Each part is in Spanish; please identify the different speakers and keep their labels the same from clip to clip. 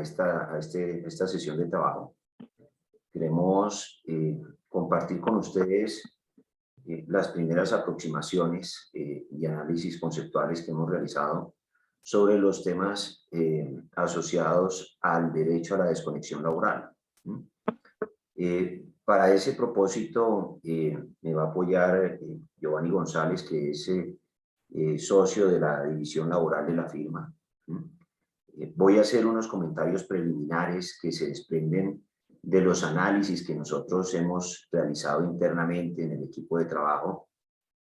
Speaker 1: esta sesión de trabajo. Queremos compartir con ustedes las primeras aproximaciones y análisis conceptuales que hemos realizado sobre los temas asociados al derecho a la desconexión laboral. Para ese propósito me va a apoyar Giovanni González, que es socio de la división laboral de la firma. Voy a hacer unos comentarios preliminares que se desprenden de los análisis que nosotros hemos realizado internamente en el equipo de trabajo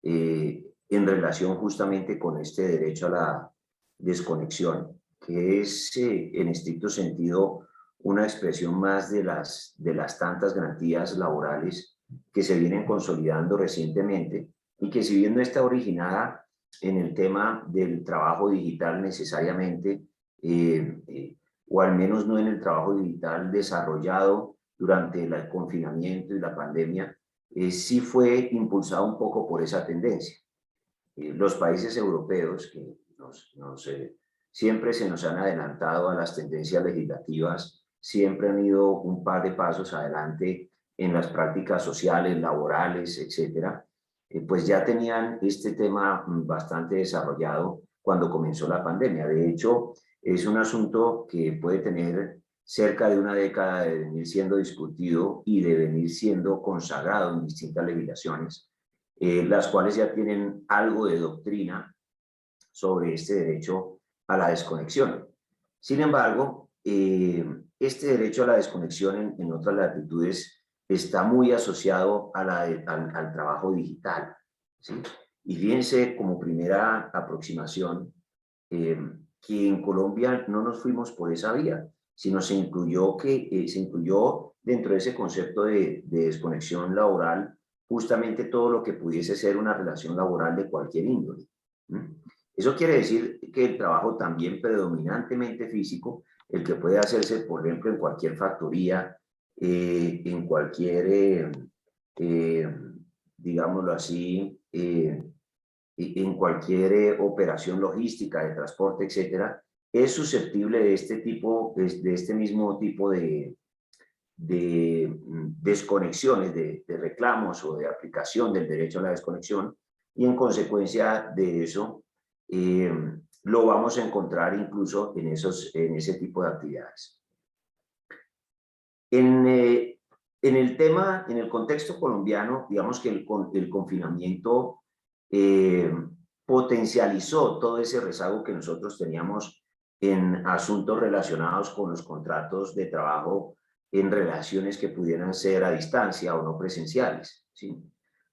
Speaker 1: en relación justamente con este derecho a la desconexión, que es en estricto sentido una expresión más de las tantas garantías laborales que se vienen consolidando recientemente y que, si bien no está originada en el tema del trabajo digital necesariamente, o al menos no en el trabajo digital desarrollado durante el confinamiento y la pandemia, sí fue impulsado un poco por esa tendencia. Los países europeos, que siempre se nos han adelantado a las tendencias legislativas, siempre han ido un par de pasos adelante en las prácticas sociales, laborales, etcétera, pues ya tenían este tema bastante desarrollado cuando comenzó la pandemia. De hecho, es un asunto que puede tener cerca de una década de venir siendo discutido y de venir siendo consagrado en distintas legislaciones, las cuales ya tienen algo de doctrina sobre este derecho a la desconexión. Sin embargo, este derecho a la desconexión en otras latitudes está muy asociado a al trabajo digital, ¿sí? Y fíjense, como primera aproximación, que en Colombia no nos fuimos por esa vía, sino se incluyó dentro de ese concepto de desconexión laboral justamente todo lo que pudiese ser una relación laboral de cualquier índole. Eso quiere decir que el trabajo también predominantemente físico, el que puede hacerse, por ejemplo, en cualquier factoría, en cualquier, digámoslo así, en cualquier operación logística, de transporte, etcétera, es susceptible de este mismo tipo de desconexiones, de reclamos o de aplicación del derecho a la desconexión, y en consecuencia de eso lo vamos a encontrar incluso en ese tipo de actividades. En el contexto colombiano, digamos que el confinamiento potencializó todo ese rezago que nosotros teníamos en asuntos relacionados con los contratos de trabajo en relaciones que pudieran ser a distancia o no presenciales, ¿sí?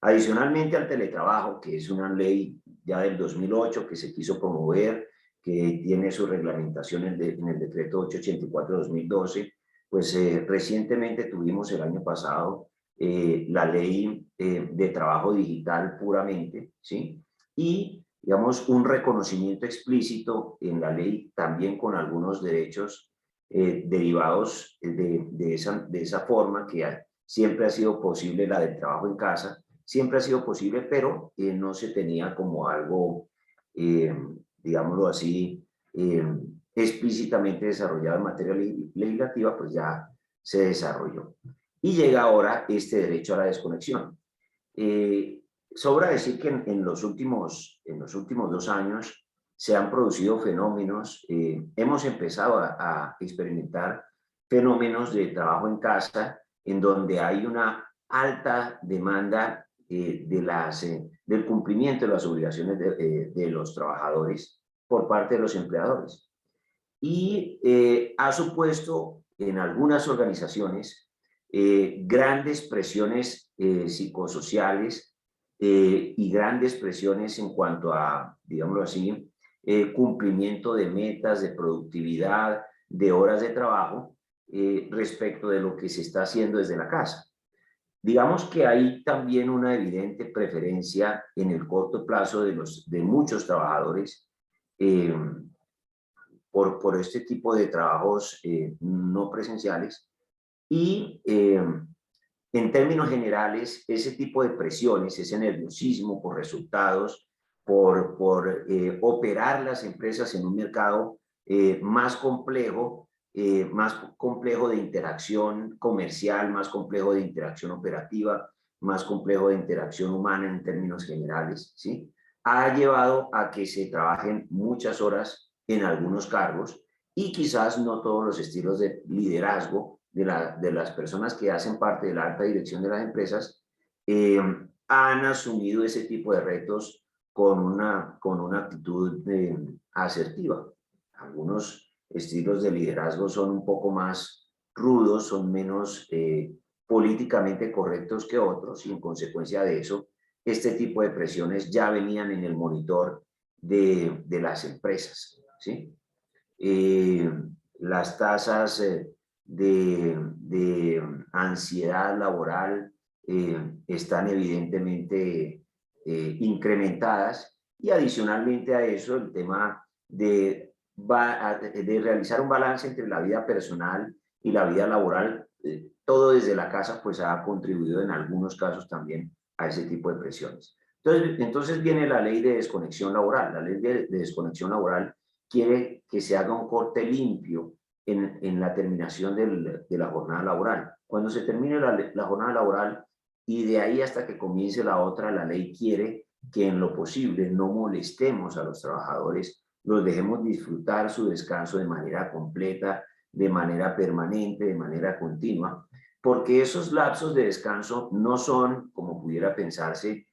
Speaker 1: Adicionalmente al teletrabajo, que es una ley ya del 2008 que se quiso promover, que tiene su reglamentación en el decreto 884/2012, pues recientemente tuvimos el año pasado la ley de trabajo digital puramente, ¿sí? Y, digamos, un reconocimiento explícito en la ley también con algunos derechos derivados de esa forma que siempre ha sido posible, la del trabajo en casa, siempre ha sido posible, pero no se tenía como algo, digámoslo así, explícitamente desarrollado en materia legislativa, pues ya se desarrolló. Y llega ahora este derecho a la desconexión. Sobra decir que en los últimos 2 años se han producido fenómenos, hemos empezado a experimentar fenómenos de trabajo en casa en donde hay una alta demanda del cumplimiento de las obligaciones de los trabajadores por parte de los empleadores. Y ha supuesto en algunas organizaciones grandes presiones psicosociales y grandes presiones en cuanto a, digámoslo así, cumplimiento de metas, de productividad, de horas de trabajo respecto de lo que se está haciendo desde la casa. Digamos que hay también una evidente preferencia en el corto plazo de muchos trabajadores por este tipo de trabajos no presenciales, y en términos generales ese tipo de presiones, ese nerviosismo por resultados, por operar las empresas en un mercado más complejo, más complejo de interacción comercial, más complejo de interacción operativa, más complejo de interacción humana en términos generales, ¿sí? Ha llevado a que se trabajen muchas horas en algunos cargos y quizás no todos los estilos de liderazgo de las personas que hacen parte de la alta dirección de las empresas han asumido ese tipo de retos con una actitud asertiva. Algunos estilos de liderazgo son un poco más rudos, son menos políticamente correctos que otros y en consecuencia de eso, este tipo de presiones ya venían en el monitor de las empresas, ¿sí? Las tasas de ansiedad laboral están evidentemente incrementadas y adicionalmente a eso el tema de realizar un balance entre la vida personal y la vida laboral, todo desde la casa pues ha contribuido en algunos casos también a ese tipo de presiones. Entonces viene la ley de desconexión laboral. La ley de desconexión laboral quiere que se haga un corte limpio en la terminación de la jornada laboral. Cuando se termine la jornada laboral y de ahí hasta que comience la otra, la ley quiere que en lo posible no molestemos a los trabajadores, los dejemos disfrutar su descanso de manera completa, de manera permanente, de manera continua, porque esos lapsos de descanso no son, como pudiera pensarse,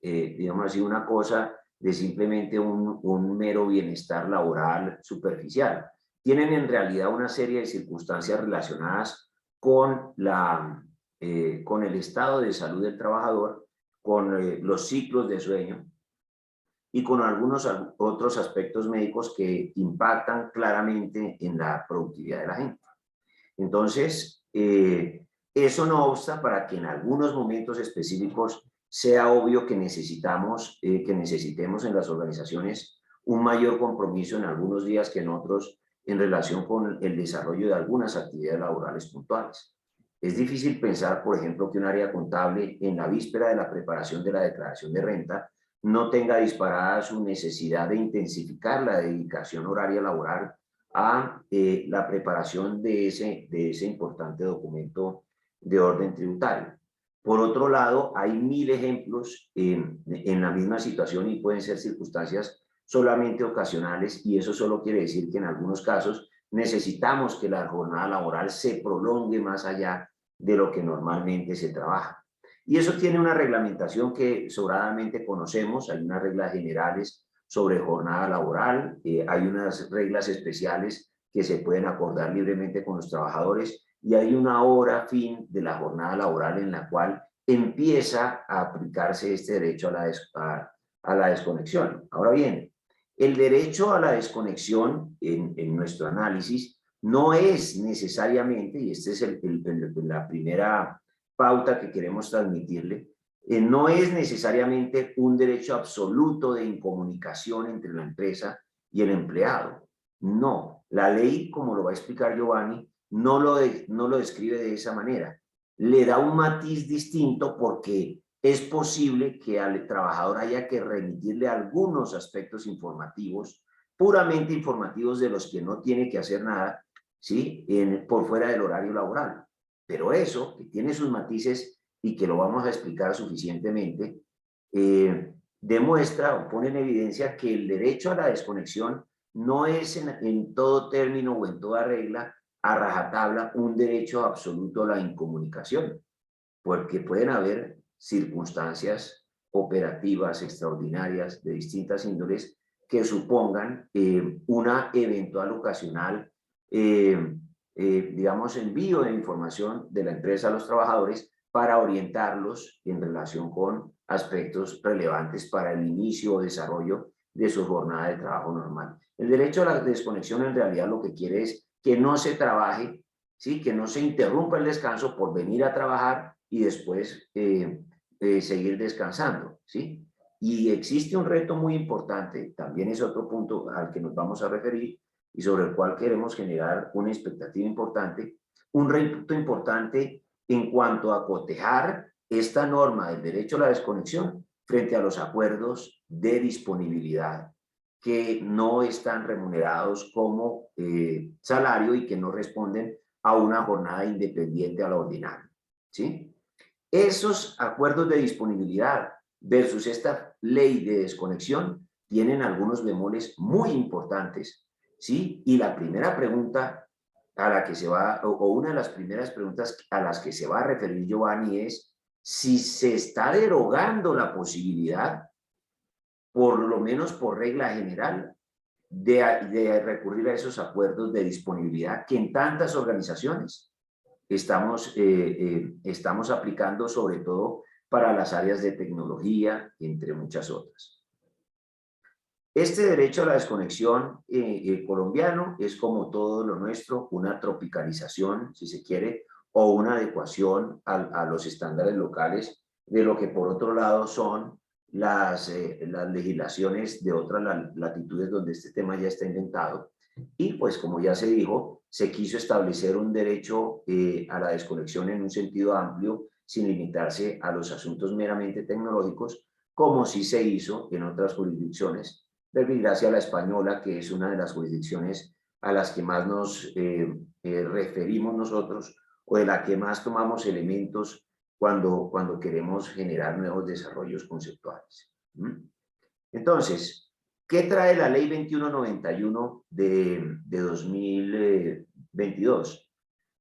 Speaker 1: digamos así, una cosa de simplemente un mero bienestar laboral superficial. Tienen en realidad una serie de circunstancias relacionadas con, con el estado de salud del trabajador, con los ciclos de sueño y con algunos otros aspectos médicos que impactan claramente en la productividad de la gente. Entonces, eso no obsta para que en algunos momentos específicos sea obvio que necesitemos en las organizaciones un mayor compromiso en algunos días que en otros en relación con el desarrollo de algunas actividades laborales puntuales. Es difícil pensar, por ejemplo, que un área contable en la víspera de la preparación de la declaración de renta no tenga disparada su necesidad de intensificar la dedicación horaria laboral a la preparación de ese importante documento de orden tributario. Por otro lado, hay 1000 ejemplos en la misma situación y pueden ser circunstancias solamente ocasionales y eso solo quiere decir que en algunos casos necesitamos que la jornada laboral se prolongue más allá de lo que normalmente se trabaja. Y eso tiene una reglamentación que sobradamente conocemos, hay unas reglas generales sobre jornada laboral, hay unas reglas especiales que se pueden acordar libremente con los trabajadores y hay una hora fin de la jornada laboral en la cual empieza a aplicarse este derecho a la desconexión. Ahora bien, el derecho a la desconexión en nuestro análisis no es necesariamente, y esta es la primera pauta que queremos transmitirle, no es necesariamente un derecho absoluto de incomunicación entre la empresa y el empleado. No, la ley, como lo va a explicar Giovanni, no lo describe de esa manera. Le da un matiz distinto porque es posible que al trabajador haya que remitirle algunos aspectos informativos, puramente informativos de los que no tiene que hacer nada, ¿sí? Por fuera del horario laboral. Pero eso, que tiene sus matices y que lo vamos a explicar suficientemente, demuestra o pone en evidencia que el derecho a la desconexión no es en todo término o en toda regla a rajatabla un derecho absoluto a la incomunicación, porque pueden haber circunstancias operativas extraordinarias de distintas índoles que supongan una eventual ocasional, digamos, envío de información de la empresa a los trabajadores para orientarlos en relación con aspectos relevantes para el inicio o desarrollo de su jornada de trabajo normal. El derecho a la desconexión en realidad lo que quiere es que no se trabaje, ¿sí? Que no se interrumpa el descanso por venir a trabajar y después seguir descansando, ¿sí? Y existe un reto muy importante, también es otro punto al que nos vamos a referir y sobre el cual queremos generar una expectativa importante, un reto importante en cuanto a cotejar esta norma del derecho a la desconexión frente a los acuerdos de disponibilidad que no están remunerados como salario y que no responden a una jornada independiente a la ordinaria, ¿sí? Esos acuerdos de disponibilidad versus esta ley de desconexión tienen algunos bemoles muy importantes, ¿sí? Y la primera pregunta a la que se va, o una de las primeras preguntas a las que se va a referir Giovanni es si se está derogando la posibilidad, por lo menos por regla general, de recurrir a esos acuerdos de disponibilidad que en tantas organizaciones estamos aplicando, sobre todo para las áreas de tecnología, entre muchas otras. Este derecho a la desconexión colombiano es, como todo lo nuestro, una tropicalización, si se quiere, o una adecuación a los estándares locales de lo que por otro lado son las legislaciones de otras latitudes donde este tema ya está inventado. Y pues, como ya se dijo, se quiso establecer un derecho a la desconexión en un sentido amplio, sin limitarse a los asuntos meramente tecnológicos, como sí se hizo en otras jurisdicciones, de Gracia a la Española, que es una de las jurisdicciones a las que más nos referimos nosotros, o de la que más tomamos elementos cuando queremos generar nuevos desarrollos conceptuales. Entonces, ¿qué trae la ley 2191 de 2022?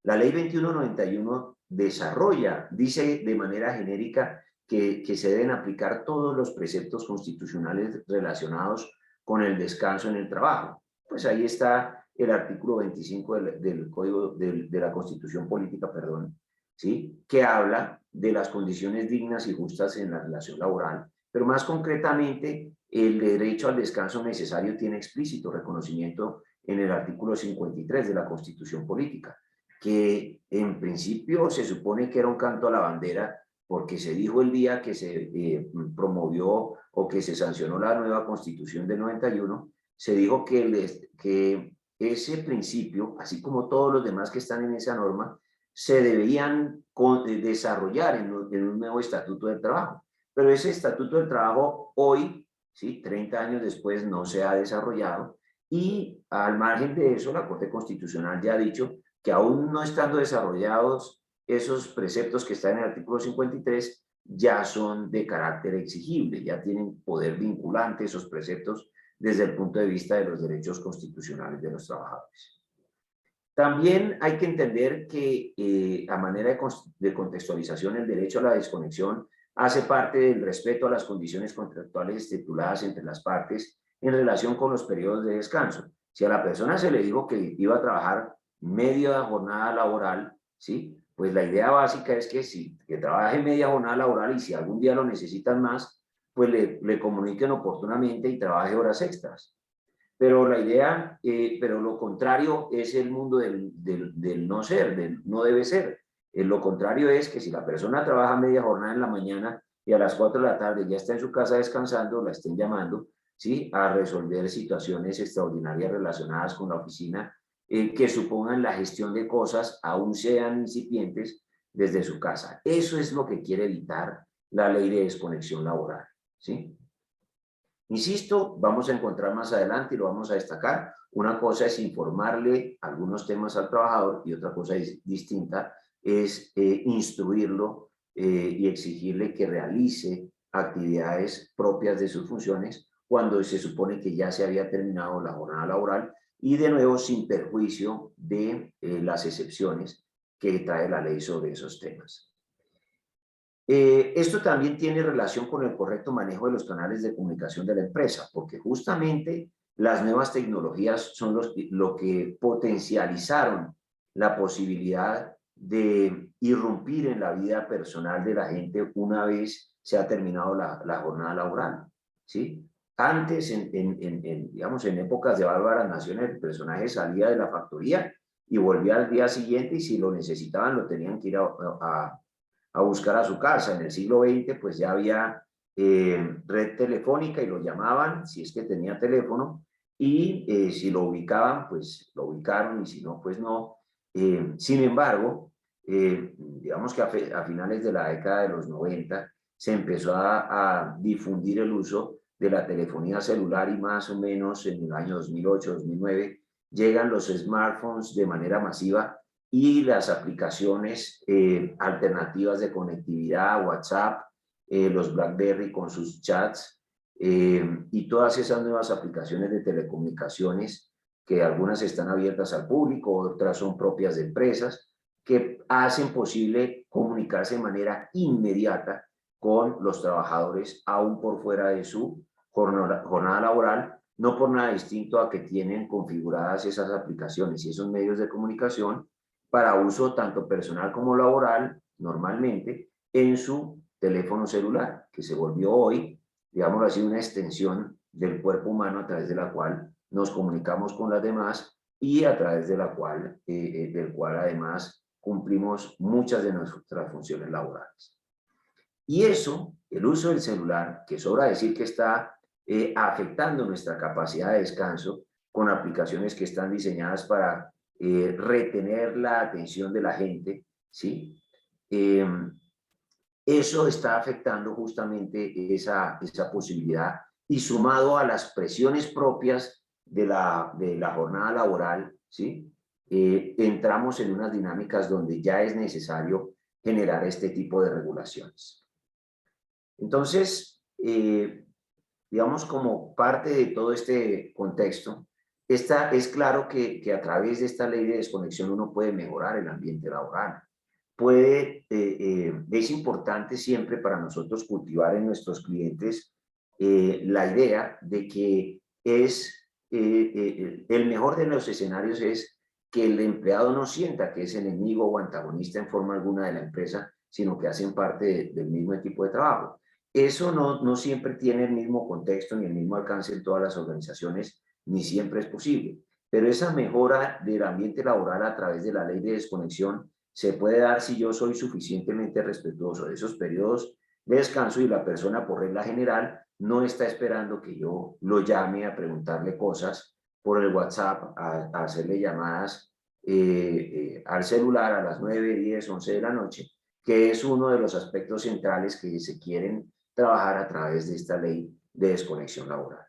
Speaker 1: La ley 2191 desarrolla, dice de manera genérica que se deben aplicar todos los preceptos constitucionales relacionados con el descanso en el trabajo. Pues ahí está el artículo 25 del Código de la Constitución Política, perdón, ¿sí? Que habla de las condiciones dignas y justas en la relación laboral, pero más concretamente el derecho al descanso necesario tiene explícito reconocimiento en el artículo 53 de la Constitución Política, que en principio se supone que era un canto a la bandera, porque se dijo el día que se promovió o que se sancionó la nueva Constitución del 91, se dijo que ese principio, así como todos los demás que están en esa norma, se deberían desarrollar en un nuevo Estatuto del Trabajo. Pero ese Estatuto del Trabajo hoy, ¿sí? 30 años después, no se ha desarrollado, y al margen de eso, la Corte Constitucional ya ha dicho que aún no estando desarrollados esos preceptos que están en el artículo 53, ya son de carácter exigible, ya tienen poder vinculante esos preceptos desde el punto de vista de los derechos constitucionales de los trabajadores. También hay que entender que a manera de contextualización, el derecho a la desconexión hace parte del respeto a las condiciones contractuales estipuladas entre las partes en relación con los periodos de descanso. Si a la persona se le dijo que iba a trabajar media jornada laboral, ¿sí? Pues la idea básica es que trabaje media jornada laboral, y si algún día lo necesitan más, pues le comuniquen oportunamente y trabaje horas extras. Pero la idea, pero lo contrario es el mundo del no ser, del no debe ser. Lo contrario es que si la persona trabaja media jornada en la mañana y a las 4 de la tarde ya está en su casa descansando, la estén llamando, ¿sí? A resolver situaciones extraordinarias relacionadas con la oficina, que supongan la gestión de cosas, aún sean incipientes, desde su casa. Eso es lo que quiere evitar la ley de desconexión laboral, ¿sí? Insisto, vamos a encontrar más adelante y lo vamos a destacar. Una cosa es informarle algunos temas al trabajador y otra cosa distinta es instruirlo y exigirle que realice actividades propias de sus funciones cuando se supone que ya se había terminado la jornada laboral, y de nuevo sin perjuicio de las excepciones que trae la ley sobre esos temas. Esto también tiene relación con el correcto manejo de los canales de comunicación de la empresa, porque justamente las nuevas tecnologías son lo que potencializaron la posibilidad de irrumpir en la vida personal de la gente una vez se ha terminado la jornada laboral, ¿sí? Antes, digamos, en épocas de bárbaras naciones, el personaje salía de la factoría y volvía al día siguiente, y si lo necesitaban lo tenían que ir a buscar a su casa. En el siglo XX pues ya había red telefónica y lo llamaban si es que tenía teléfono, y si lo ubicaban pues lo ubicaron, y si no pues no. Sin embargo, digamos que a finales de la década de los 90 se empezó a difundir el uso de la telefonía celular y más o menos en el año 2008-2009 llegan los smartphones de manera masiva y las aplicaciones alternativas de conectividad, WhatsApp, los BlackBerry con sus chats y todas esas nuevas aplicaciones de telecomunicaciones que algunas están abiertas al público, otras son propias de empresas, que hacen posible comunicarse de manera inmediata con los trabajadores aún por fuera de su jornada laboral, no por nada distinto a que tienen configuradas esas aplicaciones y esos medios de comunicación para uso tanto personal como laboral, normalmente, en su teléfono celular, que se volvió hoy, digámoslo así, una extensión del cuerpo humano a través de la cual nos comunicamos con las demás y a través de la cual, del cual además cumplimos muchas de nuestras funciones laborales. Y eso, el uso del celular, que sobra decir que está afectando nuestra capacidad de descanso con aplicaciones que están diseñadas para retener la atención de la gente, ¿sí? Eso está afectando justamente esa posibilidad y sumado a las presiones propias de la jornada laboral, ¿sí? Entramos en unas dinámicas donde ya es necesario generar este tipo de regulaciones. Entonces, digamos, como parte de todo este contexto, es claro que a través de esta ley de desconexión uno puede mejorar el ambiente laboral. Es importante siempre para nosotros cultivar en nuestros clientes la idea de que el mejor de los escenarios es que el empleado no sienta que es enemigo o antagonista en forma alguna de la empresa, sino que hacen parte del mismo equipo de trabajo. Eso no siempre tiene el mismo contexto ni el mismo alcance en todas las organizaciones, ni siempre es posible. Pero esa mejora del ambiente laboral a través de la ley de desconexión se puede dar si yo soy suficientemente respetuoso de esos periodos de descanso y la persona, por regla general, no está esperando que yo lo llame a preguntarle cosas por el WhatsApp, a hacerle llamadas al celular a las 9, 10, 11 de la noche, que es uno de los aspectos centrales que se quieren trabajar a través de esta ley de desconexión laboral.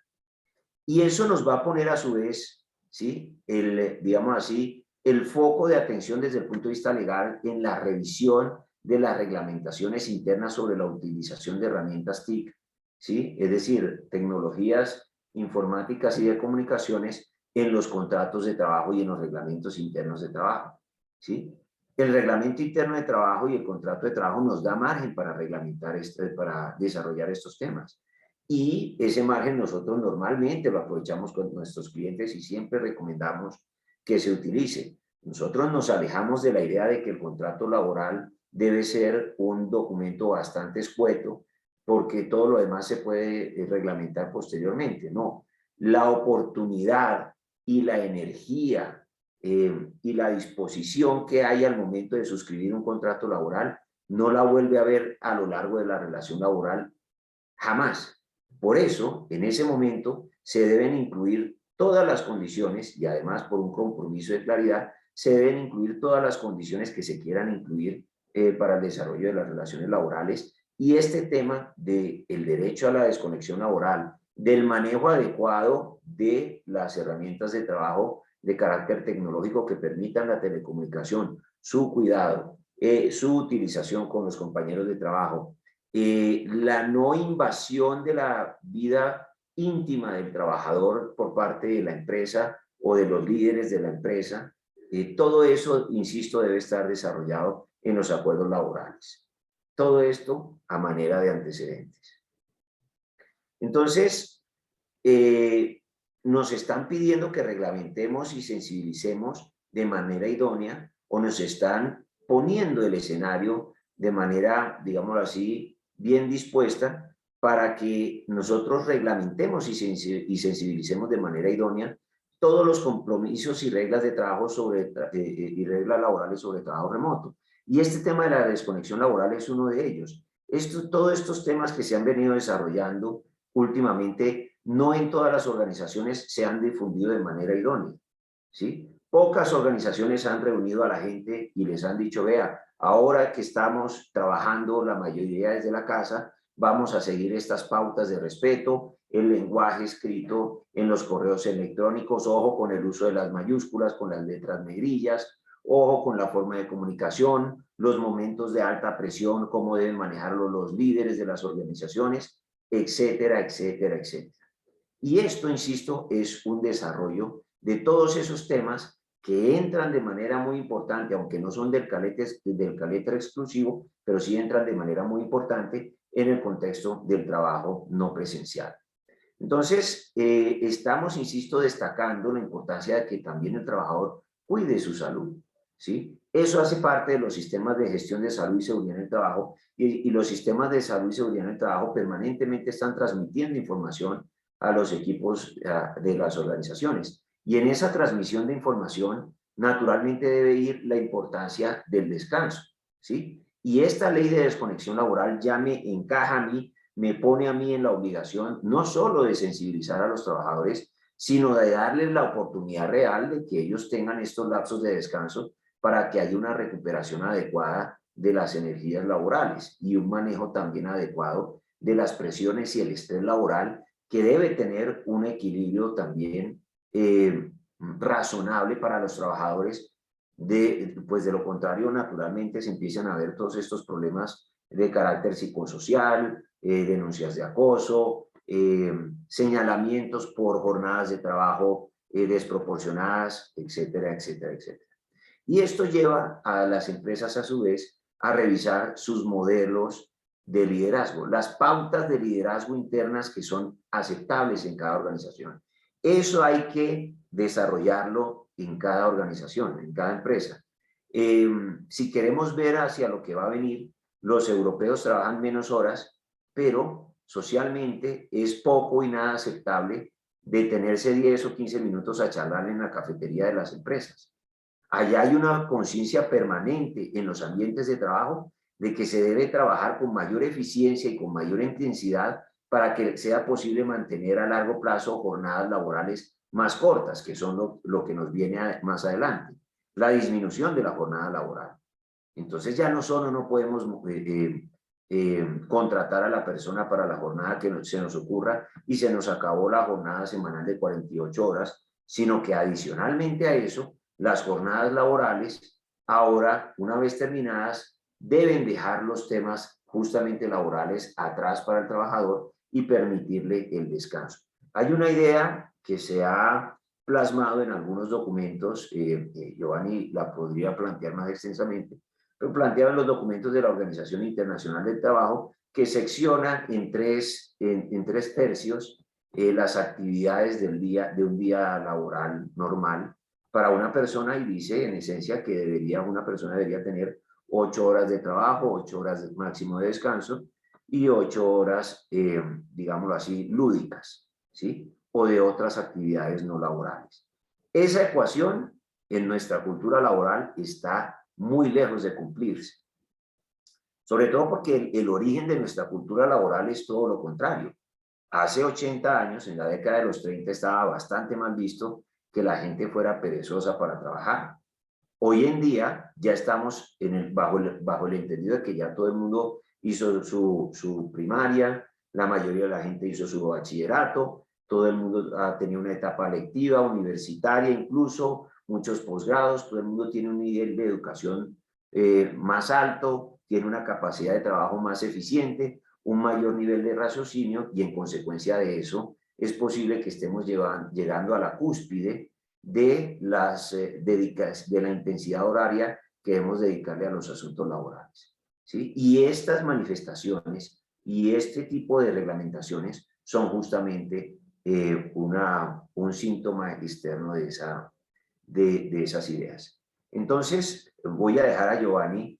Speaker 1: Y eso nos va a poner a su vez, ¿sí? Digamos así, el foco de atención desde el punto de vista legal en la revisión de las reglamentaciones internas sobre la utilización de herramientas TIC, ¿sí? Es decir, tecnologías informáticas y de comunicaciones en los contratos de trabajo y en los reglamentos internos de trabajo, ¿sí? El reglamento interno de trabajo y el contrato de trabajo nos da margen para reglamentar, para desarrollar estos temas. Y ese margen nosotros normalmente lo aprovechamos con nuestros clientes y siempre recomendamos que se utilice. Nosotros nos alejamos de la idea de que el contrato laboral debe ser un documento bastante escueto porque todo lo demás se puede reglamentar posteriormente. No, la oportunidad y la energía y la disposición que hay al momento de suscribir un contrato laboral no la vuelve a ver a lo largo de la relación laboral jamás. Por eso, en ese momento, se deben incluir todas las condiciones y además por un compromiso de claridad, se deben incluir todas las condiciones que se quieran incluir para el desarrollo de las relaciones laborales y este tema del derecho a la desconexión laboral, del manejo adecuado de las herramientas de trabajo de carácter tecnológico que permitan la telecomunicación, su cuidado, su utilización con los compañeros de trabajo, la no invasión de la vida íntima del trabajador por parte de la empresa o de los líderes de la empresa. Todo eso, insisto, debe estar desarrollado en los acuerdos laborales. Todo esto a manera de antecedentes. Entonces, nos están pidiendo que reglamentemos y sensibilicemos de manera idónea o nos están poniendo el escenario de manera, digámoslo así, bien dispuesta para que nosotros reglamentemos y sensibilicemos de manera idónea todos los compromisos y reglas de trabajo y reglas laborales sobre trabajo remoto. Y este tema de la desconexión laboral es uno de ellos. Todos estos temas que se han venido desarrollando últimamente, no en todas las organizaciones se han difundido de manera idónea, ¿sí? Pocas organizaciones han reunido a la gente y les han dicho, vea, ahora que estamos trabajando la mayoría desde la casa, vamos a seguir estas pautas de respeto el lenguaje escrito en los correos electrónicos, ojo con el uso de las mayúsculas, con las letras negrillas, ojo con la forma de comunicación, los momentos de alta presión, cómo deben manejarlo los líderes de las organizaciones, etcétera, etcétera, etcétera. Y esto, insisto, es un desarrollo de todos esos temas que entran de manera muy importante, aunque no son del carácter exclusivo, pero sí entran de manera muy importante en el contexto del trabajo no presencial. Entonces, estamos, insisto, destacando la importancia de que también el trabajador cuide su salud, ¿sí? Eso hace parte de los sistemas de gestión de salud y seguridad en el trabajo, y los sistemas de salud y seguridad en el trabajo permanentemente están transmitiendo información a los equipos de las organizaciones. Y en esa transmisión de información, naturalmente debe ir la importancia del descanso, ¿sí? Y esta ley de desconexión laboral ya me encaja a mí, me pone a mí en la obligación no solo de sensibilizar a los trabajadores, sino de darles la oportunidad real de que ellos tengan estos lapsos de descanso para que haya una recuperación adecuada de las energías laborales y un manejo también adecuado de las presiones y el estrés laboral, que debe tener un equilibrio también razonable para los trabajadores. Pues de lo contrario, naturalmente se empiezan a ver todos estos problemas de carácter psicosocial, denuncias de acoso, señalamientos por jornadas de trabajo desproporcionadas, etcétera, etcétera, etcétera. Y esto lleva a las empresas a su vez a revisar sus modelos de liderazgo, las pautas de liderazgo internas que son aceptables en cada organización. Eso hay que desarrollarlo en cada organización, en cada empresa. Si queremos ver hacia lo que va a venir, los europeos trabajan menos horas, pero socialmente es poco y nada aceptable detenerse 10 o 15 minutos a charlar en la cafetería de las empresas. Allá hay una conciencia permanente en los ambientes de trabajo de que se debe trabajar con mayor eficiencia y con mayor intensidad para que sea posible mantener a largo plazo jornadas laborales más cortas, que son lo que nos viene más adelante, la disminución de la jornada laboral. Entonces ya no solo no podemos contratar a la persona para la jornada que se nos ocurra y se nos acabó la jornada semanal de 48 horas, sino que adicionalmente a eso, las jornadas laborales, ahora, una vez terminadas, deben dejar los temas justamente laborales atrás para el trabajador y permitirle el descanso. Hay una idea que se ha plasmado en algunos documentos, Giovanni la podría plantear más extensamente, pero planteado en los documentos de la Organización Internacional del Trabajo, que secciona en tres tercios las actividades de un día laboral normal para una persona, y dice en esencia que una persona debería tener 8 horas de trabajo, 8 horas máximo de descanso y 8 horas, digámoslo así, lúdicas, ¿sí? O de otras actividades no laborales. Esa ecuación en nuestra cultura laboral está muy lejos de cumplirse. Sobre todo porque el origen de nuestra cultura laboral es todo lo contrario. Hace 80 años, en la década de los 30, estaba bastante mal visto que la gente fuera perezosa para trabajar. Hoy en día ya estamos bajo el entendido de que ya todo el mundo hizo su primaria, la mayoría de la gente hizo su bachillerato, todo el mundo ha tenido una etapa lectiva, universitaria incluso, muchos posgrados, todo el mundo tiene un nivel de educación más alto, tiene una capacidad de trabajo más eficiente, un mayor nivel de raciocinio, y en consecuencia de eso es posible que estemos llegando a la cúspide de la intensidad horaria que debemos dedicarle a los asuntos laborales, ¿sí? Y estas manifestaciones y este tipo de reglamentaciones son justamente un síntoma externo de esas ideas. Entonces, voy a dejar a Giovanni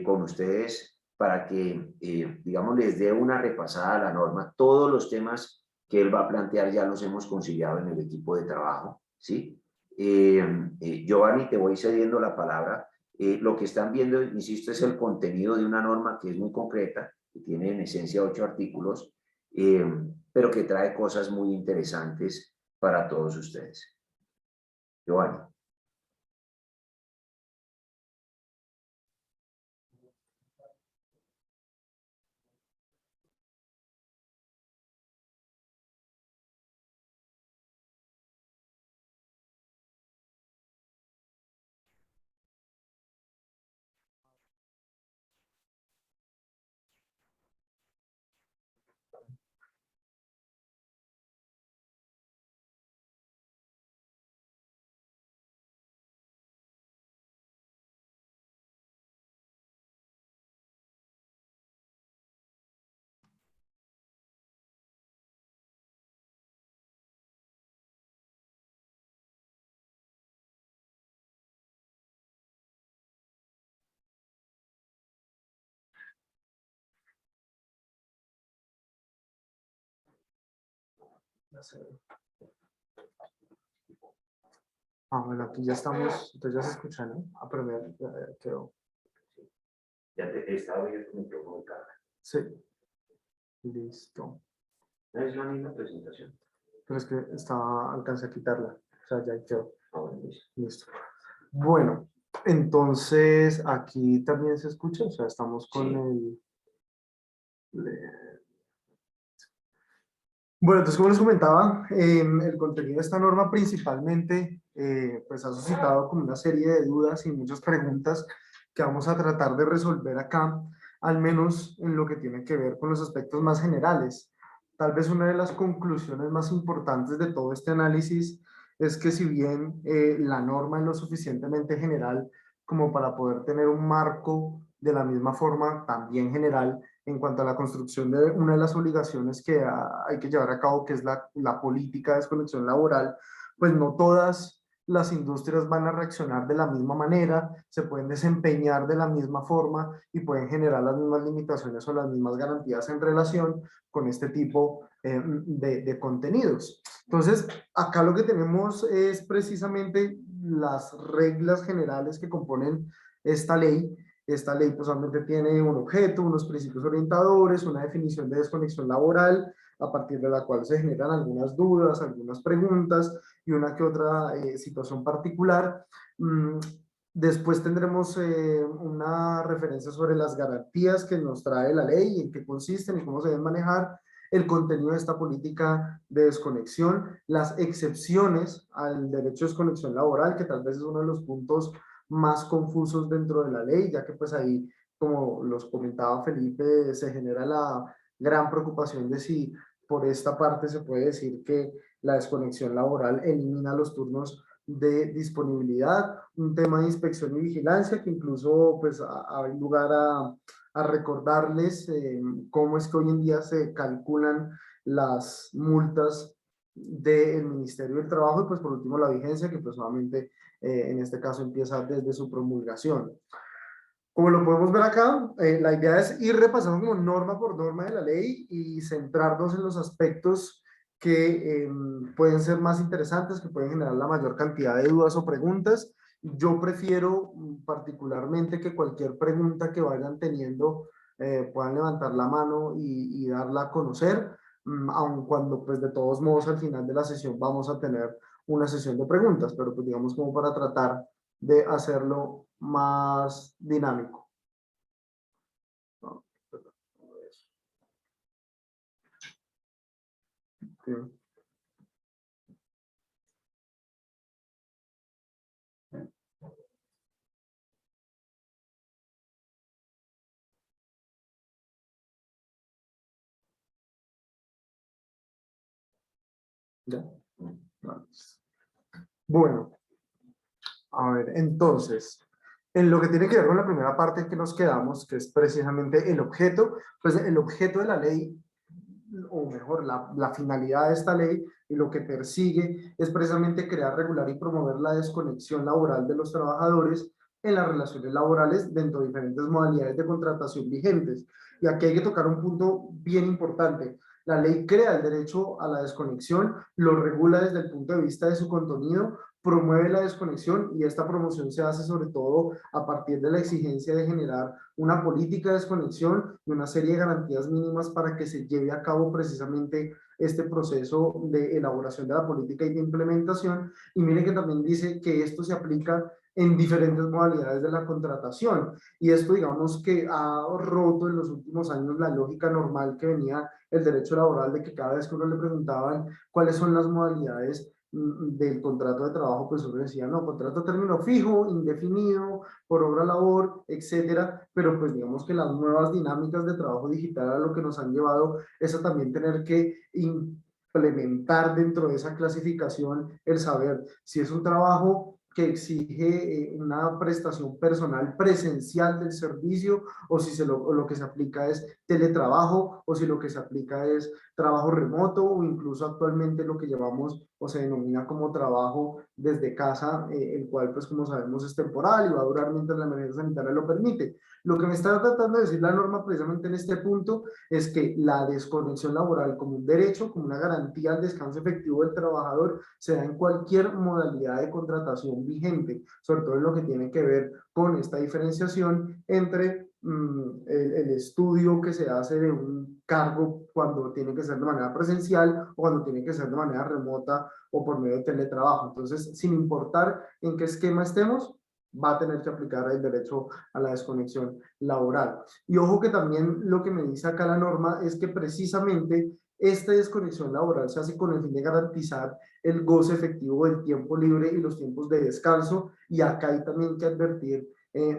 Speaker 1: con ustedes para que, digamos, les dé una repasada a la norma. Todos los temas que él va a plantear ya los hemos conciliado en el equipo de trabajo, ¿sí? Giovanni, te voy cediendo la palabra. Lo que están viendo, insisto, es el contenido de una norma que es muy concreta, que tiene en esencia 8 artículos, pero que trae cosas muy interesantes para todos ustedes. Giovanni.
Speaker 2: Bueno, aquí ya estamos, entonces ya se escucha, ¿no? Pero mira, ya quedó.
Speaker 1: Ya te estaba viendo el micrófono de cámara.
Speaker 2: Sí. Listo.
Speaker 1: ¿No es la misma presentación?
Speaker 2: Pero es que alcancé a quitarla. O sea, ya quedó.
Speaker 1: Bueno,
Speaker 2: Listo. Bueno, entonces aquí también se escucha, o sea, estamos con
Speaker 1: sí.
Speaker 2: Bueno, entonces como les comentaba, el contenido de esta norma principalmente pues ha suscitado como una serie de dudas y muchas preguntas que vamos a tratar de resolver acá, al menos en lo que tiene que ver con los aspectos más generales. Tal vez una de las conclusiones más importantes de todo este análisis es que si bien la norma es lo suficientemente general como para poder tener un marco de la misma forma también general, en cuanto a la construcción de una de las obligaciones que hay que llevar a cabo, que es la política de desconexión laboral, pues no todas las industrias van a reaccionar de la misma manera, se pueden desempeñar de la misma forma y pueden generar las mismas limitaciones o las mismas garantías en relación con este tipo de contenidos. Entonces, acá lo que tenemos es precisamente las reglas generales que componen esta ley. Esta ley pues solamente tiene un objeto, unos principios orientadores, una definición de desconexión laboral, a partir de la cual se generan algunas dudas, algunas preguntas y una que otra situación particular. Después tendremos una referencia sobre las garantías que nos trae la ley, en qué consisten y cómo se deben manejar, el contenido de esta política de desconexión, las excepciones al derecho de desconexión laboral, que tal vez es uno de los puntos más confusos dentro de la ley, ya que pues ahí, como los comentaba Felipe, se genera la gran preocupación de si por esta parte se puede decir que la desconexión laboral elimina los turnos de disponibilidad, un tema de inspección y vigilancia que incluso pues hay lugar a recordarles cómo es que hoy en día se calculan las multas del Ministerio del Trabajo y pues por último la vigencia que pues nuevamente en este caso empieza desde su promulgación. Como lo podemos ver acá, la idea es ir repasando como norma por norma de la ley y centrarnos en los aspectos que pueden ser más interesantes, que pueden generar la mayor cantidad de dudas o preguntas. Yo prefiero particularmente que cualquier pregunta que vayan teniendo puedan levantar la mano y darla a conocer, aun cuando pues de todos modos al final de la sesión vamos a tener una sesión de preguntas, pero pues digamos como para tratar de hacerlo más dinámico. Sí. ¿Ya? Bueno, a ver, entonces, en lo que tiene que ver con la primera parte que nos quedamos, que es precisamente el objeto, pues el objeto de la ley, o mejor, la finalidad de esta ley y lo que persigue es precisamente crear, regular y promover la desconexión laboral de los trabajadores en las relaciones laborales dentro de diferentes modalidades de contratación vigentes. Y aquí hay que tocar un punto bien importante. La ley crea el derecho a la desconexión, lo regula desde el punto de vista de su contenido, promueve la desconexión y esta promoción se hace sobre todo a partir de la exigencia de generar una política de desconexión y una serie de garantías mínimas para que se lleve a cabo precisamente este proceso de elaboración de la política y de implementación. Y mire que también dice que esto se aplica en diferentes modalidades de la contratación. Y esto, digamos, que ha roto en los últimos años la lógica normal que venía el derecho laboral de que cada vez que uno le preguntaban cuáles son las modalidades del contrato de trabajo, pues uno decía, no, contrato a término fijo, indefinido, por obra labor, etcétera, pero pues digamos que las nuevas dinámicas de trabajo digital a lo que nos han llevado es a también tener que implementar dentro de esa clasificación el saber si es un trabajo que exige una prestación personal presencial del servicio, o si o lo que se aplica es teletrabajo, o si lo que se aplica es trabajo remoto, o incluso actualmente lo que llamamos o se denomina como trabajo desde casa, el cual pues como sabemos es temporal y va a durar mientras la emergencia sanitaria lo permite. Lo que me está tratando de decir la norma precisamente en este punto es que la desconexión laboral como un derecho, como una garantía al descanso efectivo del trabajador, se da en cualquier modalidad de contratación vigente, sobre todo en lo que tiene que ver con esta diferenciación entre el estudio que se hace de un cargo cuando tiene que ser de manera presencial o cuando tiene que ser de manera remota o por medio de teletrabajo. Entonces, sin importar en qué esquema estemos, va a tener que aplicar el derecho a la desconexión laboral. Y ojo que también lo que me dice acá la norma es que precisamente esta desconexión laboral se hace con el fin de garantizar el goce efectivo del tiempo libre y los tiempos de descanso. Y acá hay también que advertir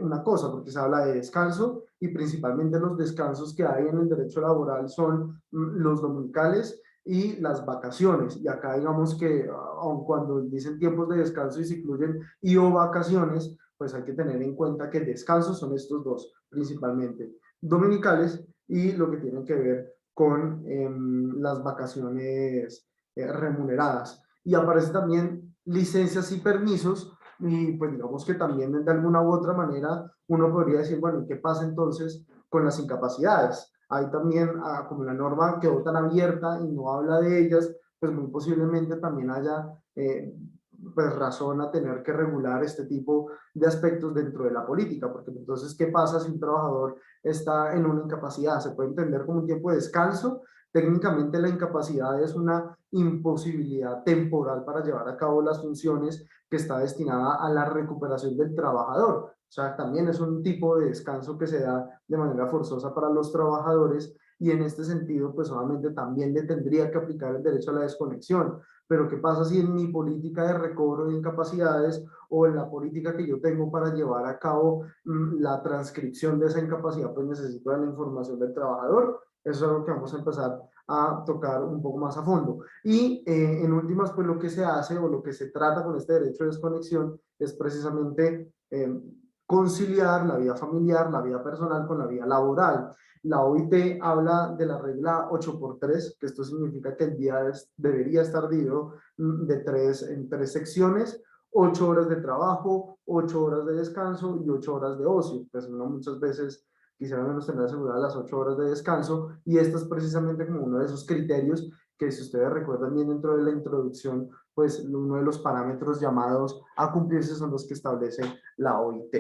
Speaker 2: una cosa, porque se habla de descanso y principalmente los descansos que hay en el derecho laboral son los dominicales y las vacaciones. Y acá digamos que aun cuando dicen tiempos de descanso y se incluyen y o vacaciones, pues hay que tener en cuenta que el descanso son estos dos, principalmente dominicales y lo que tiene que ver con las vacaciones remuneradas. Y aparece también licencias y permisos, y pues digamos que también de alguna u otra manera uno podría decir, bueno, ¿y qué pasa entonces con las incapacidades? Hay también, como la norma quedó tan abierta y no habla de ellas, pues muy posiblemente también haya pues razón a tener que regular este tipo de aspectos dentro de la política, porque entonces, ¿qué pasa si un trabajador está en una incapacidad? Se puede entender como un tiempo de descanso. Técnicamente la incapacidad es una imposibilidad temporal para llevar a cabo las funciones que está destinada a la recuperación del trabajador. O sea, también es un tipo de descanso que se da de manera forzosa para los trabajadores y en este sentido, pues obviamente también le tendría que aplicar el derecho a la desconexión. Pero ¿qué pasa si en mi política de recobro de incapacidades o en la política que yo tengo para llevar a cabo la transcripción de esa incapacidad, pues necesito de la información del trabajador? Eso es algo que vamos a empezar a tocar un poco más a fondo. Y en últimas, pues lo que se hace o lo que se trata con este derecho de desconexión es precisamente conciliar la vida familiar, la vida personal con la vida laboral. La OIT habla de la regla 8x3, que esto significa que el día debería estar dividido en tres secciones: 8 horas de trabajo, 8 horas de descanso y 8 horas de ocio. Pues uno muchas veces quisiera menos tener aseguradas las 8 horas de descanso, y esto es precisamente como uno de esos criterios que, si ustedes recuerdan bien dentro de la introducción, pues uno de los parámetros llamados a cumplirse son los que establece la OIT.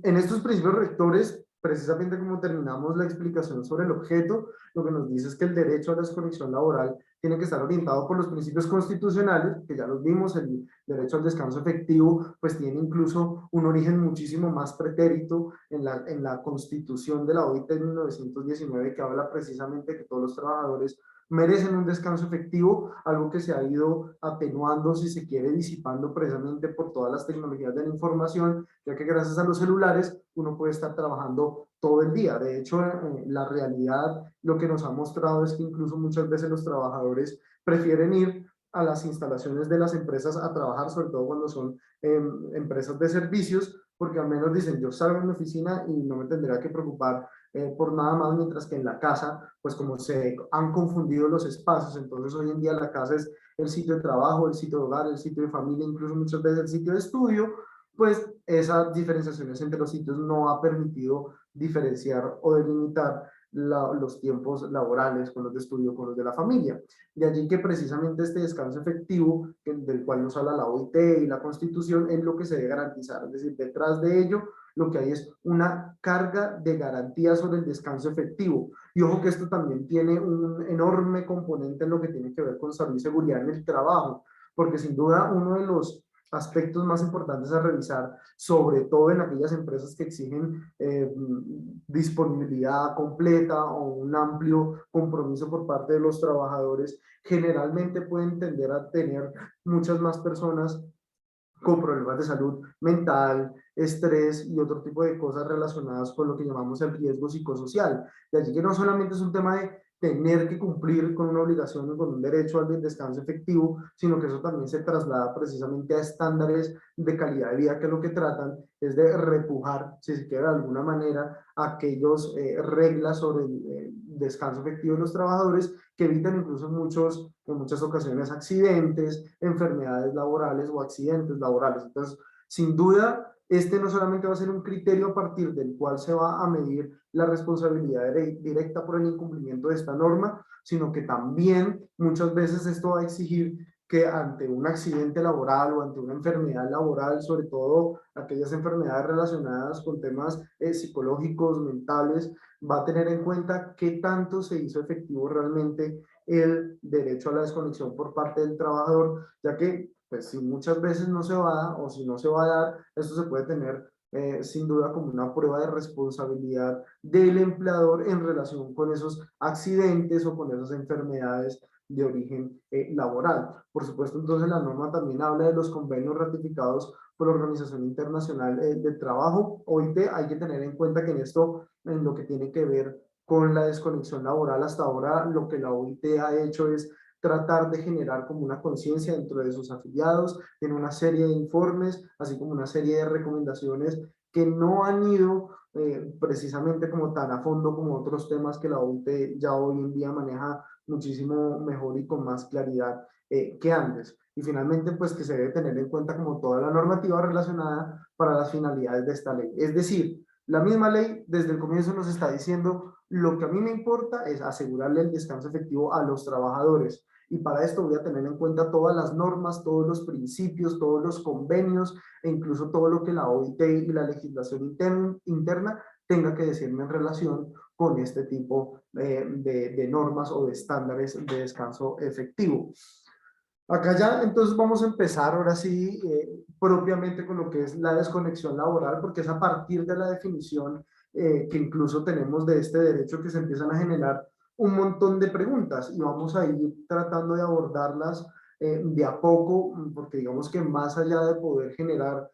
Speaker 2: En estos principios rectores, precisamente como terminamos la explicación sobre el objeto, lo que nos dice es que el derecho a la desconexión laboral tiene que estar orientado por los principios constitucionales, que ya los vimos. El derecho al descanso efectivo pues tiene incluso un origen muchísimo más pretérito en la Constitución de la OIT de 1919, que habla precisamente que todos los trabajadores merecen un descanso efectivo, algo que se ha ido atenuando, si se quiere, disipando precisamente por todas las tecnologías de la información, ya que gracias a los celulares uno puede estar trabajando todo el día. De hecho, la realidad lo que nos ha mostrado es que incluso muchas veces los trabajadores prefieren ir a las instalaciones de las empresas a trabajar, sobre todo cuando son empresas de servicios, porque al menos dicen, yo salgo de mi oficina y no me tendría que preocupar por nada más, mientras que en la casa, pues como se han confundido los espacios, entonces hoy en día la casa es el sitio de trabajo, el sitio de hogar, el sitio de familia, incluso muchas veces el sitio de estudio, pues esas diferenciaciones entre los sitios no ha permitido diferenciar o delimitar los tiempos laborales con los de estudio, con los de la familia. De allí que precisamente este descanso efectivo, del cual nos habla la OIT y la Constitución, es lo que se debe garantizar. Es decir, detrás de ello lo que hay es una carga de garantía sobre el descanso efectivo. Y ojo que esto también tiene un enorme componente en lo que tiene que ver con salud y seguridad en el trabajo, porque sin duda uno de los aspectos más importantes a revisar, sobre todo en aquellas empresas que exigen disponibilidad completa o un amplio compromiso por parte de los trabajadores, generalmente pueden tender a tener muchas más personas con problemas de salud mental, estrés y otro tipo de cosas relacionadas con lo que llamamos el riesgo psicosocial. De allí que no solamente es un tema de tener que cumplir con una obligación o con un derecho al descanso efectivo, sino que eso también se traslada precisamente a estándares de calidad de vida, que lo que tratan es de repujar, si se quiere de alguna manera, aquellas reglas sobre el descanso efectivo de los trabajadores que evitan incluso en muchas ocasiones accidentes, enfermedades laborales o accidentes laborales. Entonces, sin duda, este no solamente va a ser un criterio a partir del cual se va a medir la responsabilidad directa por el incumplimiento de esta norma, sino que también muchas veces esto va a exigir que ante un accidente laboral o ante una enfermedad laboral, sobre todo aquellas enfermedades relacionadas con temas psicológicos, mentales, va a tener en cuenta qué tanto se hizo efectivo realmente el derecho a la desconexión por parte del trabajador, ya que pues si muchas veces no se va a dar o si no se va a dar, esto se puede tener sin duda como una prueba de responsabilidad del empleador en relación con esos accidentes o con esas enfermedades de origen laboral. Por supuesto, entonces la norma también habla de los convenios ratificados por la Organización Internacional del Trabajo, OIT. Hay que tener en cuenta que en esto, en lo que tiene que ver con la desconexión laboral, hasta ahora lo que la OIT ha hecho es tratar de generar como una conciencia dentro de sus afiliados, en una serie de informes, así como una serie de recomendaciones que no han ido precisamente como tan a fondo como otros temas que la OIT ya hoy en día maneja muchísimo mejor y con más claridad que antes. Y finalmente, pues que se debe tener en cuenta como toda la normativa relacionada para las finalidades de esta ley. Es decir, la misma ley desde el comienzo nos está diciendo lo que a mí me importa es asegurarle el descanso efectivo a los trabajadores. Y para esto voy a tener en cuenta todas las normas, todos los principios, todos los convenios e incluso todo lo que la OIT y la legislación interna tenga que decirme en relación con este tipo de normas o de estándares de descanso efectivo. Acá ya entonces vamos a empezar ahora sí propiamente con lo que es la desconexión laboral, porque es a partir de la definición que incluso tenemos de este derecho que se empiezan a generar un montón de preguntas y vamos a ir tratando de abordarlas de a poco, porque digamos que más allá de poder generar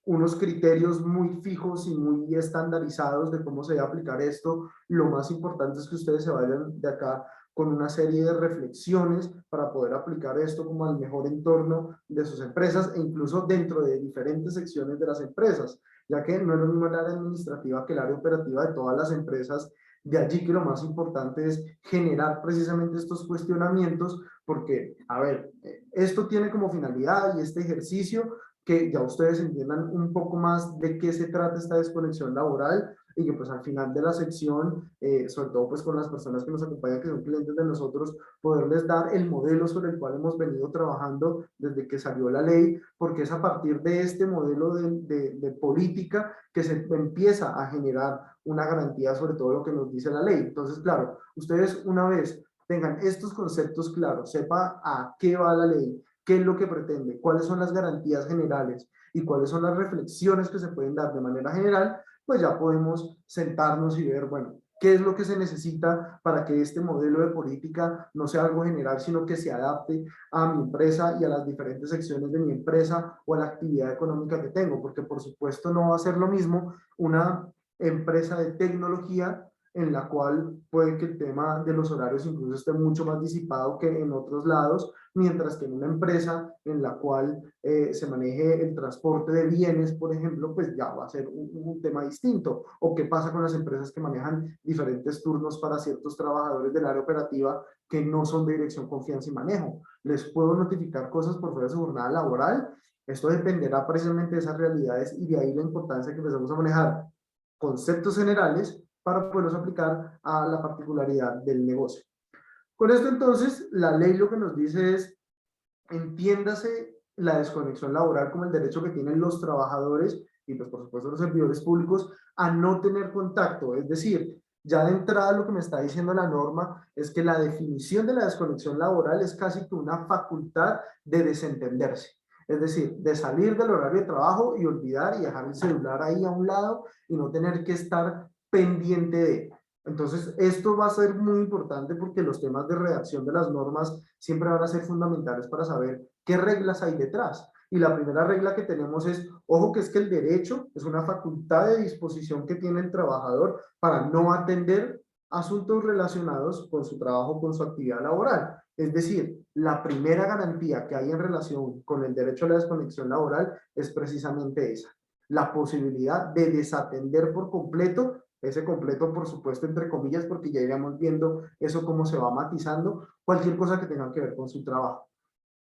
Speaker 2: unos criterios muy fijos y muy estandarizados de cómo se debe aplicar esto, lo más importante es que ustedes se vayan de acá con una serie de reflexiones para poder aplicar esto como al mejor entorno de sus empresas e incluso dentro de diferentes secciones de las empresas, ya que no es lo mismo el área administrativa que el área operativa de todas las empresas. De allí que lo más importante es generar precisamente estos cuestionamientos porque, a ver, esto tiene como finalidad y este ejercicio que ya ustedes entiendan un poco más de qué se trata esta desconexión laboral y que pues al final de la sección, sobre todo pues con las personas que nos acompañan, que son clientes de nosotros, poderles dar el modelo sobre el cual hemos venido trabajando desde que salió la ley, porque es a partir de este modelo de política que se empieza a generar una garantía sobre todo lo que nos dice la ley. Entonces, claro, ustedes una vez tengan estos conceptos claros, sepa a qué va la ley, qué es lo que pretende, cuáles son las garantías generales y cuáles son las reflexiones que se pueden dar de manera general, pues ya podemos sentarnos y ver, bueno, qué es lo que se necesita para que este modelo de política no sea algo general, sino que se adapte a mi empresa y a las diferentes secciones de mi empresa o a la actividad económica que tengo, porque por supuesto no va a ser lo mismo una empresa de tecnología en la cual puede que el tema de los horarios incluso esté mucho más disipado que en otros lados, mientras que en una empresa en la cual se maneje el transporte de bienes, por ejemplo, pues ya va a ser un tema distinto. O qué pasa con las empresas que manejan diferentes turnos para ciertos trabajadores del área operativa que no son de dirección, confianza y manejo. ¿Les puedo notificar cosas por fuera de su jornada laboral? Esto dependerá precisamente de esas realidades y de ahí la importancia que empezamos a manejar conceptos generales para poderlos aplicar a la particularidad del negocio. Con esto entonces, la ley lo que nos dice es, entiéndase la desconexión laboral como el derecho que tienen los trabajadores y pues por supuesto los servidores públicos a no tener contacto, es decir, ya de entrada lo que me está diciendo la norma es que la definición de la desconexión laboral es casi que una facultad de desentenderse. Es decir, de salir del horario de trabajo y olvidar y dejar el celular ahí a un lado y no tener que estar pendiente de. Entonces, esto va a ser muy importante porque los temas de redacción de las normas siempre van a ser fundamentales para saber qué reglas hay detrás. Y la primera regla que tenemos es, ojo que es que el derecho es una facultad de disposición que tiene el trabajador para no atender asuntos relacionados con su trabajo, con su actividad laboral. Es decir, la primera garantía que hay en relación con el derecho a la desconexión laboral es precisamente esa, la posibilidad de desatender por completo, ese completo por supuesto entre comillas, porque ya iremos viendo eso cómo se va matizando, cualquier cosa que tenga que ver con su trabajo.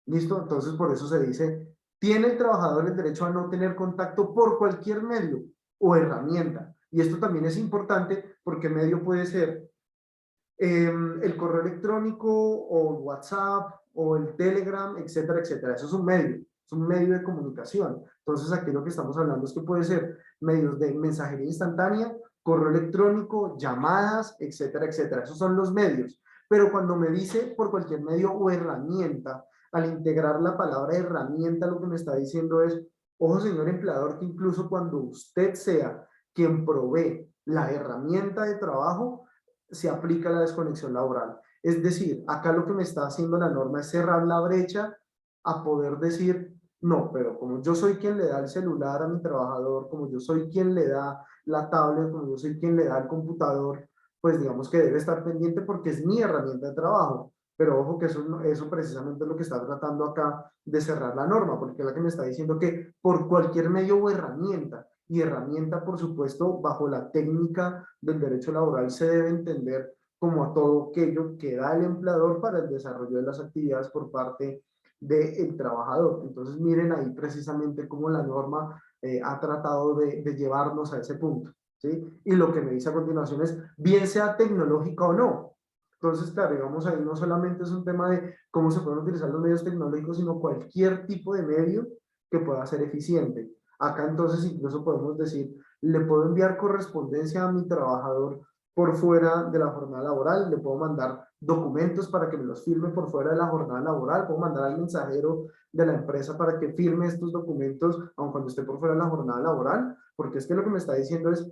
Speaker 2: ¿Listo? Entonces por eso se dice, tiene el trabajador el derecho a no tener contacto por cualquier medio o herramienta. Y esto también es importante porque medio puede ser el correo electrónico o WhatsApp o el Telegram, etcétera, etcétera. Eso es un medio de comunicación. Entonces aquí lo que estamos hablando es que puede ser medios de mensajería instantánea, correo electrónico, llamadas, etcétera, etcétera. Esos son los medios. Pero cuando me dice por cualquier medio o herramienta, al integrar la palabra herramienta, lo que me está diciendo es, ojo señor empleador, que incluso cuando usted sea quien provee la herramienta de trabajo, se aplica la desconexión laboral. Es decir, acá lo que me está haciendo la norma es cerrar la brecha a poder decir, no, pero como yo soy quien le da el celular a mi trabajador, como yo soy quien le da la tablet, como yo soy quien le da el computador, pues digamos que debe estar pendiente porque es mi herramienta de trabajo. Pero ojo que eso precisamente es lo que está tratando acá de cerrar la norma, porque es la que me está diciendo que por cualquier medio o herramienta, y herramienta, por supuesto, bajo la técnica del derecho laboral se debe entender como a todo aquello que da el empleador para el desarrollo de las actividades por parte del trabajador. Entonces, miren ahí precisamente cómo la norma ha tratado de llevarnos a ese punto, ¿sí? Y lo que me dice a continuación es, bien sea tecnológica o no. Entonces, claro, digamos ahí no solamente es un tema de cómo se pueden utilizar los medios tecnológicos, sino cualquier tipo de medio que pueda ser eficiente. Acá entonces incluso podemos decir, le puedo enviar correspondencia a mi trabajador por fuera de la jornada laboral, le puedo mandar documentos para que me los firme por fuera de la jornada laboral, puedo mandar al mensajero de la empresa para que firme estos documentos aun cuando esté por fuera de la jornada laboral, porque es que lo que me está diciendo es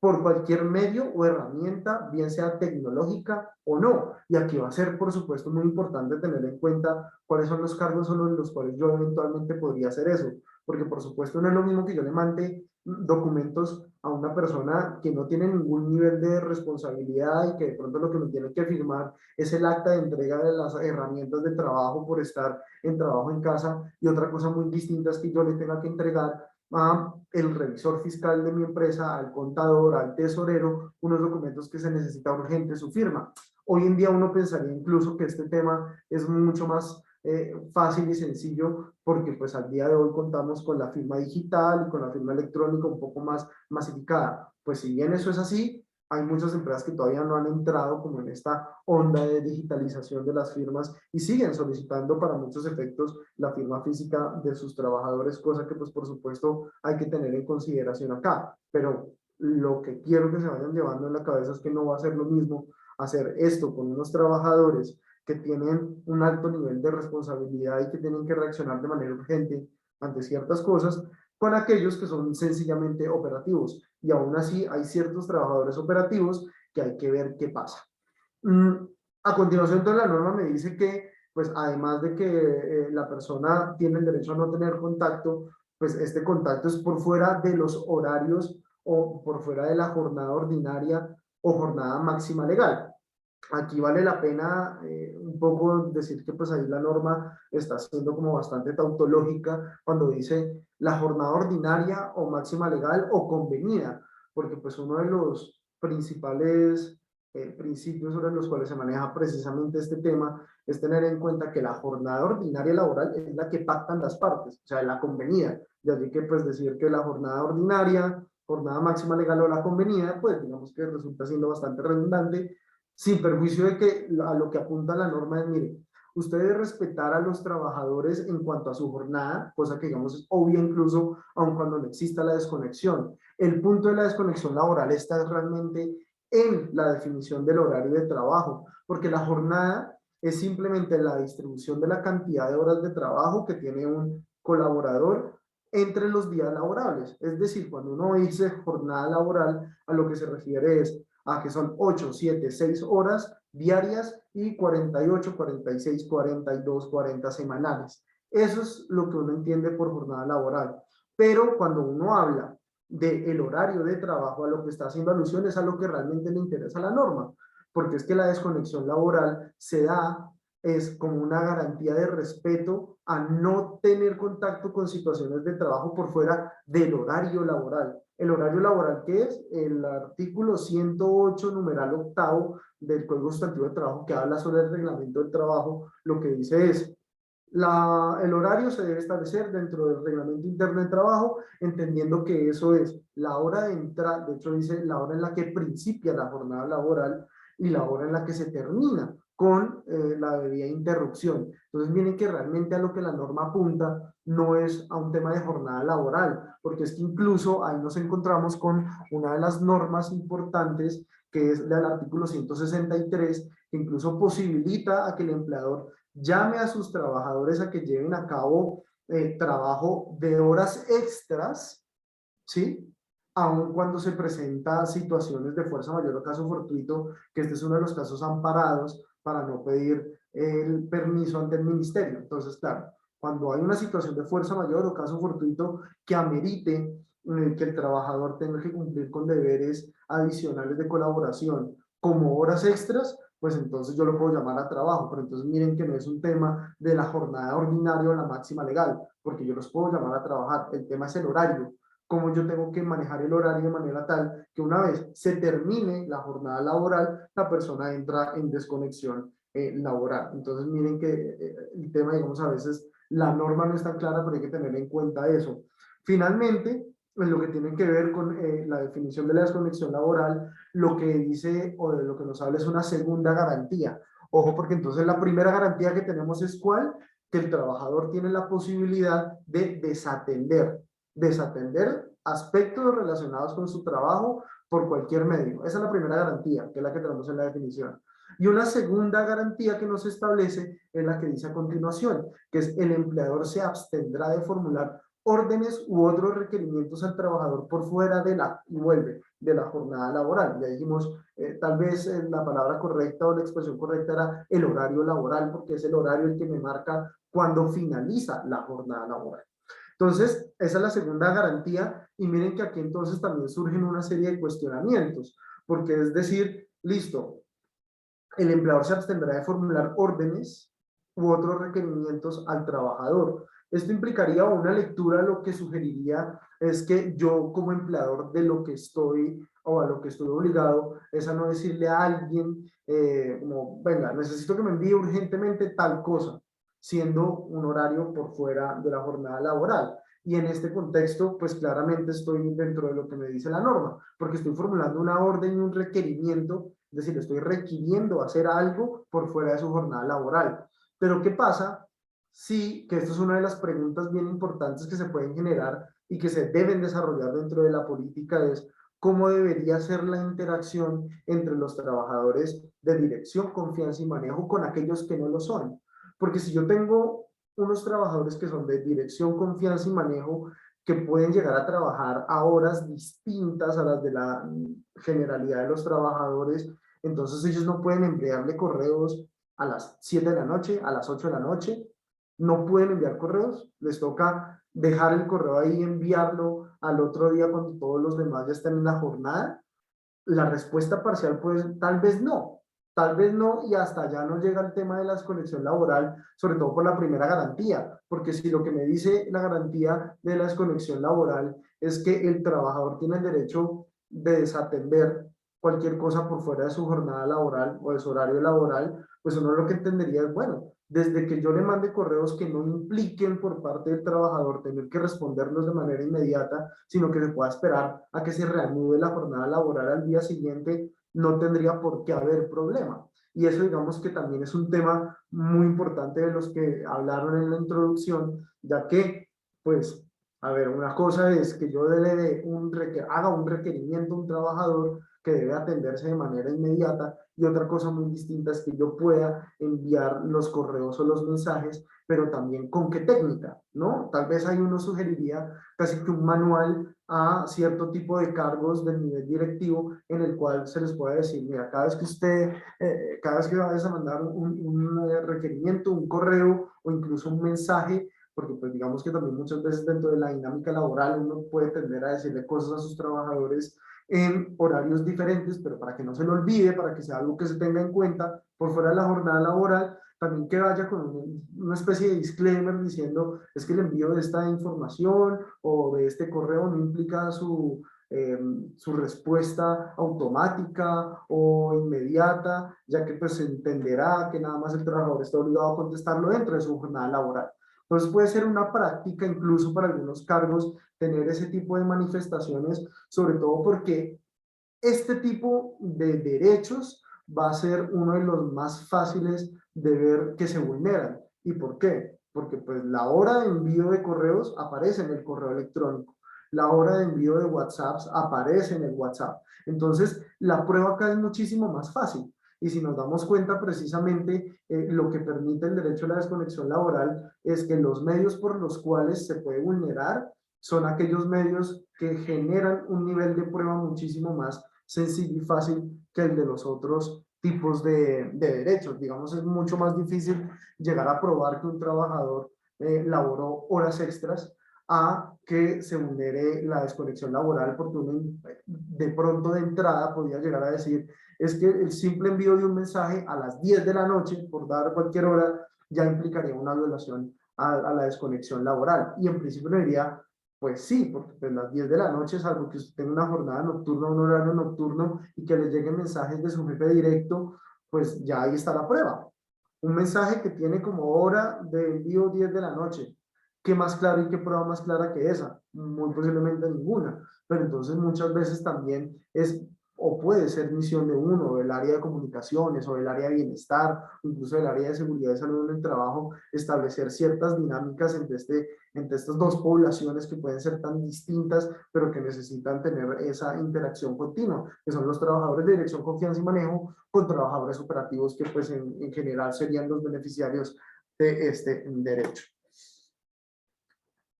Speaker 2: por cualquier medio o herramienta, bien sea tecnológica o no. Y aquí va a ser, por supuesto, muy importante tener en cuenta cuáles son los cargos sobre los cuales yo eventualmente podría hacer eso. Porque, por supuesto, no es lo mismo que yo le mande documentos a una persona que no tiene ningún nivel de responsabilidad y que de pronto lo que me tiene que firmar es el acta de entrega de las herramientas de trabajo por estar en trabajo en casa. Y otra cosa muy distinta es que yo le tenga que entregar a el revisor fiscal de mi empresa, al contador, al tesorero, unos documentos que se necesita urgente su firma. Hoy en día uno pensaría incluso que este tema es mucho más fácil y sencillo porque pues al día de hoy contamos con la firma digital y con la firma electrónica un poco más masificada. Pues si bien eso es así, hay muchas empresas que todavía no han entrado como en esta onda de digitalización de las firmas y siguen solicitando para muchos efectos la firma física de sus trabajadores, cosa que pues por supuesto hay que tener en consideración acá. Pero lo que quiero que se vayan llevando en la cabeza es que no va a ser lo mismo hacer esto con unos trabajadores que tienen un alto nivel de responsabilidad y que tienen que reaccionar de manera urgente ante ciertas cosas, con aquellos que son sencillamente operativos. Y aún así hay ciertos trabajadores operativos que hay que ver qué pasa. A continuación, entonces, la norma me dice que, pues, además de que la persona tiene el derecho a no tener contacto, pues este contacto es por fuera de los horarios o por fuera de la jornada ordinaria o jornada máxima legal. Aquí vale la pena un poco decir que pues ahí la norma está siendo como bastante tautológica cuando dice la jornada ordinaria o máxima legal o convenida, porque pues uno de los principales principios sobre los cuales se maneja precisamente este tema es tener en cuenta que la jornada ordinaria laboral es la que pactan las partes, o sea, la convenida. De allí que pues decir que la jornada ordinaria, jornada máxima legal o la convenida, pues digamos que resulta siendo bastante redundante sin perjuicio de que a lo que apunta la norma es, mire, usted debe respetar a los trabajadores en cuanto a su jornada, cosa que digamos es obvia incluso aun cuando no exista la desconexión. El punto de la desconexión laboral está realmente en la definición del horario de trabajo, porque la jornada es simplemente la distribución de la cantidad de horas de trabajo que tiene un colaborador entre los días laborables. Es decir, cuando uno dice jornada laboral, a lo que se refiere es a que son 8, 7, 6 horas diarias y 48, 46, 42, 40 semanales. Eso es lo que uno entiende por jornada laboral. Pero cuando uno habla del horario de trabajo, a lo que está haciendo alusión es a lo que realmente le interesa a la norma. porque es que la desconexión laboral se da es como una garantía de respeto a no tener contacto con situaciones de trabajo por fuera del horario laboral. ¿El horario laboral qué es? El artículo 108, numeral octavo del Código Sustantivo de Trabajo, que habla sobre el reglamento del trabajo, lo que dice es: el horario se debe establecer dentro del reglamento interno de trabajo, entendiendo que eso es la hora de entrada, de hecho dice la hora en la que principia la jornada laboral y la hora en la que se termina con la debida interrupción. Entonces miren que realmente a lo que la norma apunta no es a un tema de jornada laboral, porque es que incluso ahí nos encontramos con una de las normas importantes, que es la del artículo 163, que incluso posibilita a que el empleador llame a sus trabajadores a que lleven a cabo trabajo de horas extras, ¿sí? Aun cuando se presentan situaciones de fuerza mayor o caso fortuito, que este es uno de los casos amparados para no pedir el permiso ante el ministerio. Entonces, claro, cuando hay una situación de fuerza mayor o caso fortuito que amerite que el trabajador tenga que cumplir con deberes adicionales de colaboración como horas extras, pues entonces yo lo puedo llamar a trabajo, pero entonces miren que no es un tema de la jornada ordinaria o la máxima legal, porque yo los puedo llamar a trabajar, el tema es el horario, cómo yo tengo que manejar el horario de manera tal que una vez se termine la jornada laboral, la persona entra en desconexión laboral. Entonces miren que el tema, digamos, a veces la norma no es tan clara, pero hay que tener en cuenta eso. Finalmente, en lo que tiene que ver con la definición de la desconexión laboral, lo que dice o de lo que nos habla es una segunda garantía. Ojo, porque entonces la primera garantía que tenemos es ¿cuál? Que el trabajador tiene la posibilidad de desatender aspectos relacionados con su trabajo por cualquier medio. Esa es la primera garantía, que es la que tenemos en la definición. Y una segunda garantía que nos establece es la que dice a continuación, que es el empleador se abstendrá de formular órdenes u otros requerimientos al trabajador por fuera de la jornada laboral. Ya dijimos, tal vez la palabra correcta o la expresión correcta era el horario laboral, porque es el horario el que me marca cuando finaliza la jornada laboral. Entonces, esa es la segunda garantía y miren que aquí entonces también surgen una serie de cuestionamientos, porque es decir, listo, el empleador se abstendrá de formular órdenes u otros requerimientos al trabajador. Esto implicaría una lectura, lo que sugeriría es que yo como empleador de lo que estoy o a lo que estoy obligado es a no decirle a alguien como, venga, necesito que me envíe urgentemente tal cosa, siendo un horario por fuera de la jornada laboral. Y en este contexto, pues claramente estoy dentro de lo que me dice la norma, porque estoy formulando una orden y un requerimiento, es decir, estoy requiriendo hacer algo por fuera de su jornada laboral. Pero ¿qué pasa? Sí, que esto es una de las preguntas bien importantes que se pueden generar y que se deben desarrollar dentro de la política, es cómo debería ser la interacción entre los trabajadores de dirección, confianza y manejo con aquellos que no lo son. Porque si yo tengo unos trabajadores que son de dirección, confianza y manejo, que pueden llegar a trabajar a horas distintas a las de la generalidad de los trabajadores, entonces ellos no pueden enviarle correos a las 7 de la noche, a las 8 de la noche, no pueden enviar correos, les toca dejar el correo ahí, enviarlo al otro día cuando todos los demás ya están en la jornada. La respuesta parcial, pues tal vez no, y hasta allá no llega el tema de la desconexión laboral, sobre todo por la primera garantía, porque si lo que me dice la garantía de la desconexión laboral es que el trabajador tiene el derecho de desatender cualquier cosa por fuera de su jornada laboral o de su horario laboral, pues uno lo que entendería es, bueno, desde que yo le mande correos que no impliquen por parte del trabajador tener que responderlos de manera inmediata, sino que se pueda esperar a que se reanude la jornada laboral al día siguiente, no tendría por qué haber problema. Y eso digamos que también es un tema muy importante de los que hablaron en la introducción, ya que, pues, a ver, una cosa es que yo haga un requerimiento a un trabajador que debe atenderse de manera inmediata, y otra cosa muy distinta es que yo pueda enviar los correos o los mensajes, pero también con qué técnica, ¿no? Tal vez ahí uno sugeriría casi que un manual a cierto tipo de cargos del nivel directivo en el cual se les puede decir, mira, cada vez que vayas a mandar un requerimiento, un correo o incluso un mensaje, porque pues digamos que también muchas veces dentro de la dinámica laboral uno puede tender a decirle cosas a sus trabajadores en horarios diferentes, pero para que no se lo olvide, para que sea algo que se tenga en cuenta por fuera de la jornada laboral, también que vaya con una especie de disclaimer diciendo es que el envío de esta información o de este correo no implica su respuesta automática o inmediata, ya que pues se entenderá que nada más el trabajador está obligado a contestarlo dentro de su jornada laboral. Entonces puede ser una práctica incluso para algunos cargos tener ese tipo de manifestaciones, sobre todo porque este tipo de derechos va a ser uno de los más fáciles de ver que se vulneran. ¿Y por qué? Porque pues la hora de envío de correos aparece en el correo electrónico. La hora de envío de WhatsApps aparece en el WhatsApp. Entonces, la prueba acá es muchísimo más fácil. Y si nos damos cuenta, precisamente lo que permite el derecho a la desconexión laboral es que los medios por los cuales se puede vulnerar son aquellos medios que generan un nivel de prueba muchísimo más sencillo y fácil que el de los otros tipos de derechos. Digamos, es mucho más difícil llegar a probar que un trabajador laboró horas extras a que se vulnere la desconexión laboral, porque uno de pronto de entrada podría llegar a decir es que el simple envío de un mensaje a las 10 de la noche, por dar cualquier hora, ya implicaría una violación a la desconexión laboral. Y en principio le diría, pues sí, porque pues las 10 de la noche, salvo que usted tenga una jornada nocturna, un horario nocturno y que le lleguen mensajes de su jefe directo, pues ya ahí está la prueba. Un mensaje que tiene como hora de envío 10 de la noche. ¿Qué más claro y qué prueba más clara que esa? Muy posiblemente ninguna. Pero entonces muchas veces también es o puede ser misión de uno, del área de comunicaciones o del área de bienestar, incluso del área de seguridad y salud en el trabajo, establecer ciertas dinámicas entre estas dos poblaciones que pueden ser tan distintas, pero que necesitan tener esa interacción continua, que son los trabajadores de dirección, confianza y manejo con trabajadores operativos que pues en general serían los beneficiarios de este derecho.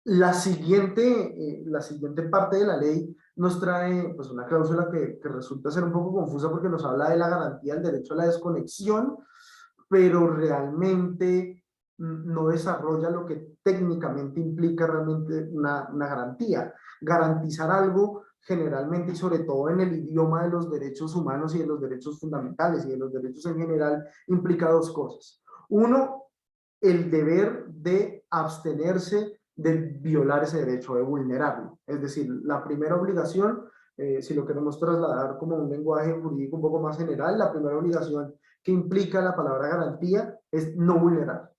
Speaker 2: La siguiente parte de la ley nos trae pues, una cláusula que resulta ser un poco confusa porque nos habla de la garantía del derecho a la desconexión, pero realmente no desarrolla lo que técnicamente implica realmente una garantía. Garantizar algo generalmente y sobre todo en el idioma de los derechos humanos y de los derechos fundamentales y de los derechos en general implica dos cosas. Uno, el deber de abstenerse de violar ese derecho, de vulnerarlo. Es decir, la primera obligación, si lo queremos trasladar como un lenguaje jurídico un poco más general, la primera obligación que implica la palabra garantía es no vulnerar.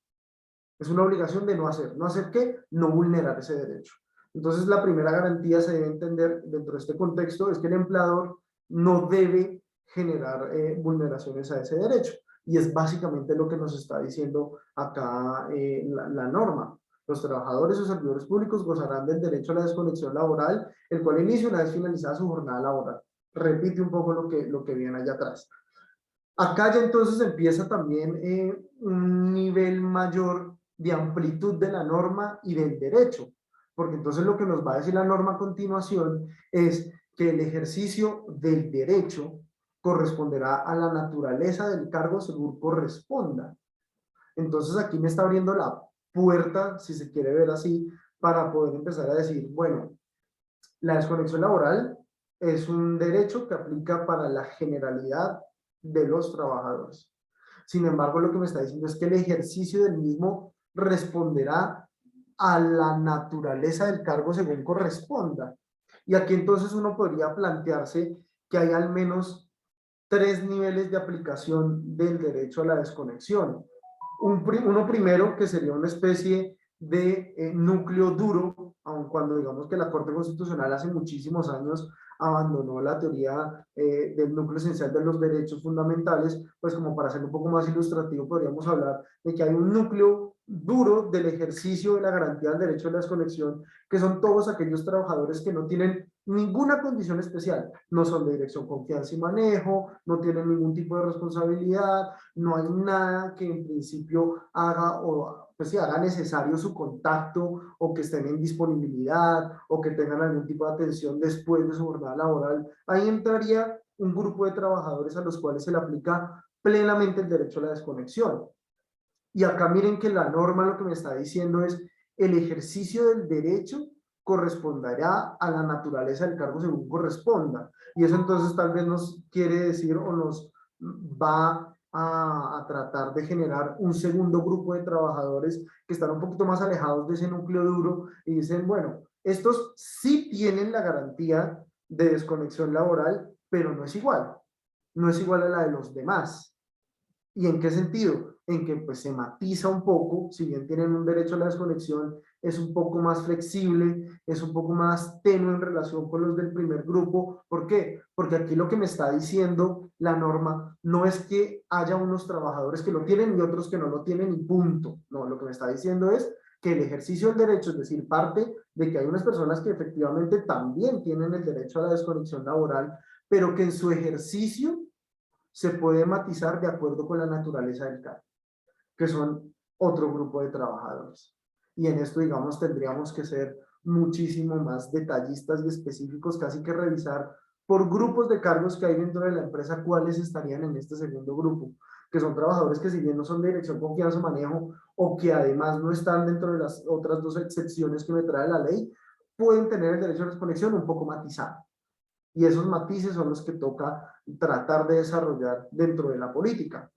Speaker 2: Es una obligación de no hacer. ¿No hacer qué? No vulnerar ese derecho. Entonces, la primera garantía se debe entender dentro de este contexto es que el empleador no debe generar vulneraciones a ese derecho. Y es básicamente lo que nos está diciendo acá la norma. Los trabajadores o servidores públicos gozarán del derecho a la desconexión laboral, el cual inicia una vez finalizada su jornada laboral. Repite un poco lo que viene allá atrás. Acá ya entonces empieza también un nivel mayor de amplitud de la norma y del derecho, porque entonces lo que nos va a decir la norma a continuación es que el ejercicio del derecho corresponderá a la naturaleza del cargo según corresponda. Entonces aquí me está abriendo la puerta, si se quiere ver así, para poder empezar a decir, bueno, la desconexión laboral es un derecho que aplica para la generalidad de los trabajadores. Sin embargo, lo que me está diciendo es que el ejercicio del mismo responderá a la naturaleza del cargo según corresponda. Y aquí entonces uno podría plantearse que hay al menos tres niveles de aplicación del derecho a la desconexión. Uno primero, que sería una especie de núcleo duro, aun cuando digamos que la Corte Constitucional hace muchísimos años abandonó la teoría del núcleo esencial de los derechos fundamentales, pues como para hacerlo un poco más ilustrativo podríamos hablar de que hay un núcleo duro del ejercicio de la garantía del derecho a la desconexión, que son todos aquellos trabajadores que no tienen ninguna condición especial, no son de dirección, confianza y manejo, no tienen ningún tipo de responsabilidad, no hay nada que en principio haga o pues sí, haga necesario su contacto o que estén en disponibilidad o que tengan algún tipo de atención después de su jornada laboral. Ahí entraría un grupo de trabajadores a los cuales se le aplica plenamente el derecho a la desconexión. Y acá miren que la norma lo que me está diciendo es el ejercicio del derecho corresponderá a la naturaleza del cargo según corresponda. Y eso entonces tal vez nos quiere decir o nos va a tratar de generar un segundo grupo de trabajadores que están un poquito más alejados de ese núcleo duro y dicen, bueno, estos sí tienen la garantía de desconexión laboral, pero no es igual. No es igual a la de los demás. ¿Y en qué sentido? En que pues se matiza un poco, si bien tienen un derecho a la desconexión, es un poco más flexible, es un poco más tenue en relación con los del primer grupo. ¿Por qué? Porque aquí lo que me está diciendo la norma no es que haya unos trabajadores que lo tienen y otros que no lo tienen y punto. No, lo que me está diciendo es que el ejercicio del derecho, es decir, parte de que hay unas personas que efectivamente también tienen el derecho a la desconexión laboral, pero que en su ejercicio se puede matizar de acuerdo con la naturaleza del cargo, que son otro grupo de trabajadores. Y en esto, digamos, tendríamos que ser muchísimo más detallistas y específicos, casi que revisar por grupos de cargos que hay dentro de la empresa cuáles estarían en este segundo grupo, que son trabajadores que si bien no son de dirección, confianza o manejo, o que además no están dentro de las otras dos excepciones que me trae la ley, pueden tener el derecho a desconexión un poco matizado. Y esos matices son los que toca tratar de desarrollar dentro de la política.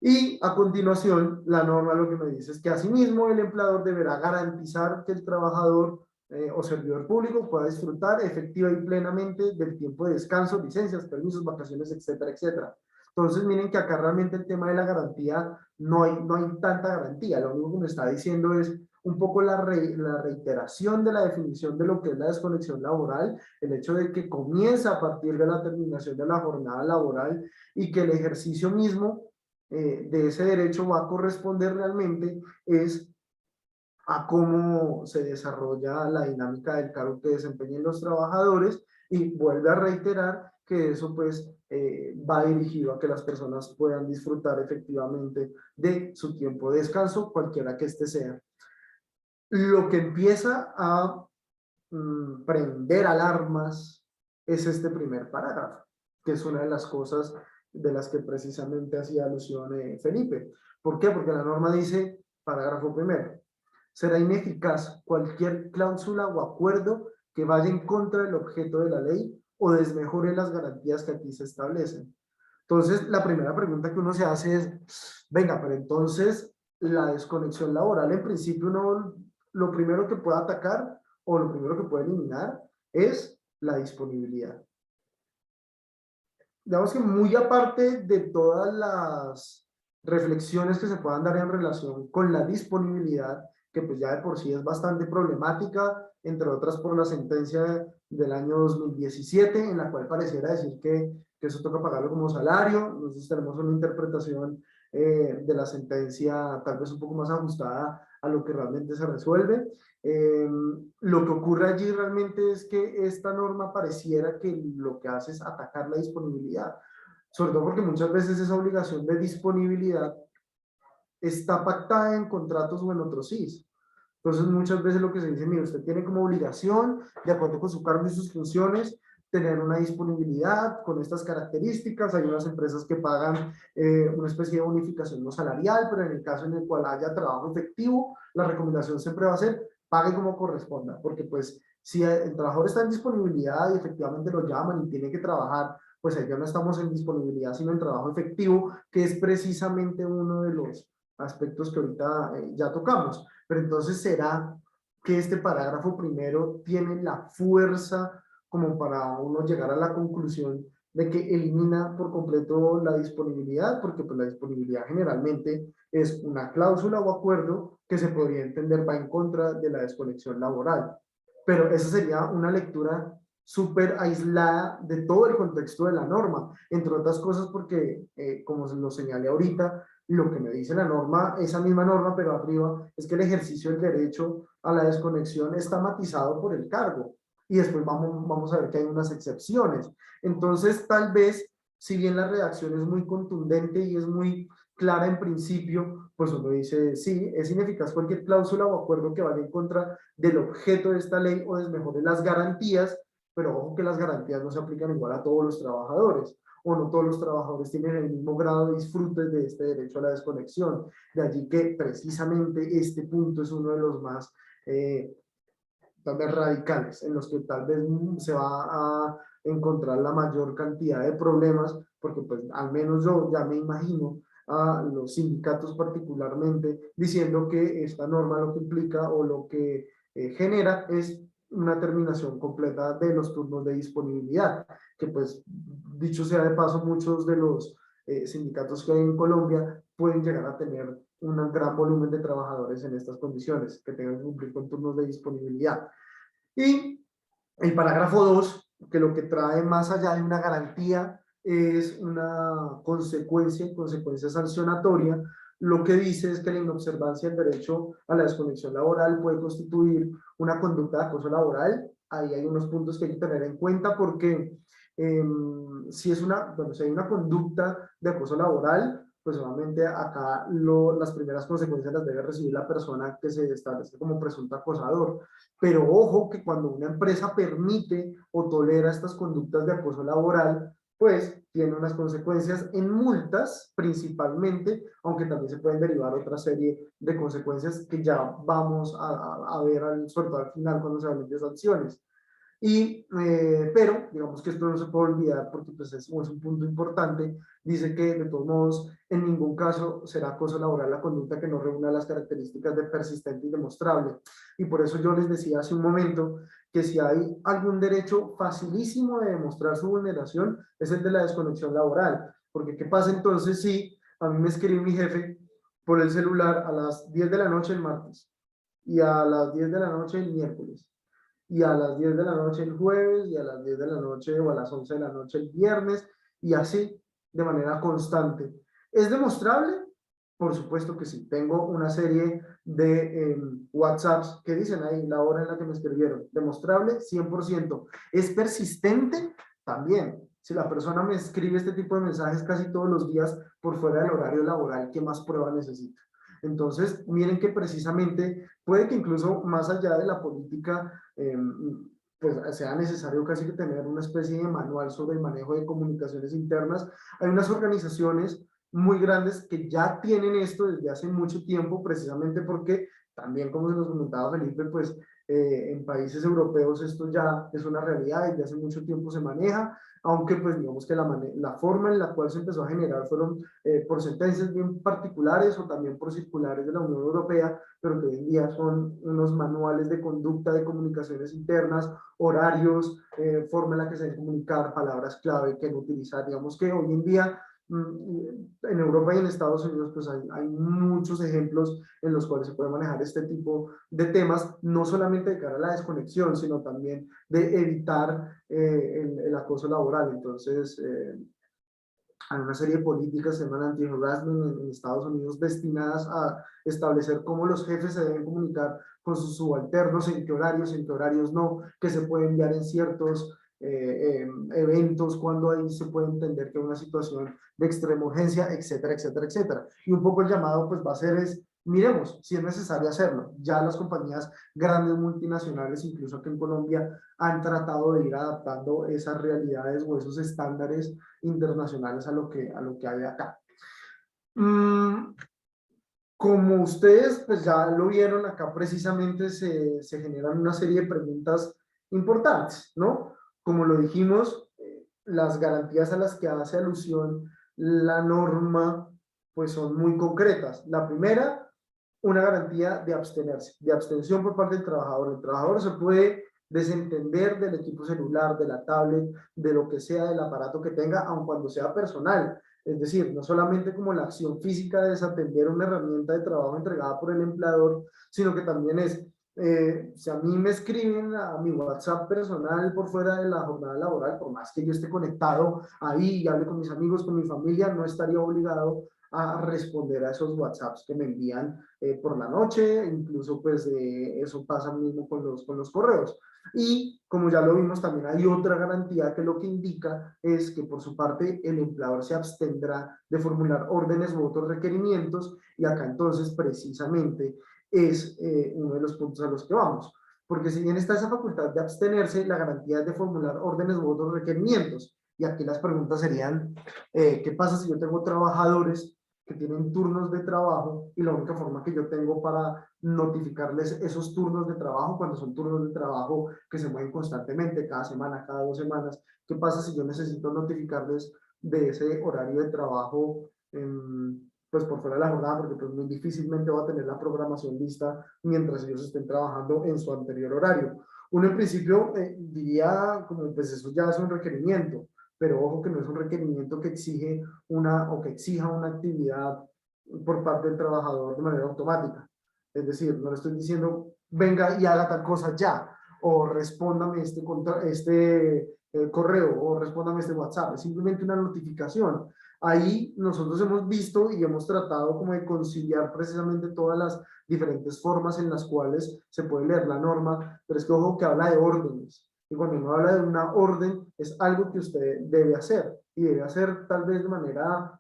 Speaker 2: Y a continuación, la norma lo que me dice es que asimismo el empleador deberá garantizar que el trabajador o servidor público pueda disfrutar efectiva y plenamente del tiempo de descanso, licencias, permisos, vacaciones, etcétera, etcétera. Entonces, miren que acá realmente el tema de la garantía, no hay tanta garantía. Lo único que me está diciendo es un poco la reiteración de la definición de lo que es la desconexión laboral, el hecho de que comienza a partir de la terminación de la jornada laboral y que el ejercicio mismo de ese derecho va a corresponder realmente es a cómo se desarrolla la dinámica del cargo que desempeñen los trabajadores y vuelve a reiterar que eso pues va dirigido a que las personas puedan disfrutar efectivamente de su tiempo de descanso, cualquiera que este sea. Lo que empieza a prender alarmas es este primer parágrafo, que es una de las cosas de las que precisamente hacía alusión Felipe. ¿Por qué? Porque la norma dice, parágrafo primero, será ineficaz cualquier cláusula o acuerdo que vaya en contra del objeto de la ley o desmejore las garantías que aquí se establecen. Entonces, la primera pregunta que uno se hace es, venga, pero entonces la desconexión laboral en principio uno lo primero que puede atacar o lo primero que puede eliminar es la disponibilidad. Digamos que muy aparte de todas las reflexiones que se puedan dar en relación con la disponibilidad, que pues ya de por sí es bastante problemática, entre otras por la sentencia del año 2017, en la cual pareciera decir que eso toca pagarlo como salario. Nosotros tenemos una interpretación de la sentencia tal vez un poco más ajustada a lo que realmente se resuelve. Lo que ocurre allí realmente es que esta norma pareciera que lo que hace es atacar la disponibilidad, sobre todo porque muchas veces esa obligación de disponibilidad está pactada en contratos o en otros CIS. Entonces muchas veces lo que se dice, mire, usted tiene como obligación, de acuerdo con su cargo y sus funciones, tener una disponibilidad con estas características. Hay unas empresas que pagan una especie de bonificación no salarial, pero en el caso en el cual haya trabajo efectivo, la recomendación siempre va a ser pague como corresponda, porque pues si el trabajador está en disponibilidad y efectivamente lo llaman y tiene que trabajar, pues ahí ya no estamos en disponibilidad, sino en trabajo efectivo, que es precisamente uno de los aspectos que ahorita ya tocamos. Pero entonces, ¿será que este parágrafo primero tiene la fuerza como para uno llegar a la conclusión de que elimina por completo la disponibilidad? Porque pues la disponibilidad generalmente es una cláusula o acuerdo que se podría entender va en contra de la desconexión laboral. Pero esa sería una lectura súper aislada de todo el contexto de la norma, entre otras cosas porque, como se lo señalé ahorita, lo que me dice la norma, esa misma norma, pero arriba, es que el ejercicio del derecho a la desconexión está matizado por el cargo. Y después vamos a ver que hay unas excepciones. Entonces, tal vez, si bien la redacción es muy contundente y es muy clara en principio, pues uno dice, sí, es ineficaz cualquier cláusula o acuerdo que vaya en contra del objeto de esta ley o desmejore las garantías, pero ojo que las garantías no se aplican igual a todos los trabajadores, o no todos los trabajadores tienen el mismo grado de disfrute de este derecho a la desconexión. De allí que precisamente este punto es uno de los más tal vez radicales, en los que tal vez se va a encontrar la mayor cantidad de problemas, porque pues al menos yo ya me imagino a los sindicatos particularmente diciendo que esta norma lo que implica o lo que genera es una terminación completa de los turnos de disponibilidad, que pues dicho sea de paso, muchos de los sindicatos que hay en Colombia pueden llegar a tener un gran volumen de trabajadores en estas condiciones, que tengan que cumplir con turnos de disponibilidad. Y el parágrafo 2, que lo que trae más allá de una garantía es una consecuencia sancionatoria, lo que dice es que la inobservancia del derecho a la desconexión laboral puede constituir una conducta de acoso laboral. Ahí hay unos puntos que hay que tener en cuenta porque si es bueno, si hay una conducta de acoso laboral, pues obviamente acá las primeras consecuencias las debe recibir la persona que se establece como presunto acosador. Pero ojo que cuando una empresa permite o tolera estas conductas de acoso laboral, pues tiene unas consecuencias en multas principalmente, aunque también se pueden derivar otra serie de consecuencias que ya vamos a ver sobre todo al final cuando se hablen de sanciones. Pero digamos que esto no se puede olvidar porque pues es un punto importante. Dice que de todos modos en ningún caso será acoso laboral la conducta que no reúna las características de persistente y demostrable. Y por eso yo les decía hace un momento que si hay algún derecho facilísimo de demostrar su vulneración es el de la desconexión laboral. Porque ¿qué pasa entonces si a mí me escribe mi jefe por el celular a las 10 de la noche el martes y a las 10 de la noche el miércoles? Y a las 10 de la noche el jueves, y a las 10 de la noche o a las 11 de la noche el viernes, y así de manera constante. ¿Es demostrable? Por supuesto que sí. Tengo una serie de WhatsApps que dicen ahí la hora en la que me escribieron. ¿Demostrable? 100%. ¿Es persistente? También. Si la persona me escribe este tipo de mensajes casi todos los días por fuera del horario laboral, ¿qué más prueba necesita? Entonces, miren que precisamente puede que incluso más allá de la política, pues sea necesario casi que tener una especie de manual sobre el manejo de comunicaciones internas. Hay unas organizaciones muy grandes que ya tienen esto desde hace mucho tiempo, precisamente porque también, como se nos comentaba Felipe, pues en países europeos esto ya es una realidad y desde hace mucho tiempo se maneja, aunque pues digamos que la forma en la cual se empezó a generar fueron por sentencias bien particulares o también por circulares de la Unión Europea, pero que hoy en día son unos manuales de conducta de comunicaciones internas, horarios, forma en la que se deben comunicar, palabras clave que no utilizar. Digamos que hoy en día en Europa y en Estados Unidos pues hay muchos ejemplos en los cuales se puede manejar este tipo de temas, no solamente de cara a la desconexión, sino también de evitar el acoso laboral. Entonces, hay una serie de políticas que se llaman anti-harassment en Estados Unidos destinadas a establecer cómo los jefes se deben comunicar con sus subalternos, en qué horarios no, que se puede enviar en ciertos eventos, cuando ahí se puede entender que es una situación de extrema urgencia, etcétera, etcétera, etcétera. Y un poco el llamado pues va a ser es, miremos si es necesario hacerlo. Ya las compañías grandes multinacionales, incluso aquí en Colombia, han tratado de ir adaptando esas realidades o esos estándares internacionales a lo que hay acá. Como ustedes pues ya lo vieron, acá precisamente se generan una serie de preguntas importantes, ¿no? Como lo dijimos, las garantías a las que hace alusión la norma pues son muy concretas. La primera, una garantía de abstenerse, de abstención por parte del trabajador. El trabajador se puede desentender del equipo celular, de la tablet, de lo que sea, del aparato que tenga, aun cuando sea personal. Es decir, no solamente como la acción física de desatender una herramienta de trabajo entregada por el empleador, sino que también es, si a mí me escriben a mi WhatsApp personal por fuera de la jornada laboral, por más que yo esté conectado ahí y hable con mis amigos, con mi familia, no estaría obligado a responder a esos WhatsApps que me envían por la noche, incluso pues eso pasa mismo con los correos. Y como ya lo vimos, también hay otra garantía que lo que indica es que por su parte el empleador se abstendrá de formular órdenes u otros requerimientos, y acá entonces precisamente es uno de los puntos a los que vamos. Porque si bien está esa facultad de abstenerse, la garantía es de formular órdenes u otros requerimientos. Y aquí las preguntas serían, ¿qué pasa si yo tengo trabajadores que tienen turnos de trabajo y la única forma que yo tengo para notificarles esos turnos de trabajo, cuando son turnos de trabajo que se mueven constantemente, cada semana, cada 2 semanas, ¿qué pasa si yo necesito notificarles de ese horario de trabajo pues por fuera de la jornada? Porque pues muy difícilmente va a tener la programación lista mientras ellos estén trabajando en su anterior horario. Uno en principio diría como pues eso ya es un requerimiento, pero ojo que no es un requerimiento que exige o que exija una actividad por parte del trabajador de manera automática. Es decir, no le estoy diciendo venga y haga tal cosa ya, o respóndame este correo, o respóndame este WhatsApp. Es simplemente una notificación. Ahí nosotros hemos visto y hemos tratado como de conciliar precisamente todas las diferentes formas en las cuales se puede leer la norma, pero es que ojo que habla de órdenes. Y cuando uno habla de una orden, es algo que usted debe hacer, y debe hacer tal vez de manera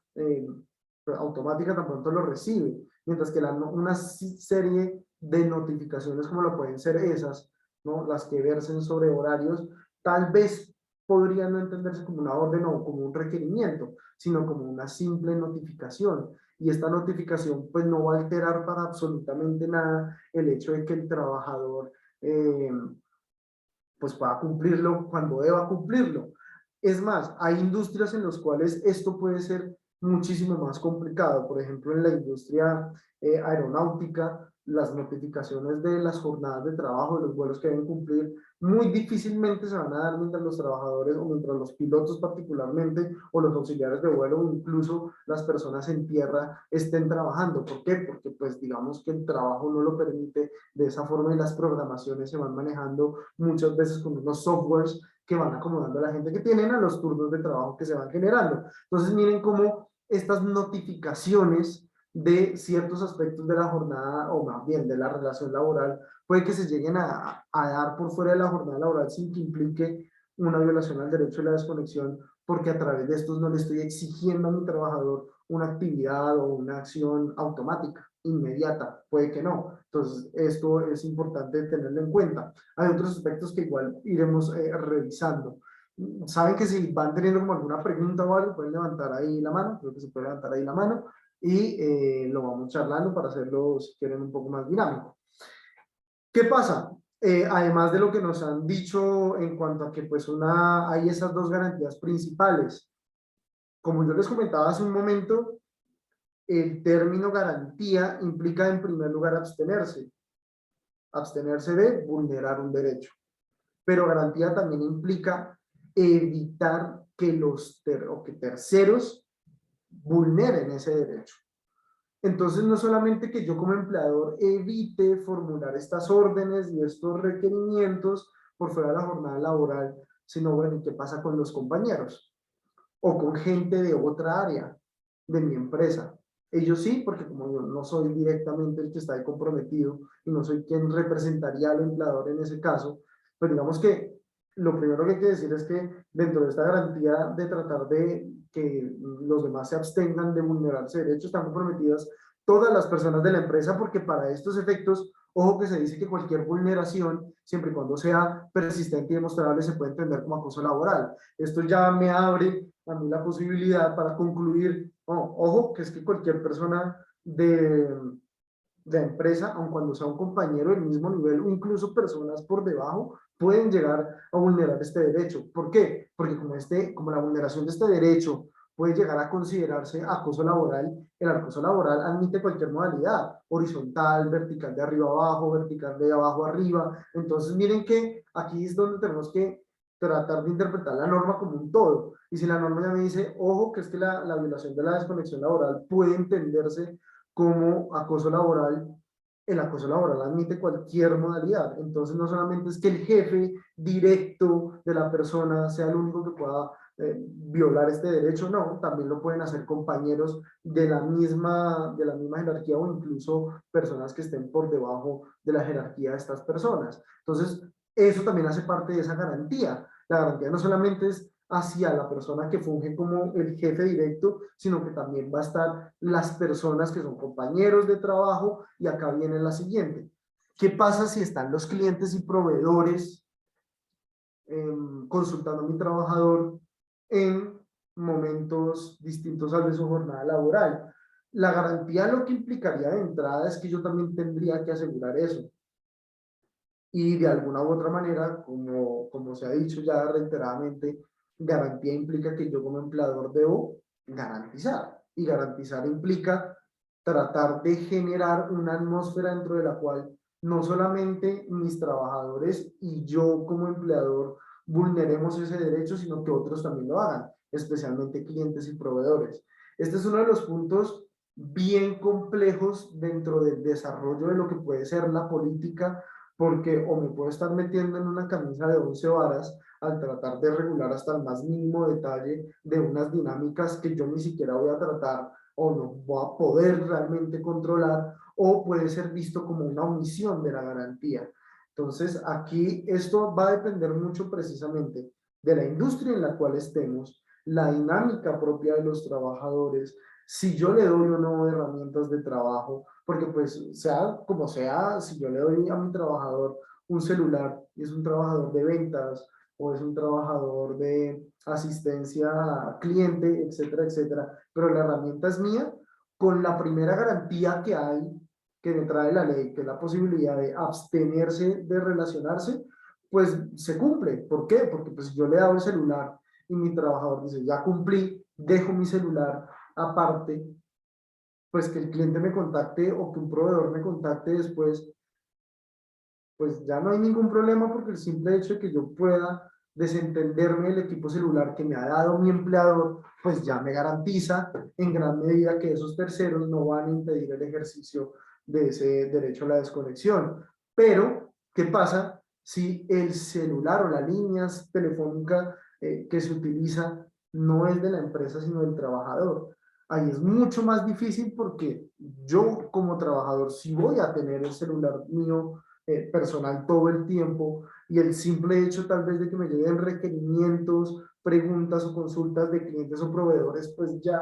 Speaker 2: automática tan pronto lo recibe, mientras que una serie de notificaciones como lo pueden ser esas, ¿no? Las que versen sobre horarios, tal vez podrían no entenderse como una orden o como un requerimiento, sino como una simple notificación. Y esta notificación pues no va a alterar para absolutamente nada el hecho de que el trabajador pues pueda cumplirlo cuando deba cumplirlo. Es más, hay industrias en las cuales esto puede ser muchísimo más complicado. Por ejemplo, en la industria aeronáutica, las notificaciones de las jornadas de trabajo, de los vuelos que deben cumplir, muy difícilmente se van a dar mientras los trabajadores o mientras los pilotos particularmente o los auxiliares de vuelo o incluso las personas en tierra estén trabajando. ¿Por qué? Porque pues digamos que el trabajo no lo permite de esa forma y las programaciones se van manejando muchas veces con unos softwares que van acomodando a la gente que tienen a los turnos de trabajo que se van generando. Entonces miren cómo estas notificaciones de ciertos aspectos de la jornada, o más bien de la relación laboral, puede que se lleguen a dar por fuera de la jornada laboral sin que implique una violación al derecho a la desconexión, porque a través de estos no le estoy exigiendo a mi trabajador una actividad o una acción automática, inmediata, puede que no. Entonces, esto es importante tenerlo en cuenta. Hay otros aspectos que igual iremos revisando. Saben que si van teniendo como alguna pregunta o algo, pueden levantar ahí la mano, creo que se puede levantar ahí la mano, y lo vamos charlando para hacerlo, si quieren, un poco más dinámico. ¿Qué pasa? Además de lo que nos han dicho en cuanto a que pues hay esas dos garantías principales. Como yo les comentaba hace un momento, el término garantía implica en primer lugar abstenerse de vulnerar un derecho. Pero garantía también implica evitar que que terceros vulneren ese derecho. Entonces, no solamente que yo como empleador evite formular estas órdenes y estos requerimientos por fuera de la jornada laboral, sino, bueno, ¿qué pasa con los compañeros? O con gente de otra área de mi empresa. Ellos sí, porque como yo no soy directamente el que está ahí comprometido y no soy quien representaría al empleador en ese caso, pues digamos que lo primero que hay que decir es que dentro de esta garantía de tratar de que los demás se abstengan de vulnerarse derechos, están comprometidas todas las personas de la empresa, porque para estos efectos, ojo que se dice que cualquier vulneración, siempre y cuando sea persistente y demostrable, se puede entender como acoso laboral. Esto ya me abre a mí la posibilidad para concluir, ojo, que es que cualquier persona de empresa, aun cuando sea un compañero del mismo nivel o incluso personas por debajo, pueden llegar a vulnerar este derecho. ¿Por qué? Porque como la vulneración de este derecho puede llegar a considerarse acoso laboral, el acoso laboral admite cualquier modalidad, horizontal, vertical de arriba abajo, vertical de abajo arriba. Entonces miren que aquí es donde tenemos que tratar de interpretar la norma como un todo. Y si la norma ya me dice, ojo, que es que la violación de la desconexión laboral puede entenderse como acoso laboral, el acoso laboral admite cualquier modalidad. Entonces, no solamente es que el jefe directo de la persona sea el único que pueda violar este derecho, no, también lo pueden hacer compañeros de la misma jerarquía o incluso personas que estén por debajo de la jerarquía de estas personas. Entonces, eso también hace parte de esa garantía. La garantía no solamente es hacia la persona que funge como el jefe directo, sino que también va a estar las personas que son compañeros de trabajo, y acá viene la siguiente. ¿Qué pasa si están los clientes y proveedores consultando a mi trabajador en momentos distintos al de su jornada laboral? La garantía lo que implicaría de entrada es que yo también tendría que asegurar eso. Y de alguna u otra manera, como se ha dicho ya reiteradamente, garantía implica que yo como empleador debo garantizar. Y garantizar implica tratar de generar una atmósfera dentro de la cual no solamente mis trabajadores y yo como empleador vulneremos ese derecho, sino que otros también lo hagan, especialmente clientes y proveedores. Este es uno de los puntos bien complejos dentro del desarrollo de lo que puede ser la política, porque o me puedo estar metiendo en una camisa de 11 varas al tratar de regular hasta el más mínimo detalle de unas dinámicas que yo ni siquiera voy a tratar o no voy a poder realmente controlar, o puede ser visto como una omisión de la garantía. Entonces, aquí esto va a depender mucho precisamente de la industria en la cual estemos, la dinámica propia de los trabajadores, si yo le doy o no herramientas de trabajo, porque pues sea como sea, si yo le doy a mi trabajador un celular y es un trabajador de ventas o es un trabajador de asistencia a cliente, etcétera, etcétera, pero la herramienta es mía, con la primera garantía que hay, que me trae la ley, que es la posibilidad de abstenerse de relacionarse, pues se cumple. ¿Por qué? Porque pues yo le he dado el celular y mi trabajador dice, ya cumplí, dejo mi celular aparte, pues que el cliente me contacte o que un proveedor me contacte después, pues ya no hay ningún problema, porque el simple hecho de que yo pueda desentenderme del equipo celular que me ha dado mi empleador, pues ya me garantiza en gran medida que esos terceros no van a impedir el ejercicio de ese derecho a la desconexión. Pero, ¿qué pasa si el celular o la línea telefónica que se utiliza no es de la empresa, sino del trabajador? Ahí es mucho más difícil, porque yo como trabajador sí voy a tener el celular mío personal todo el tiempo, y el simple hecho tal vez de que me lleguen requerimientos, preguntas o consultas de clientes o proveedores, pues ya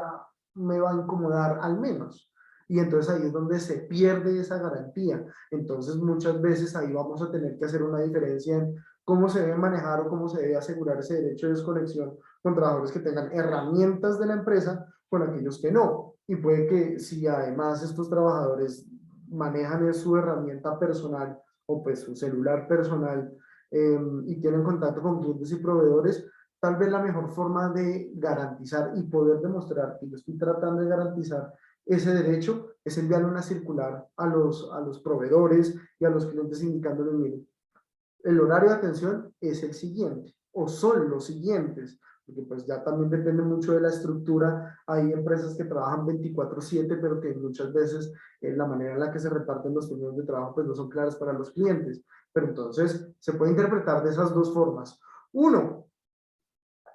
Speaker 2: me va a incomodar al menos. Y entonces ahí es donde se pierde esa garantía. Entonces muchas veces ahí vamos a tener que hacer una diferencia en cómo se debe manejar o cómo se debe asegurar ese derecho de desconexión con trabajadores que tengan herramientas de la empresa con aquellos que no. Y puede que si además estos trabajadores manejan su herramienta personal o pues su celular personal, y tienen contacto con clientes y proveedores, tal vez la mejor forma de garantizar y poder demostrar que yo estoy tratando de garantizar ese derecho es enviarle una circular a los proveedores y a los clientes indicándoles, miren, el horario de atención es el siguiente, o son los siguientes, porque pues ya también depende mucho de la estructura. Hay empresas que trabajan 24/7, pero que muchas veces la manera en la que se reparten los turnos de trabajo pues no son claras para los clientes. Pero entonces se puede interpretar de esas dos formas. Uno,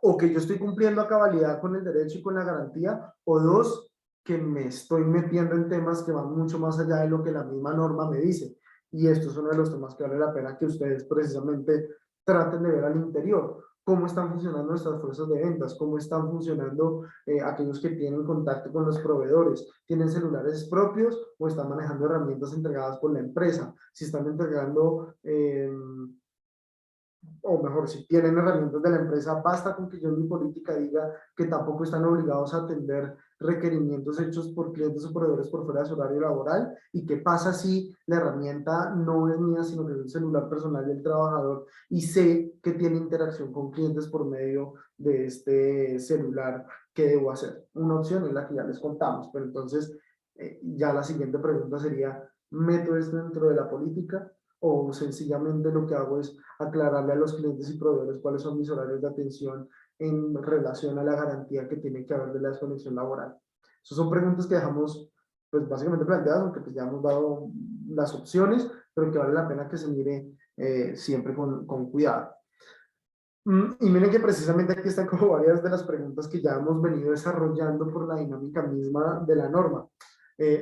Speaker 2: o que yo estoy cumpliendo a cabalidad con el derecho y con la garantía, o dos, que me estoy metiendo en temas que van mucho más allá de lo que la misma norma me dice. Y esto es uno de los temas que vale la pena que ustedes precisamente traten de ver al interior. Cómo están funcionando nuestras fuerzas de ventas, cómo están funcionando aquellos que tienen contacto con los proveedores. ¿Tienen celulares propios o están manejando herramientas entregadas por la empresa? Si están entregando o mejor, si tienen herramientas de la empresa, basta con que yo en mi política diga que tampoco están obligados a atender requerimientos hechos por clientes o proveedores por fuera de su horario laboral. ¿Y qué pasa si la herramienta no es mía, sino que es el celular personal del trabajador y sé que tiene interacción con clientes por medio de este celular? ¿Qué debo hacer? Una opción es la que ya les contamos, pero entonces ya la siguiente pregunta sería, ¿meto esto dentro de la política o sencillamente lo que hago es aclararle a los clientes y proveedores cuáles son mis horarios de atención en relación a la garantía que tiene que haber de la desconexión laboral? Esas son preguntas que dejamos pues básicamente planteadas, aunque pues ya hemos dado las opciones, pero que vale la pena que se mire siempre con cuidado. Y miren que precisamente aquí están como varias de las preguntas que ya hemos venido desarrollando por la dinámica misma de la norma.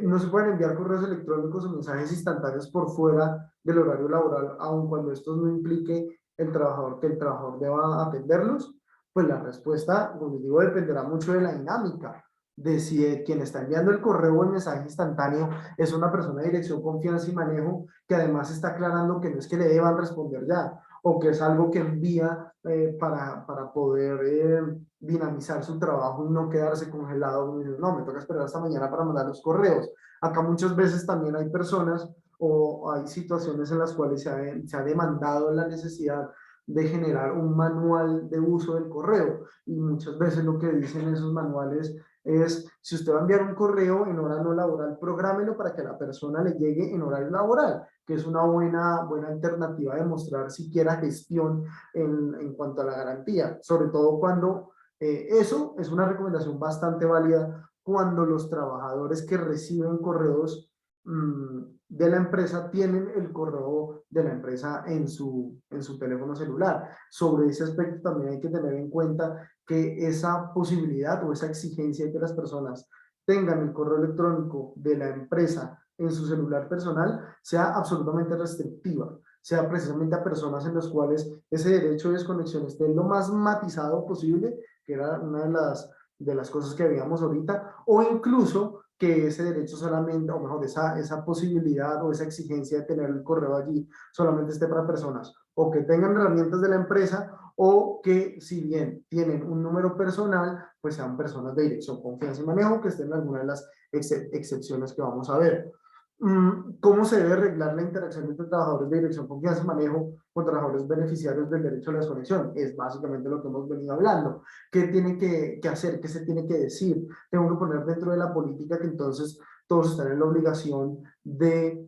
Speaker 2: No se pueden enviar correos electrónicos o mensajes instantáneos por fuera del horario laboral, aun cuando esto no implique que el trabajador deba atenderlos. Pues la respuesta, como les digo, dependerá mucho de la dinámica, de si quien está enviando el correo o el mensaje instantáneo es una persona de dirección, confianza y manejo, que además está aclarando que no es que le deban responder ya, o que es algo que envía para poder dinamizar su trabajo y no quedarse congelado. No, me toca esperar hasta mañana para mandar los correos. Acá muchas veces también hay personas o hay situaciones en las cuales se ha demandado la necesidad de generar un manual de uso del correo, y muchas veces lo que dicen esos manuales es: si usted va a enviar un correo en hora no laboral, prográmelo para que a la persona le llegue en horario laboral, que es una buena alternativa de mostrar siquiera gestión en cuanto a la garantía, sobre todo cuando eso es una recomendación bastante válida cuando los trabajadores que reciben correos de la empresa tienen el correo de la empresa en su teléfono celular. Sobre ese aspecto también hay que tener en cuenta que esa posibilidad o esa exigencia de que las personas tengan el correo electrónico de la empresa en su celular personal sea absolutamente restrictiva, sea precisamente a personas en las cuales ese derecho de desconexión esté lo más matizado posible, que era una de las cosas que veíamos ahorita, o incluso que ese derecho solamente, o mejor, esa posibilidad o esa exigencia de tener el correo allí solamente esté para personas o que tengan herramientas de la empresa, o que si bien tienen un número personal, pues sean personas de dirección, confianza y manejo, que estén en alguna de las excepciones que vamos a ver. ¿Cómo se debe arreglar la interacción entre trabajadores de dirección, confianza y manejo con trabajadores beneficiarios del derecho a la desconexión? Es básicamente lo que hemos venido hablando. ¿Qué tiene que hacer? ¿Qué se tiene que decir? Tengo que poner dentro de la política que entonces todos están en la obligación de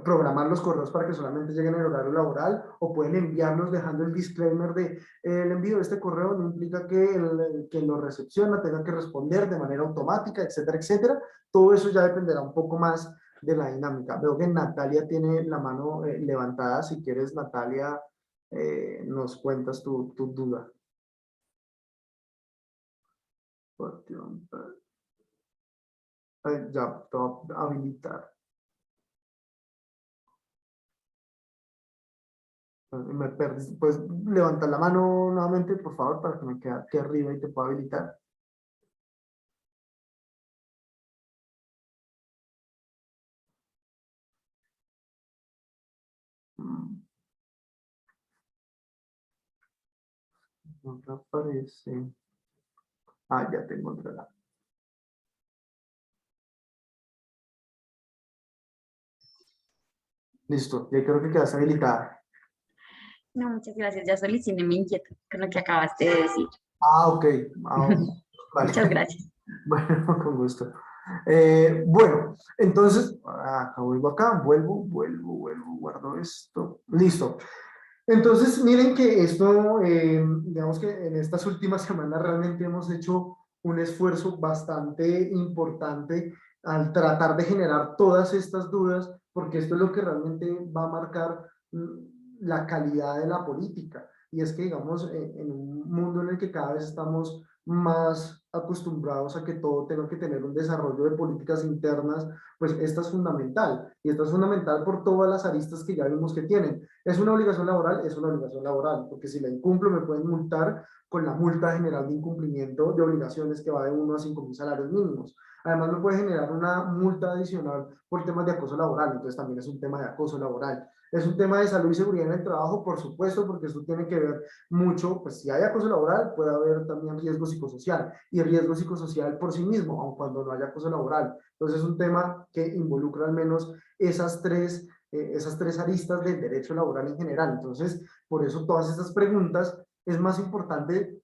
Speaker 2: programar los correos para que solamente lleguen en horario laboral, o pueden enviarlos dejando el disclaimer de el envío de este correo no implica que lo recepciona tenga que responder de manera automática, etcétera, etcétera. Todo eso ya dependerá un poco más de la dinámica. Veo que Natalia tiene la mano levantada. Si quieres, Natalia, nos cuentas tu duda. Ya, te voy a habilitar. Me perdí. Pues levanta la mano nuevamente, por favor, para que me quede aquí arriba y te pueda habilitar. No te aparece. Ah, ya tengo encontré. Listo, ya creo que quedaste habilitada.
Speaker 3: No, muchas gracias. Ya solucioné mi inquietud con lo que acabaste de decir.
Speaker 2: Ah, ok. Ah, vale.
Speaker 3: Muchas gracias.
Speaker 2: Bueno, con gusto. Bueno, entonces, vuelvo acá, vuelvo, guardo esto. Listo. Entonces, miren que esto, digamos que en estas últimas semanas realmente hemos hecho un esfuerzo bastante importante al tratar de generar todas estas dudas, porque esto es lo que realmente va a marcar la calidad de la política. Y es que, digamos, en un mundo en el que cada vez estamos más acostumbrados a que todo tenga que tener un desarrollo de políticas internas, pues esta es fundamental. Y esta es fundamental por todas las aristas que ya vimos que tienen. ¿Es una obligación laboral? Es una obligación laboral, porque si la incumplo me pueden multar con la multa general de incumplimiento de obligaciones, que va de 1 a 5.000 salarios mínimos. Además me puede generar una multa adicional por temas de acoso laboral, entonces también es un tema de acoso laboral. Es un tema de salud y seguridad en el trabajo, por supuesto, porque esto tiene que ver mucho, pues si hay acoso laboral puede haber también riesgo psicosocial, y riesgo psicosocial por sí mismo, aun cuando no haya acoso laboral. Entonces es un tema que involucra al menos esas tres aristas del derecho laboral en general. Entonces, por eso todas estas preguntas es más importante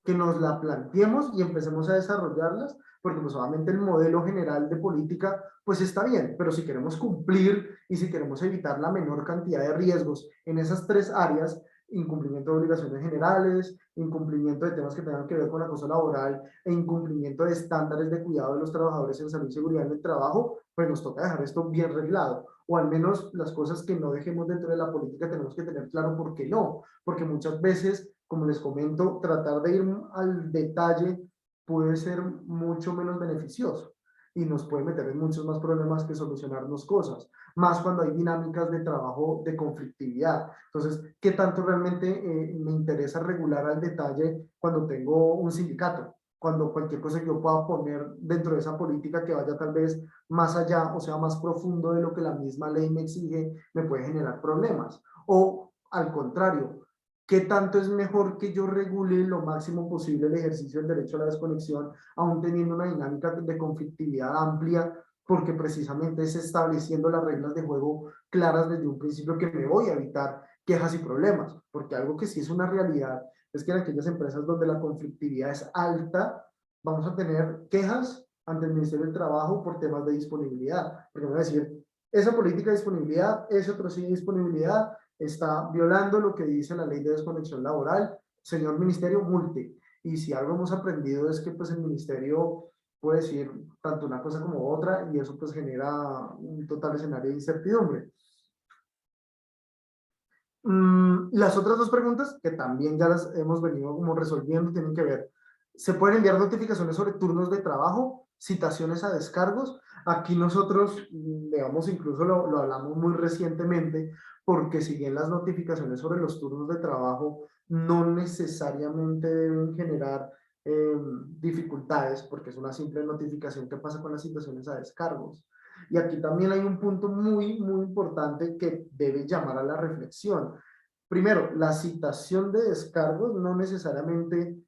Speaker 2: que nos la planteemos y empecemos a desarrollarlas, porque pues obviamente el modelo general de política pues está bien, pero si queremos cumplir y si queremos evitar la menor cantidad de riesgos en esas tres áreas: incumplimiento de obligaciones generales, incumplimiento de temas que tengan que ver con acoso laboral e incumplimiento de estándares de cuidado de los trabajadores en salud y seguridad en el trabajo, pues nos toca dejar esto bien reglado, o al menos las cosas que no dejemos dentro de la política tenemos que tener claro por qué no, porque muchas veces, como les comento, tratar de ir al detalle puede ser mucho menos beneficioso y nos puede meter en muchos más problemas que solucionarnos cosas, más cuando hay dinámicas de trabajo de conflictividad. Entonces, ¿qué tanto realmente me interesa regular al detalle cuando tengo un sindicato? Cuando cualquier cosa que yo pueda poner dentro de esa política que vaya tal vez más allá o sea más profundo de lo que la misma ley me exige, me puede generar problemas. O al contrario, ¿qué tanto es mejor que yo regule lo máximo posible el ejercicio del derecho a la desconexión, aún teniendo una dinámica de conflictividad amplia, porque precisamente es estableciendo las reglas de juego claras desde un principio que me voy a evitar quejas y problemas? Porque algo que sí es una realidad es que en aquellas empresas donde la conflictividad es alta, vamos a tener quejas ante el Ministerio del Trabajo por temas de disponibilidad. Porque me va a decir, esa política de disponibilidad, ese otro sí de disponibilidad, está violando lo que dice la ley de desconexión laboral. Señor Ministerio, multe. Y si algo hemos aprendido es que pues el Ministerio puede decir tanto una cosa como otra y eso pues genera un total escenario de incertidumbre. Las otras dos preguntas, que también ya las hemos venido como resolviendo, tienen que ver, ¿se pueden enviar notificaciones sobre turnos de trabajo, citaciones a descargos? Aquí nosotros, digamos, incluso lo hablamos muy recientemente, porque si bien las notificaciones sobre los turnos de trabajo no necesariamente deben generar dificultades, porque es una simple notificación. ¿Qué pasa con las citaciones a descargos? Y aquí también hay un punto muy, muy importante que debe llamar a la reflexión. Primero, la citación de descargos no necesariamente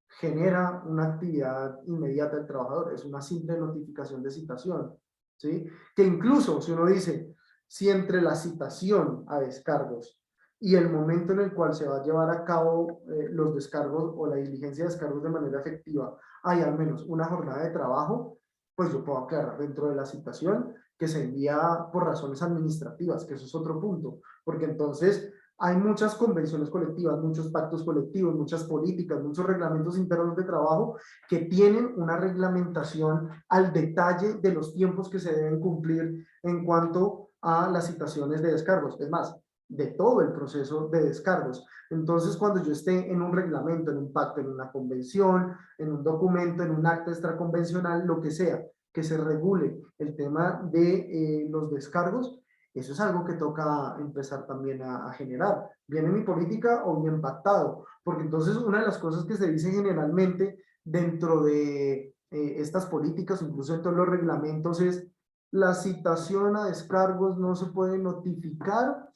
Speaker 2: genera una actividad inmediata del trabajador, es una simple notificación de citación, ¿sí? Que incluso si uno dice, si entre la citación a descargos y el momento en el cual se va a llevar a cabo los descargos o la diligencia de descargos de manera efectiva, hay al menos una jornada de trabajo, pues yo puedo aclarar dentro de la citación que se envía por razones administrativas, que eso es otro punto, porque entonces hay muchas convenciones colectivas, muchos pactos colectivos, muchas políticas, muchos reglamentos internos de trabajo que tienen una reglamentación al detalle de los tiempos que se deben cumplir en cuanto a las citaciones de descargos. Es más, de todo el proceso de descargos. Entonces, cuando yo esté en un reglamento, en un pacto, en una convención, en un documento, en un acta extraconvencional, lo que sea, que se regule el tema de los descargos, eso es algo que toca empezar también a generar. ¿Viene mi política o bien pactado? Porque entonces una de las cosas que se dice generalmente dentro de estas políticas, incluso en todos los reglamentos, es la citación a descargos no se puede notificar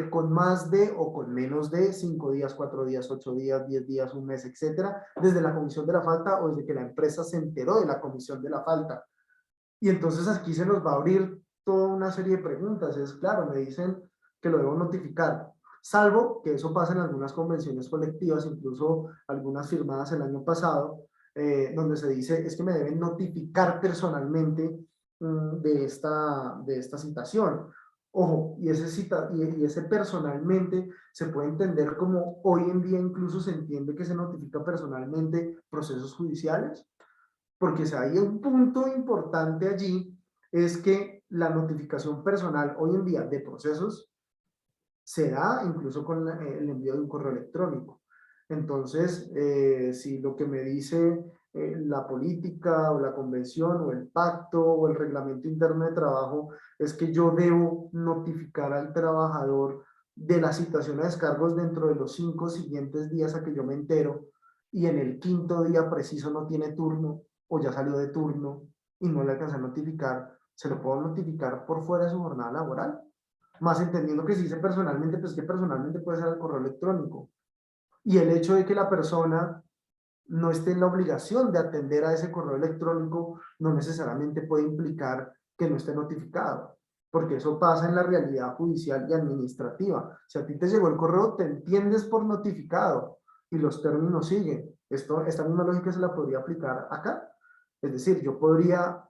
Speaker 2: con más de o con menos de 5 días, 4 días, 8 días, 10 días, un mes, etcétera, desde la comisión de la falta o desde que la empresa se enteró de la comisión de la falta. Y entonces aquí se nos va a abrir toda una serie de preguntas. Es claro, me dicen que lo debo notificar, salvo que eso pasa en algunas convenciones colectivas, incluso algunas firmadas el año pasado, donde se dice es que me deben notificar personalmente de esta citación. Ojo, y ese personalmente se puede entender como hoy en día incluso se entiende que se notifica personalmente procesos judiciales, porque si hay un punto importante allí, es que la notificación personal hoy en día de procesos se da incluso con el envío de un correo electrónico. Entonces, si lo que me dice la política o la convención o el pacto o el reglamento interno de trabajo es que yo debo notificar al trabajador de la citación a descargos dentro de los 5 siguientes días a que yo me entero, y en el 5.º día preciso no tiene turno o ya salió de turno y no le alcanza a notificar, ¿se lo puedo notificar por fuera de su jornada laboral? Más entendiendo que si dice personalmente, pues que personalmente puede ser el correo electrónico. Y el hecho de que la persona no esté en la obligación de atender a ese correo electrónico no necesariamente puede implicar que no esté notificado, porque eso pasa en la realidad judicial y administrativa. Si a ti te llegó el correo, te entiendes por notificado y los términos siguen. Esta misma lógica se la podría aplicar acá. Es decir, yo podría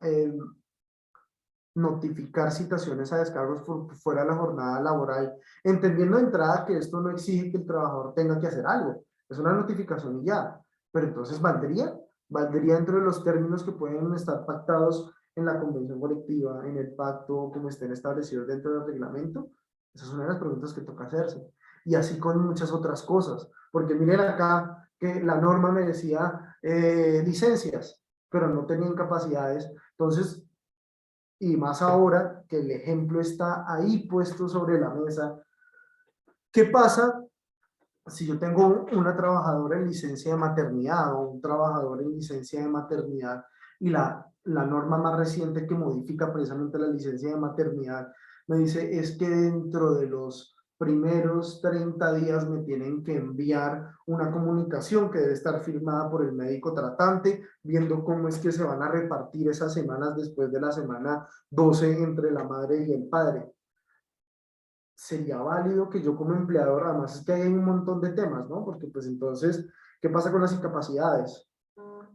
Speaker 2: notificar citaciones a descargos fuera de la jornada laboral, entendiendo de entrada que esto no exige que el trabajador tenga que hacer algo, es una notificación y ya, pero entonces valdría dentro de los términos que pueden estar pactados en la convención colectiva, en el pacto, como estén establecidos dentro del reglamento. Esa es una de las preguntas que toca hacerse. Y así con muchas otras cosas, porque miren acá que la norma me decía licencias, pero no tenían capacidades. Entonces, y más ahora que el ejemplo está ahí puesto sobre la mesa, ¿qué pasa si yo tengo una trabajadora en licencia de maternidad o un trabajador en licencia de maternidad y la norma más reciente que modifica precisamente la licencia de maternidad me dice es que dentro de los primeros 30 días me tienen que enviar una comunicación que debe estar firmada por el médico tratante, viendo cómo es que se van a repartir esas semanas después de la semana 12 entre la madre y el padre. Sería válido que yo como empleador, además es que hay un montón de temas, ¿no? Porque pues entonces, ¿qué pasa con las incapacidades?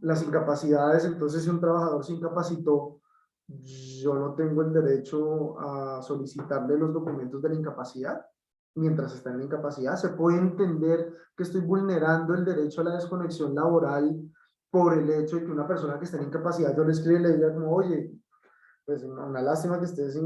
Speaker 2: Las incapacidades, entonces si un trabajador se incapacitó, yo no tengo el derecho a solicitarle los documentos de la incapacidad mientras está en la incapacidad. Se puede entender que estoy vulnerando el derecho a la desconexión laboral por el hecho de que una persona que está en incapacidad, yo le escribo y le diga como, oye, pues una lástima que estés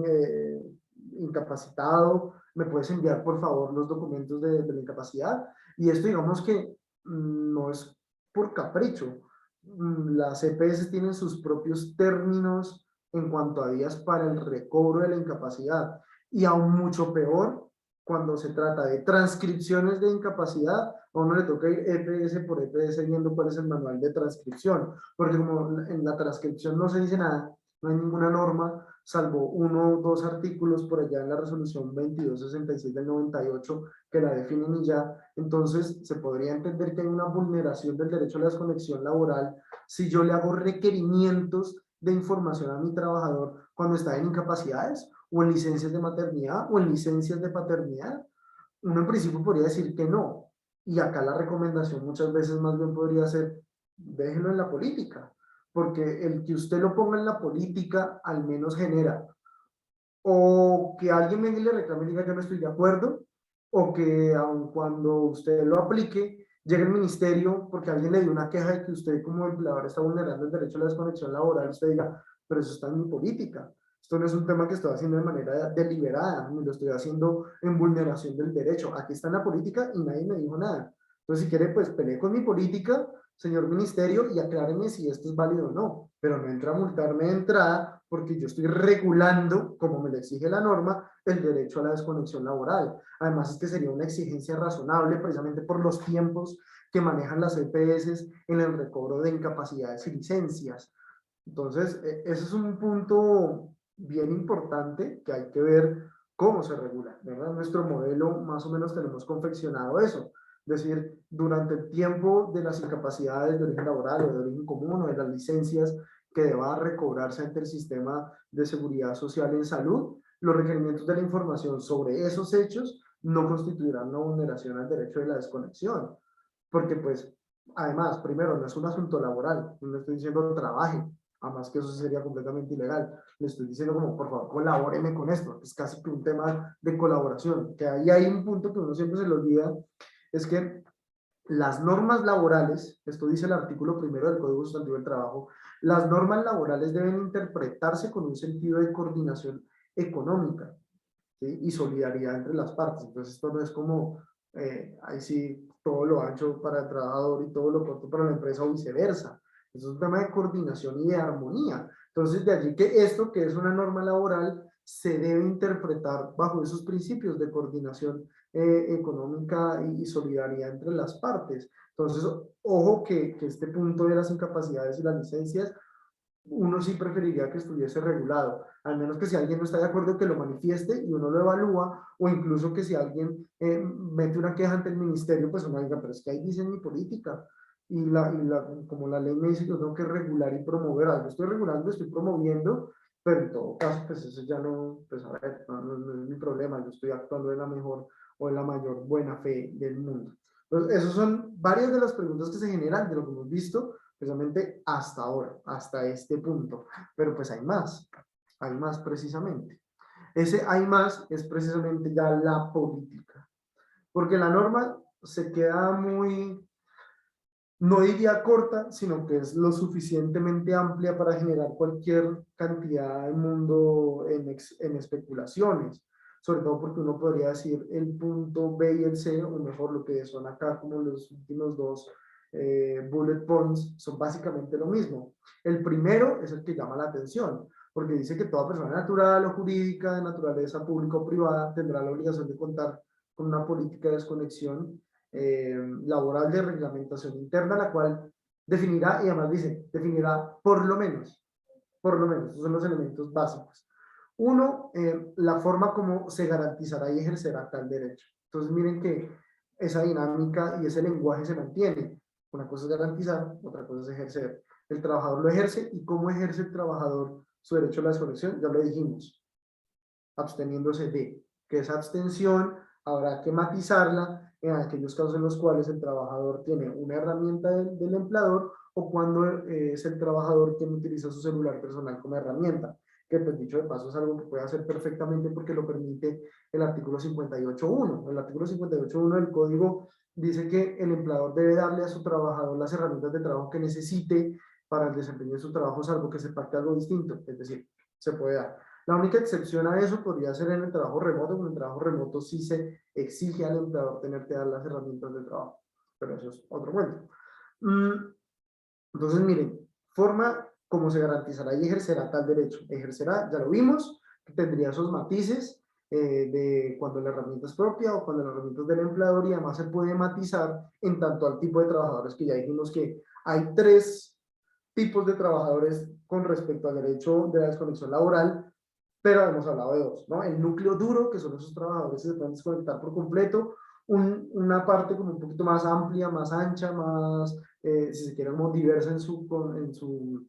Speaker 2: incapacitado, me puedes enviar por favor los documentos de la incapacidad. Y esto digamos que no es por capricho. Las EPS tienen sus propios términos en cuanto a días para el recobro de la incapacidad. Y aún mucho peor, cuando se trata de transcripciones de incapacidad, a uno le toca ir EPS por EPS viendo cuál es el manual de transcripción, porque como en la transcripción no se dice nada, no hay ninguna norma, salvo uno o dos artículos por allá en la resolución 2266 del 98 que la definen y ya. Entonces se podría entender que hay una vulneración del derecho a la desconexión laboral si yo le hago requerimientos de información a mi trabajador cuando está en incapacidades o en licencias de maternidad o en licencias de paternidad. Uno en principio podría decir que no. Y acá la recomendación muchas veces más bien podría ser, déjelo en la política, porque el que usted lo ponga en la política al menos genera o que alguien venga y le reclame y diga yo no estoy de acuerdo, o que aun cuando usted lo aplique, llegue el ministerio porque alguien le dio una queja de que usted como empleador está vulnerando el derecho a la desconexión laboral, usted diga, pero eso está en mi política. Esto no es un tema que estoy haciendo de manera deliberada, ni lo estoy haciendo en vulneración del derecho. Aquí está en la política y nadie me dijo nada. Entonces, si quiere, pues pelee con mi política, señor ministerio, y acláreme si esto es válido o no. Pero no entra a multarme de entrada porque yo estoy regulando, como me lo exige la norma, el derecho a la desconexión laboral. Además, es que sería una exigencia razonable precisamente por los tiempos que manejan las EPS en el recobro de incapacidades y licencias. Entonces, ese es un punto bien importante que hay que ver cómo se regula, ¿verdad? Nuestro modelo más o menos tenemos confeccionado eso. Es decir, durante el tiempo de las incapacidades de origen laboral o de origen común o de las licencias que deba recobrarse ante el sistema de seguridad social en salud, los requerimientos de la información sobre esos hechos no constituirán una vulneración al derecho de la desconexión. Porque pues, además, primero, no es un asunto laboral, no estoy diciendo trabaje, además que eso sería completamente ilegal. Le estoy diciendo como, por favor, colabóreme con esto. Es casi que un tema de colaboración, que ahí hay un punto que uno siempre se le olvida, es que las normas laborales, esto dice el artículo primero del Código Sustantivo del Trabajo, las normas laborales deben interpretarse con un sentido de coordinación económica, ¿sí? Y solidaridad entre las partes. Entonces esto no es como, ahí sí, todo lo ancho para el trabajador y todo lo corto para la empresa o viceversa. Eso es un tema de coordinación y de armonía. Entonces de allí que esto, que es una norma laboral, se debe interpretar bajo esos principios de coordinación económica y solidaridad entre las partes. Entonces, ojo que este punto de las incapacidades y las licencias, uno sí preferiría que estuviese regulado, al menos que si alguien no está de acuerdo que lo manifieste y uno lo evalúa, o incluso que si alguien mete una queja ante el ministerio, pues uno diga, pero es que ahí dice mi política, como la ley me dice que yo tengo que regular y promover algo, estoy regulando, estoy promoviendo, pero en todo caso, pues eso ya no, pues a ver, no es mi problema, yo estoy actuando de la mejor o de la mayor buena fe del mundo. Entonces, esas son varias de las preguntas que se generan de lo que hemos visto precisamente hasta ahora, hasta este punto. Pero pues hay más precisamente. Ese hay más es precisamente ya la política, porque la norma se queda muy, no diría corta, sino que es lo suficientemente amplia para generar cualquier cantidad de mundo en especulaciones, sobre todo porque uno podría decir el punto B y el C, o mejor lo que son acá como los últimos dos bullet points, son básicamente lo mismo. El primero es el que llama la atención, porque dice que toda persona natural o jurídica de naturaleza pública o privada tendrá la obligación de contar con una política de desconexión laboral de reglamentación interna, la cual definirá, y además dice, definirá por lo menos, esos son los elementos básicos, Uno, la forma como se garantizará y ejercerá tal derecho. Entonces miren que esa dinámica y ese lenguaje se mantiene. Una cosa es garantizar, otra cosa es ejercer. El trabajador lo ejerce, y cómo ejerce el trabajador su derecho a la desconexión, ya lo dijimos, absteniéndose de, que esa abstención habrá que matizarla en aquellos casos en los cuales el trabajador tiene una herramienta del empleador, o cuando es el trabajador quien utiliza su celular personal como herramienta, que pues dicho de paso es algo que puede hacer perfectamente porque lo permite el artículo 58.1. El artículo 58.1 del código dice que el empleador debe darle a su trabajador las herramientas de trabajo que necesite para el desempeño de su trabajo, salvo que se pacte algo distinto, es decir, se puede dar. La única excepción a eso podría ser en el trabajo remoto. En el trabajo remoto sí se exige al empleador tener que dar las herramientas de trabajo, pero eso es otro cuento. Entonces, miren, forma como se garantizará y ejercerá tal derecho. Ejercerá, ya lo vimos, que tendría esos matices de cuando la herramienta es propia o cuando la herramienta es del empleador, y además se puede matizar en tanto al tipo de trabajadores, que ya dijimos que hay 3 tipos de trabajadores con respecto al derecho de la desconexión laboral, pero hemos hablado de 2, ¿no? El núcleo duro, que son esos trabajadores que se pueden desconectar por completo, una parte como un poquito más amplia, más ancha, más, si se quiere, como diversa en su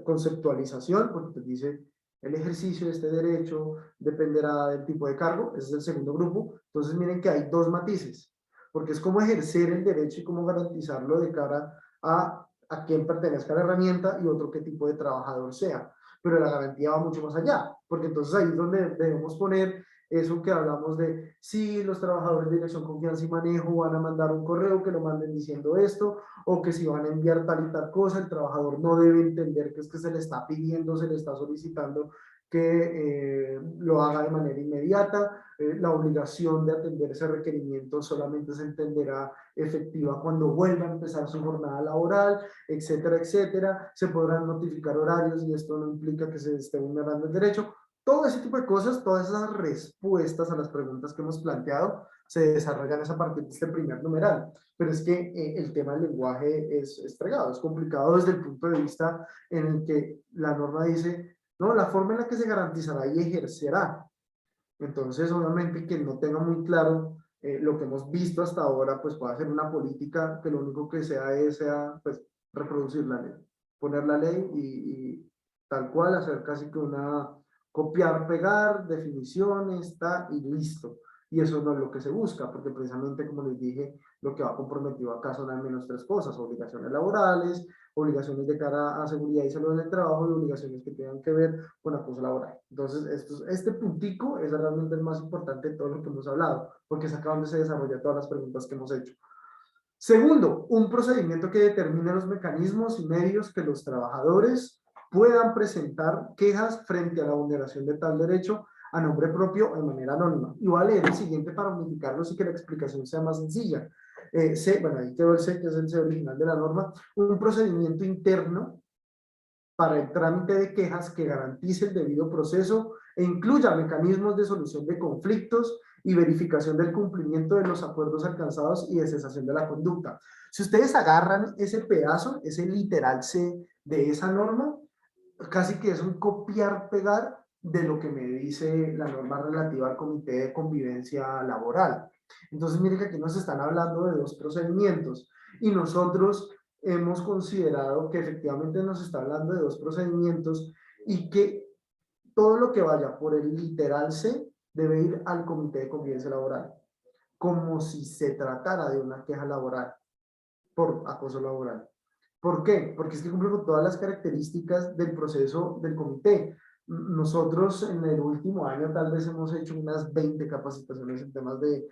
Speaker 2: conceptualización, porque te dice el ejercicio de este derecho dependerá del tipo de cargo. Ese es el segundo grupo. Entonces miren que hay 2 matices, porque es cómo ejercer el derecho y cómo garantizarlo de cara a quién pertenezca a la herramienta, y otro qué tipo de trabajador sea. Pero la garantía va mucho más allá, porque entonces ahí es donde debemos poner eso que hablamos de si los trabajadores de dirección, confianza y manejo van a mandar un correo, que lo manden diciendo esto, o que si van a enviar tal y tal cosa, el trabajador no debe entender que es que se le está pidiendo, se le está solicitando que lo haga de manera inmediata. La obligación de atender ese requerimiento solamente se entenderá efectiva cuando vuelva a empezar su jornada laboral, etcétera, etcétera. Se podrán notificar horarios y esto no implica que se esté vulnerando el derecho. Todo ese tipo de cosas, todas esas respuestas a las preguntas que hemos planteado se desarrollan a partir de este primer numeral. Pero es que el tema del lenguaje es fregado, es complicado desde el punto de vista en el que la norma dice, no, la forma en la que se garantizará y ejercerá. Entonces, obviamente, quien no tenga muy claro lo que hemos visto hasta ahora, pues puede hacer una política que lo único que sea pues, reproducir la ley, poner la ley y tal cual, hacer casi que una copiar, pegar, definiciones, está y listo. Y eso no es lo que se busca, porque precisamente, como les dije, lo que va comprometido acá son al menos 3 cosas: obligaciones laborales, obligaciones de cara a seguridad y salud en el trabajo, y obligaciones que tengan que ver con acoso laboral. Entonces, este puntico es realmente el más importante de todo lo que hemos hablado, porque es acá donde se desarrollan todas las preguntas que hemos hecho. Segundo, un procedimiento que determine los mecanismos y medios que los trabajadores puedan presentar quejas frente a la vulneración de tal derecho a nombre propio o de manera anónima. Y voy a leer el siguiente para unificarlos y que la explicación sea más sencilla. Bueno, ahí quedó el C, que es el C original de la norma. Un procedimiento interno para el trámite de quejas que garantice el debido proceso e incluya mecanismos de solución de conflictos y verificación del cumplimiento de los acuerdos alcanzados y de cesación de la conducta. Si ustedes agarran ese pedazo, ese literal C de esa norma, casi que es un copiar-pegar de lo que me dice la norma relativa al Comité de Convivencia Laboral. Entonces, miren que aquí nos están hablando de 2 procedimientos, y nosotros hemos considerado que efectivamente nos está hablando de 2 procedimientos, y que todo lo que vaya por el literal C debe ir al Comité de Convivencia Laboral, como si se tratara de una queja laboral por acoso laboral. ¿Por qué? Porque es que cumple con todas las características del proceso del comité. Nosotros en el último año tal vez hemos hecho unas 20 capacitaciones en temas de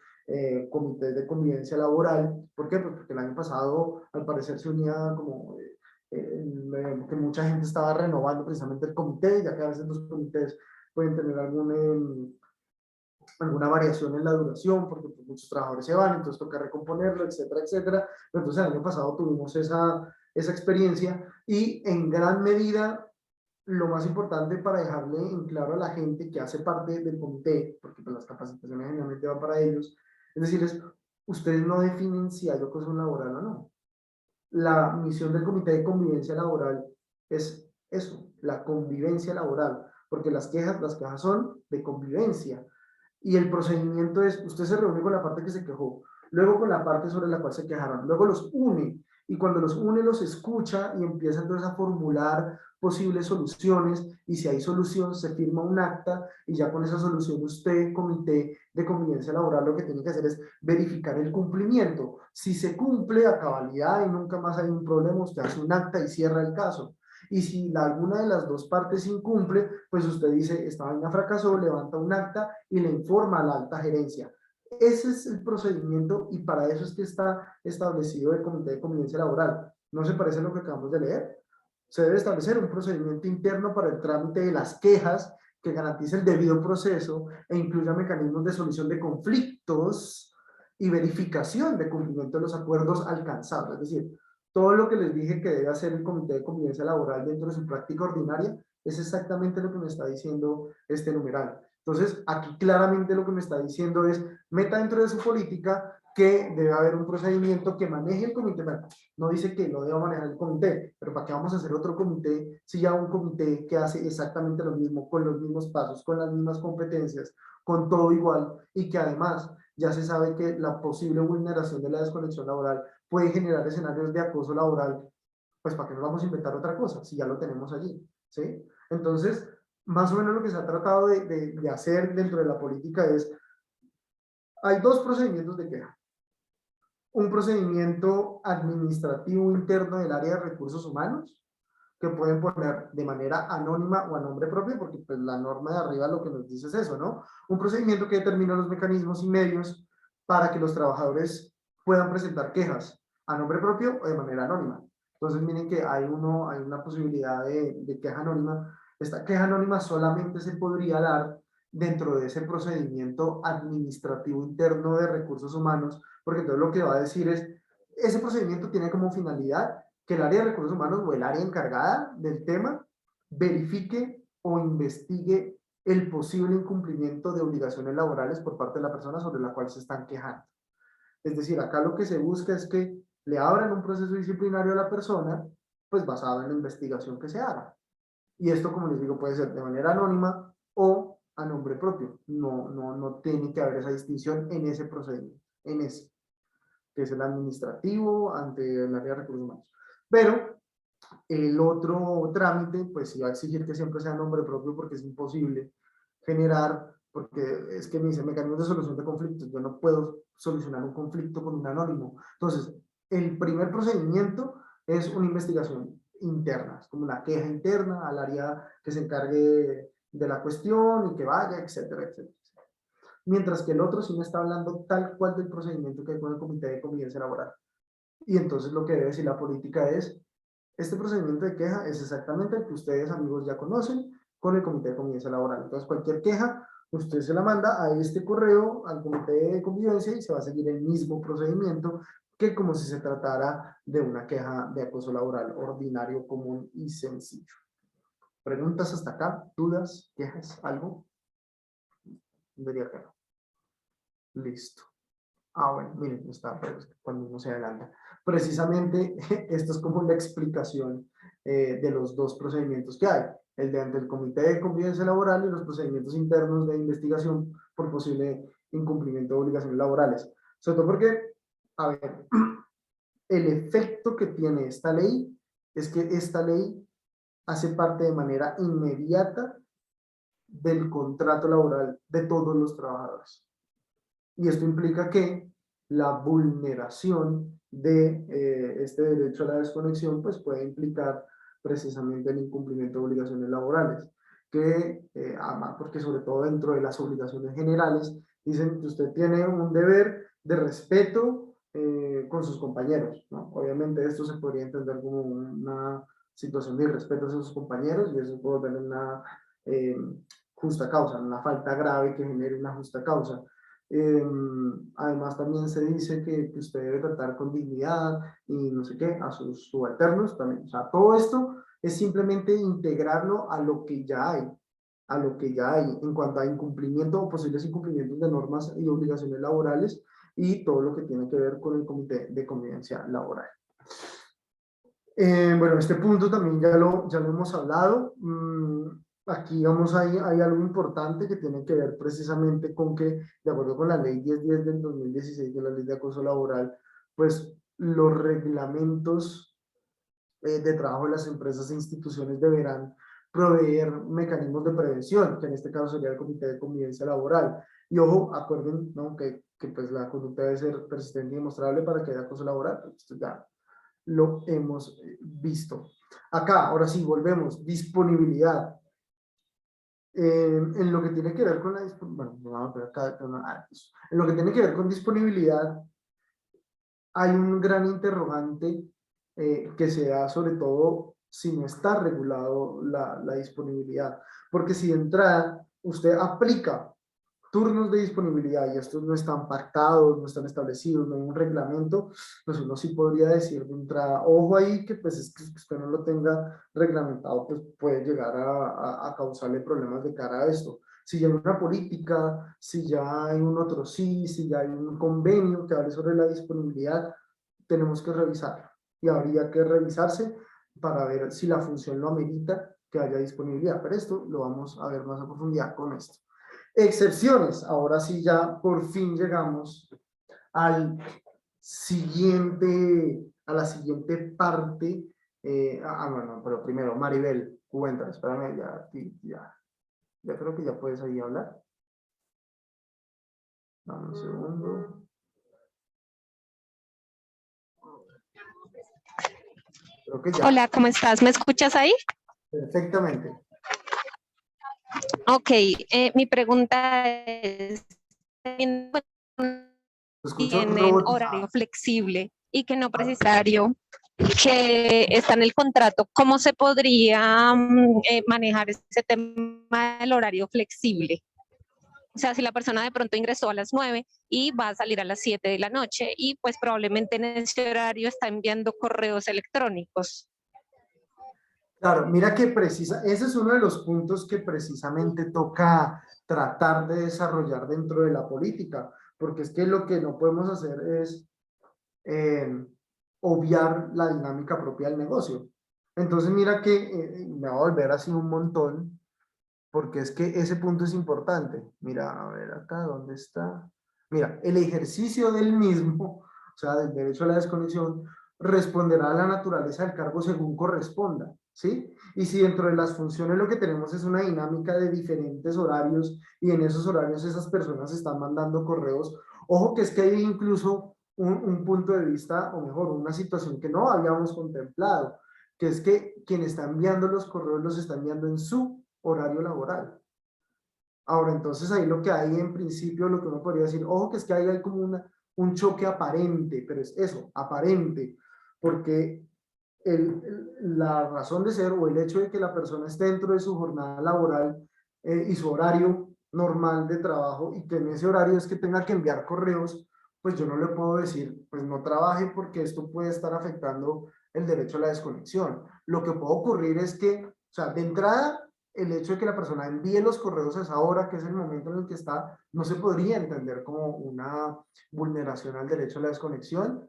Speaker 2: comités de convivencia laboral. ¿Por qué? Pues porque el año pasado al parecer se unía como que mucha gente estaba renovando precisamente el comité, ya que a veces los comités pueden tener alguna variación en la duración, porque pues, muchos trabajadores se van, entonces toca recomponerlo, etcétera, etcétera. Pero entonces el año pasado tuvimos esa experiencia, y en gran medida lo más importante para dejarle en claro a la gente que hace parte del comité, porque pues, las capacitaciones generalmente van para ellos, es decir, ustedes no definen si hay acoso laboral o no. La misión del Comité de Convivencia Laboral es eso, la convivencia laboral, porque las quejas son de convivencia. Y el procedimiento es, usted se reúne con la parte que se quejó, luego con la parte sobre la cual se quejaron, luego los une, y cuando los une los escucha y empieza entonces a formular posibles soluciones, y si hay solución se firma un acta, y ya con esa solución usted, comité de convivencia laboral, lo que tiene que hacer es verificar el cumplimiento. Si se cumple a cabalidad y nunca más hay un problema, usted hace un acta y cierra el caso. Y si alguna de las dos partes incumple, pues usted dice, esta vaina fracasó, levanta un acta y le informa a la alta gerencia. Ese es el procedimiento y para eso es que está establecido el Comité de Convivencia Laboral. ¿No se parece a lo que acabamos de leer? Se debe establecer un procedimiento interno para el trámite de las quejas que garantice el debido proceso e incluya mecanismos de solución de conflictos y verificación de cumplimiento de los acuerdos alcanzados. Es decir, todo lo que les dije que debe hacer el Comité de Convivencia Laboral dentro de su práctica ordinaria es exactamente lo que me está diciendo este numeral. Entonces, aquí claramente lo que me está diciendo es, meta dentro de su política que debe haber un procedimiento que maneje el comité. Bueno, no dice que lo deba manejar el comité, pero ¿para qué vamos a hacer otro comité si ya un comité que hace exactamente lo mismo, con los mismos pasos, con las mismas competencias, con todo igual, y que además ya se sabe que la posible vulneración de la desconexión laboral puede generar escenarios de acoso laboral? Pues ¿para qué nos vamos a inventar otra cosa si ya lo tenemos allí? ¿Sí? Entonces, más o menos lo que se ha tratado de hacer dentro de la política es, hay dos procedimientos de queja. Un procedimiento administrativo interno del área de recursos humanos, que pueden poner de manera anónima o a nombre propio, porque pues la norma de arriba lo que nos dice es eso, ¿no? Un procedimiento que determina los mecanismos y medios para que los trabajadores puedan presentar quejas a nombre propio o de manera anónima. Entonces miren que hay una posibilidad de queja anónima. Esta queja anónima solamente se podría dar dentro de ese procedimiento administrativo interno de recursos humanos, porque entonces lo que va a decir es, ese procedimiento tiene como finalidad que el área de recursos humanos o el área encargada del tema verifique o investigue el posible incumplimiento de obligaciones laborales por parte de la persona sobre la cual se están quejando. Es decir, acá lo que se busca es que le abran un proceso disciplinario a la persona, pues basado en la investigación que se haga. Y esto, como les digo, puede ser de manera anónima o a nombre propio. No tiene que haber esa distinción en ese procedimiento, en ese, que es el administrativo ante el área de recursos humanos. Pero el otro trámite, pues sí va a exigir que siempre sea a nombre propio porque es imposible generar, porque es que me dice mecanismos de solución de conflictos, yo no puedo solucionar un conflicto con un anónimo. Entonces, el primer procedimiento es una investigación interna, es como una queja interna al área que se encargue de la cuestión y que vaya, etcétera, etcétera. Mientras que el otro sí me está hablando tal cual del procedimiento que hay con el Comité de Convivencia Laboral. Y entonces lo que debe decir la política es, este procedimiento de queja es exactamente el que ustedes, amigos, ya conocen con el Comité de Convivencia Laboral. Entonces, cualquier queja, usted se la manda a este correo, al Comité de Convivencia, y se va a seguir el mismo procedimiento que como si se tratara de una queja de acoso laboral ordinario, común y sencillo. ¿Preguntas hasta acá? ¿Dudas? ¿Quejas? ¿Algo? Diría que no. Listo. Bueno, miren, está, pero cuando uno se adelanta. Precisamente, esto es como la explicación de los dos procedimientos que hay. El de ante el Comité de Convivencia Laboral y los procedimientos internos de investigación por posible incumplimiento de obligaciones laborales. Sobre todo porque, a ver, el efecto que tiene esta ley es que esta ley hace parte de manera inmediata del contrato laboral de todos los trabajadores. Y esto implica que la vulneración de este derecho a la desconexión pues puede implicar precisamente el incumplimiento de obligaciones laborales, que porque sobre todo dentro de las obligaciones generales dicen que usted tiene un deber de respeto con sus compañeros, ¿no? Obviamente esto se podría entender como una situación de irrespeto a sus compañeros y eso puede tener una justa causa, una falta grave que genere una justa causa. Además también se dice que usted debe tratar con dignidad y no sé qué a sus subalternos también. O sea, todo esto es simplemente integrarlo a lo que ya hay, a lo que ya hay en cuanto a incumplimiento o posibles incumplimientos de normas y obligaciones laborales y todo lo que tiene que ver con el Comité de Convivencia Laboral. Bueno, este punto también ya lo hemos hablado. Aquí vamos, hay algo importante que tiene que ver precisamente con que, de acuerdo con la ley 1010 del 2016 de la ley de acoso laboral, pues los reglamentos de trabajo de las empresas e instituciones deberán proveer mecanismos de prevención, que en este caso sería el Comité de Convivencia Laboral. Y ojo, acuerden, ¿no? que pues la conducta debe ser persistente y demostrable para que haya acoso laboral. Esto ya lo hemos visto. Acá, ahora sí, volvemos. Disponibilidad. En lo que tiene que ver con la disponibilidad, bueno, pero acá, en lo que tiene que ver con disponibilidad, hay un gran interrogante que se da sobre todo si no está regulado la disponibilidad. Porque si de entrada usted aplica turnos de disponibilidad y estos no están pactados, no están establecidos, no hay un reglamento, pues uno sí podría decir de entrada, ojo ahí que pues es que usted no lo tenga reglamentado, pues puede llegar a causarle problemas de cara a esto. Si ya hay una política, si ya hay un otro sí, si ya hay un convenio que hable sobre la disponibilidad, tenemos que revisarlo y habría que revisarse para ver si la función lo amerita que haya disponibilidad, pero esto lo vamos a ver más a profundidad con esto. Excepciones. Ahora sí ya por fin llegamos al a la siguiente parte. Bueno, pero primero, Maribel, cuéntame, espérame, ya creo que ya puedes ahí hablar. Dame un segundo. Creo que ya.
Speaker 4: Hola, ¿cómo estás? ¿Me escuchas ahí?
Speaker 2: Perfectamente.
Speaker 4: Ok, mi pregunta es, ¿tienen
Speaker 2: Lo escucho robotizado.
Speaker 4: horario flexible y que no precisario que está en el contrato? ¿Cómo se podría manejar ese tema del horario flexible? O sea, si la persona de pronto ingresó a las 9 y va a salir a las 7 de la noche y pues probablemente en ese horario está enviando correos electrónicos.
Speaker 2: Claro, mira que ese es uno de los puntos que precisamente toca tratar de desarrollar dentro de la política, porque es que lo que no podemos hacer es obviar la dinámica propia del negocio. Entonces mira que me va a volver así un montón, porque es que ese punto es importante. Mira, a ver acá, ¿dónde está? Mira, el ejercicio del mismo, o sea, del derecho a la desconexión, responderá a la naturaleza del cargo según corresponda, ¿sí? Y si dentro de las funciones lo que tenemos es una dinámica de diferentes horarios y en esos horarios esas personas están mandando correos, ojo que es que hay incluso un punto de vista, o mejor, una situación que no habíamos contemplado, que es que quien está enviando los correos los está enviando en su horario laboral. Ahora, entonces ahí lo que hay en principio, lo que uno podría decir, ojo que es que ahí hay como un choque aparente, pero es eso, aparente, porque la razón de ser o el hecho de que la persona esté dentro de su jornada laboral y su horario normal de trabajo y que en ese horario es que tenga que enviar correos, pues yo no le puedo decir, pues no trabaje porque esto puede estar afectando el derecho a la desconexión. Lo que puede ocurrir es que, o sea, de entrada, el hecho de que la persona envíe los correos a esa hora, que es el momento en el que está, no se podría entender como una vulneración al derecho a la desconexión,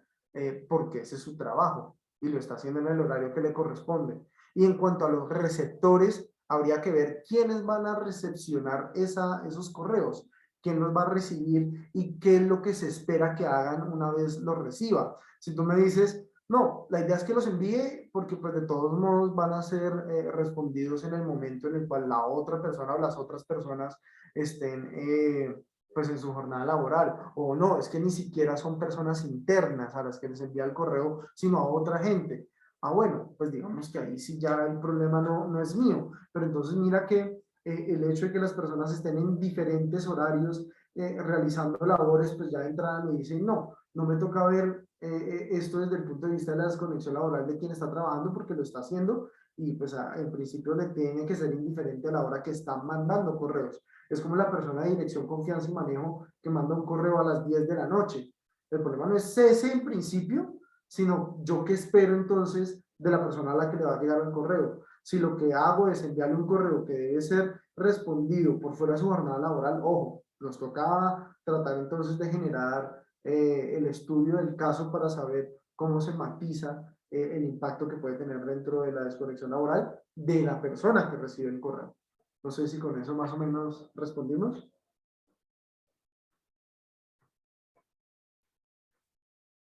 Speaker 2: porque ese es su trabajo y lo está haciendo en el horario que le corresponde. Y en cuanto a los receptores, habría que ver quiénes van a recepcionar esos correos, quién los va a recibir y qué es lo que se espera que hagan una vez los reciba. Si tú me dices, no, la idea es que los envíe porque pues de todos modos van a ser respondidos en el momento en el cual la otra persona o las otras personas estén pues en su jornada laboral. O no, es que ni siquiera son personas internas a las que les envía el correo, sino a otra gente. Ah, bueno, pues digamos que ahí sí ya el problema no es mío. Pero entonces mira que el hecho de que las personas estén en diferentes horarios realizando labores, pues ya de entrada me dicen, no me toca ver esto desde el punto de vista de la desconexión laboral de quien está trabajando porque lo está haciendo y pues en principio le tiene que ser indiferente a la hora que está mandando correos. Es como la persona de dirección, confianza y manejo que manda un correo a las 10 de la noche. El problema no es ese en principio, sino yo qué espero entonces de la persona a la que le va a llegar el correo. Si lo que hago es enviarle un correo que debe ser respondido por fuera de su jornada laboral, ojo, nos toca tratar entonces de generar el estudio del caso para saber cómo se matiza el impacto que puede tener dentro de la desconexión laboral de la persona que recibe el correo. No sé si con eso más o menos respondimos.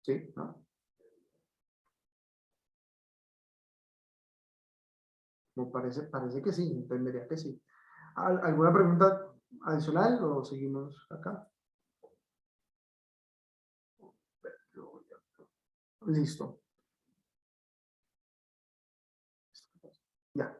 Speaker 2: ¿Sí? ¿No? Me parece que sí, entendería que sí. ¿Alguna pregunta adicional o seguimos acá? Listo. Ya.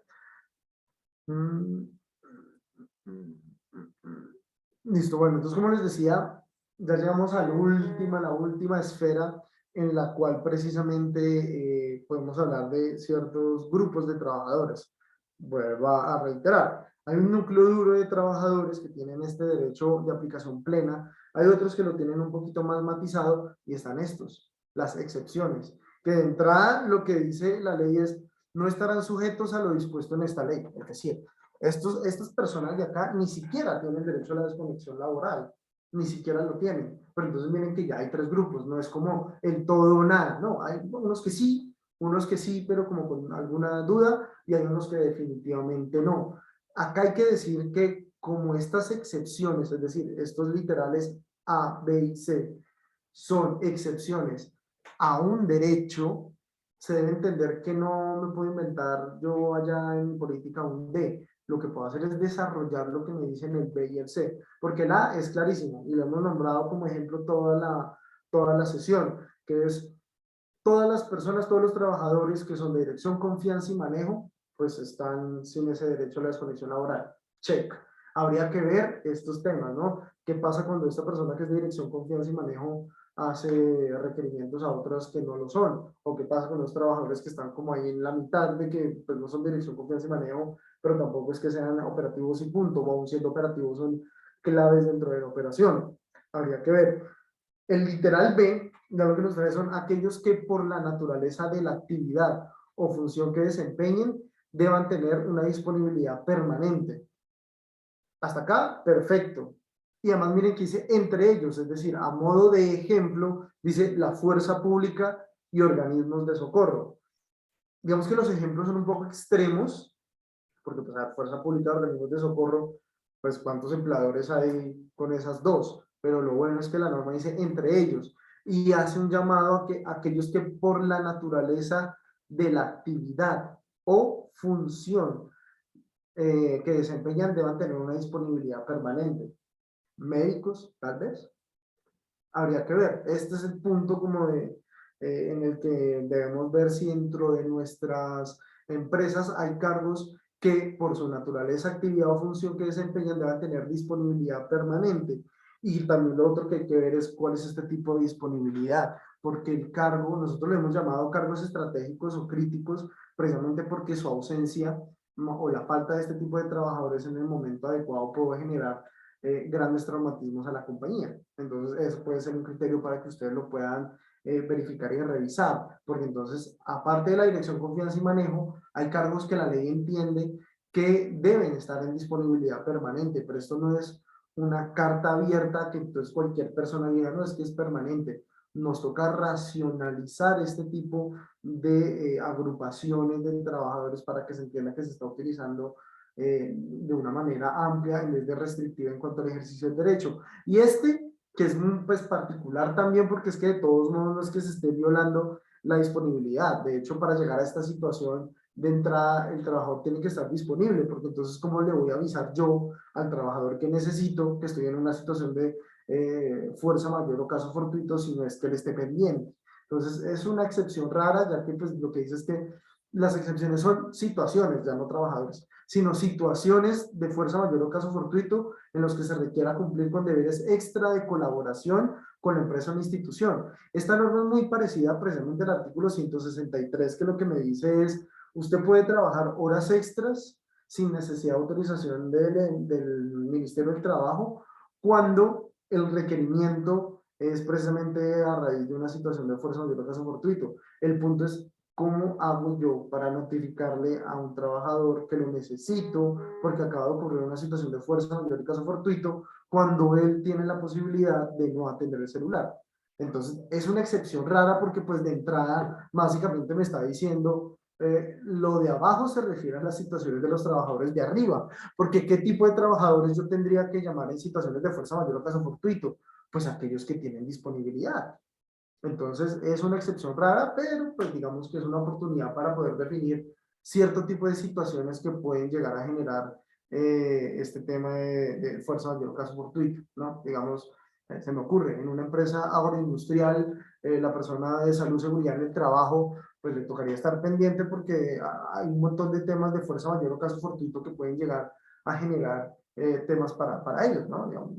Speaker 2: Listo, bueno, entonces como les decía, ya llegamos a la última esfera en la cual precisamente podemos hablar de ciertos grupos de trabajadores. Vuelvo a reiterar, hay un núcleo duro de trabajadores que tienen este derecho de aplicación plena, hay otros que lo tienen un poquito más matizado y están estos, las excepciones, que de entrada lo que dice la ley es no estarán sujetos a lo dispuesto en esta ley, es decir, estas personas de acá ni siquiera tienen derecho a la desconexión laboral, ni siquiera lo tienen. Pero entonces miren que ya hay tres grupos, no es como el todo o nada, no, hay unos que sí, pero como con alguna duda, y hay unos que definitivamente no. Acá hay que decir que como estas excepciones, es decir, estos literales A, B y C, son excepciones a un derecho, se debe entender que no me puedo inventar yo allá en política un D. Lo que puedo hacer es desarrollar lo que me dicen el B y el C, porque el A es clarísimo y lo hemos nombrado como ejemplo toda la sesión, que es todas las personas, todos los trabajadores que son de dirección, confianza y manejo, pues están sin ese derecho a la desconexión laboral. Check. Habría que ver estos temas, ¿no? ¿Qué pasa cuando esta persona que es de dirección, confianza y manejo hace requerimientos a otras que no lo son? ¿O qué pasa con los trabajadores que están como ahí en la mitad de que pues, no son de dirección, confianza y manejo, pero tampoco es que sean operativos y punto, o aún siendo operativos son claves dentro de la operación? Habría que ver. El literal B, de lo que nos trae son aquellos que por la naturaleza de la actividad o función que desempeñen deban tener una disponibilidad permanente. Hasta acá, perfecto. Y además miren que dice entre ellos, es decir, a modo de ejemplo, dice la fuerza pública y organismos de socorro. Digamos que los ejemplos son un poco extremos, porque pues la fuerza pública y organismos de socorro, pues cuántos empleadores hay con esas dos, pero lo bueno es que la norma dice entre ellos y hace un llamado a que aquellos que por la naturaleza de la actividad o función que desempeñan deban tener una disponibilidad permanente. Médicos, tal vez. Habría que ver. Este es el punto como en el que debemos ver si dentro de nuestras empresas hay cargos que por su naturaleza, actividad o función que desempeñan deban tener disponibilidad permanente. Y también lo otro que hay que ver es cuál es este tipo de disponibilidad, porque el cargo, nosotros lo hemos llamado cargos estratégicos o críticos, precisamente porque su ausencia o la falta de este tipo de trabajadores en el momento adecuado puede generar grandes traumatismos a la compañía. Entonces, eso puede ser un criterio para que ustedes lo puedan verificar y revisar, porque entonces, aparte de la dirección, confianza y manejo, hay cargos que la ley entiende que deben estar en disponibilidad permanente, pero esto no es una carta abierta que entonces cualquier persona diga, no, es que es permanente. Nos toca racionalizar este tipo de agrupaciones de trabajadores para que se entienda que se está utilizando de una manera amplia en vez de restrictiva en cuanto al ejercicio del derecho. Y este, que es pues, particular también porque es que de todos modos no es que se esté violando la disponibilidad. De hecho, para llegar a esta situación de entrada, el trabajador tiene que estar disponible, porque entonces, ¿cómo le voy a avisar yo al trabajador que necesito, que estoy en una situación de fuerza mayor o caso fortuito, si no es que él esté pendiente? Entonces, es una excepción rara, ya que pues, lo que dice es que las excepciones son situaciones, ya no trabajadores, sino situaciones de fuerza mayor o caso fortuito en los que se requiera cumplir con deberes extra de colaboración con la empresa o la institución. Esta norma es muy parecida precisamente al artículo 163, que lo que me dice es, usted puede trabajar horas extras sin necesidad de autorización del Ministerio del Trabajo cuando el requerimiento es precisamente a raíz de una situación de fuerza mayor o caso fortuito. El punto es, ¿cómo hago yo para notificarle a un trabajador que lo necesito porque acaba de ocurrir una situación de fuerza mayor y caso fortuito cuando él tiene la posibilidad de no atender el celular? Entonces, es una excepción rara porque pues de entrada básicamente me está diciendo lo de abajo se refiere a las situaciones de los trabajadores de arriba, porque ¿qué tipo de trabajadores yo tendría que llamar en situaciones de fuerza mayor o caso fortuito? Pues aquellos que tienen disponibilidad. Entonces, es una excepción rara, pero pues digamos que es una oportunidad para poder definir cierto tipo de situaciones que pueden llegar a generar este tema de fuerza mayor o caso fortuito, ¿no? Digamos, se me ocurre, en una empresa agroindustrial, la persona de salud, seguridad en el trabajo, pues le tocaría estar pendiente porque hay un montón de temas de fuerza mayor o caso fortuito que pueden llegar a generar temas para ellos, ¿no? Digamos,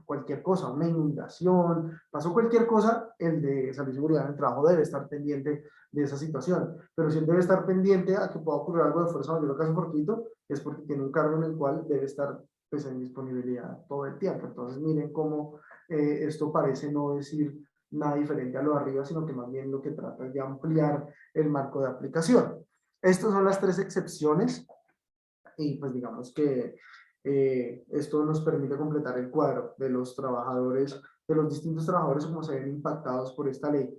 Speaker 2: cualquier cosa, una inundación, pasó cualquier cosa, el de salud y seguridad en el trabajo debe estar pendiente de esa situación. Pero si él debe estar pendiente a que pueda ocurrir algo de fuerza mayor o caso fortuito, es porque tiene un cargo en el cual debe estar pues, en disponibilidad todo el tiempo. Entonces miren cómo esto parece no decir nada diferente a lo de arriba, sino que más bien lo que trata es de ampliar el marco de aplicación. Estas son las tres excepciones y pues digamos que esto nos permite completar el cuadro de los trabajadores, de los distintos trabajadores como se ven impactados por esta ley.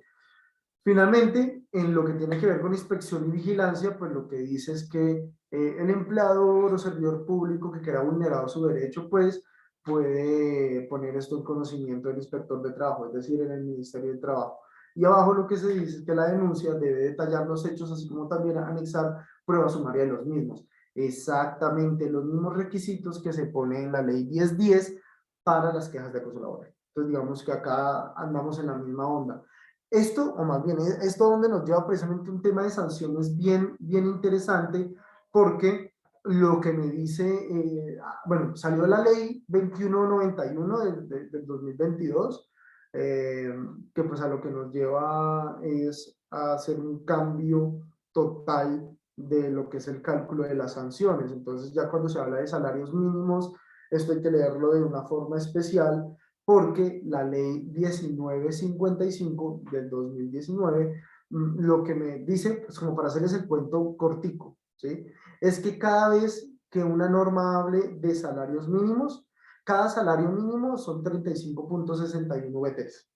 Speaker 2: Finalmente, en lo que tiene que ver con inspección y vigilancia, pues lo que dice es que el empleador o servidor público que queda vulnerado su derecho, pues puede poner esto en conocimiento del inspector de trabajo, es decir, en el Ministerio de Trabajo. Y abajo lo que se dice es que la denuncia debe detallar los hechos, así como también anexar prueba sumaria de los mismos. Exactamente los mismos requisitos que se ponen en la ley 1010 para las quejas de acoso laboral. Entonces, digamos que acá andamos en la misma onda. Esto, o más bien, esto donde nos lleva precisamente un tema de sanciones bien interesante, porque lo que me dice, bueno, salió la ley 2191 del 2022, que pues a lo que nos lleva es a hacer un cambio total de lo que es el cálculo de las sanciones. Entonces ya cuando se habla de salarios mínimos, esto hay que leerlo de una forma especial, porque la ley 1955 del 2019 lo que me dice, pues como para hacerles el cuento cortico, ¿sí? Es que cada vez que una norma hable de salarios mínimos, cada salario mínimo son 35.61 VTs.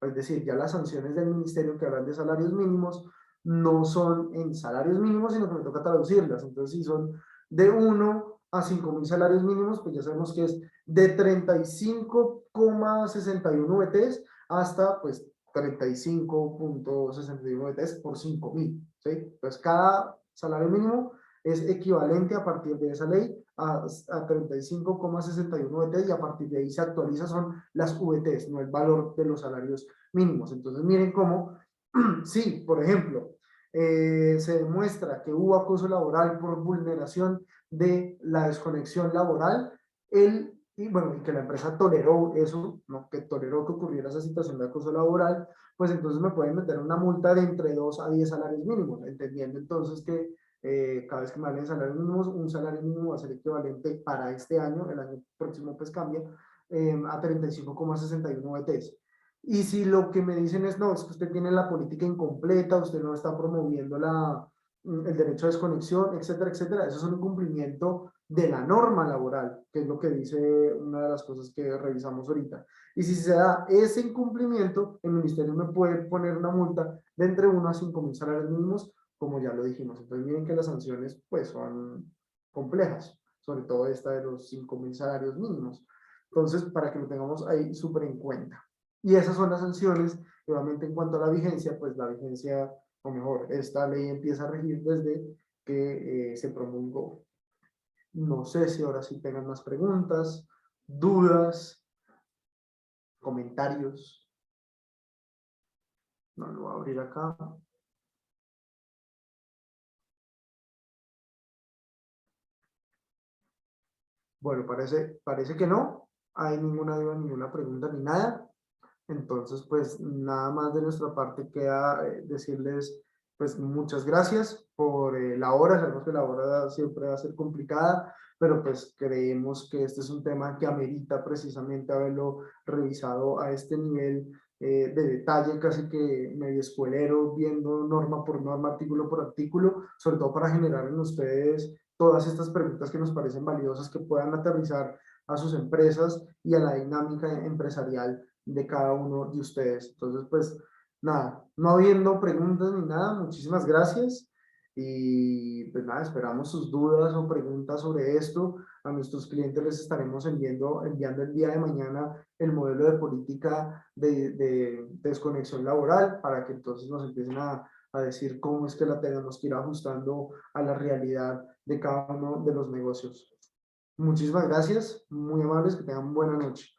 Speaker 2: Es decir, ya las sanciones del ministerio que hablan de salarios mínimos no son en salarios mínimos, sino que me toca traducirlas. Entonces, si son de 1 a 5.000 salarios mínimos, pues ya sabemos que es de 35.61 VTs hasta pues 35.61 VTs por 5.000, ¿sí? Entonces, cada salario mínimo es equivalente a partir de esa ley a 35.61 VTs y a partir de ahí se actualiza son las VTs, no el valor de los salarios mínimos. Entonces miren cómo, sí, por ejemplo, se demuestra que hubo acoso laboral por vulneración de la desconexión laboral, y bueno, y que la empresa toleró eso, ¿no? Que toleró que ocurriera esa situación de acoso laboral, pues entonces me pueden meter una multa de entre 2 a 10 salarios mínimos, entendiendo entonces que cada vez que me hablen de salarios mínimos, un salario mínimo va a ser equivalente para este año, el año próximo pues cambia, a 35.61 VTs. Y si lo que me dicen es, no, es que usted tiene la política incompleta, usted no está promoviendo el derecho a desconexión, etcétera, etcétera, eso es un incumplimiento de la norma laboral, que es lo que dice una de las cosas que revisamos ahorita. Y si se da ese incumplimiento, el ministerio me puede poner una multa de entre 1 a 5.000 salarios mínimos, como ya lo dijimos. Entonces miren que las sanciones pues son complejas, sobre todo esta de los 5.000 salarios mínimos. Entonces, para que lo tengamos ahí súper en cuenta. Y esas son las sanciones, y obviamente en cuanto a la vigencia, pues la vigencia, o mejor, esta ley empieza a regir desde que se promulgó. No sé si ahora sí tengan más preguntas, dudas, comentarios. No lo voy a abrir acá. Bueno, parece que no hay ninguna duda, ninguna pregunta ni nada. Entonces, pues nada más de nuestra parte queda decirles pues muchas gracias por la hora. Sabemos que la hora siempre va a ser complicada, pero pues creemos que este es un tema que amerita precisamente haberlo revisado a este nivel de detalle, casi que medio escuelero, viendo norma por norma, artículo por artículo, sobre todo para generar en ustedes todas estas preguntas que nos parecen valiosas, que puedan aterrizar a sus empresas y a la dinámica empresarial de cada uno de ustedes. Entonces, pues nada, no habiendo preguntas ni nada, muchísimas gracias. Y pues nada, esperamos sus dudas o preguntas sobre esto. A nuestros clientes les estaremos enviando el día de mañana el modelo de política de desconexión laboral para que entonces nos empiecen a decir cómo es que la tenemos que ir ajustando a la realidad de cada uno de los negocios. Muchísimas gracias, muy amables, que tengan buena noche.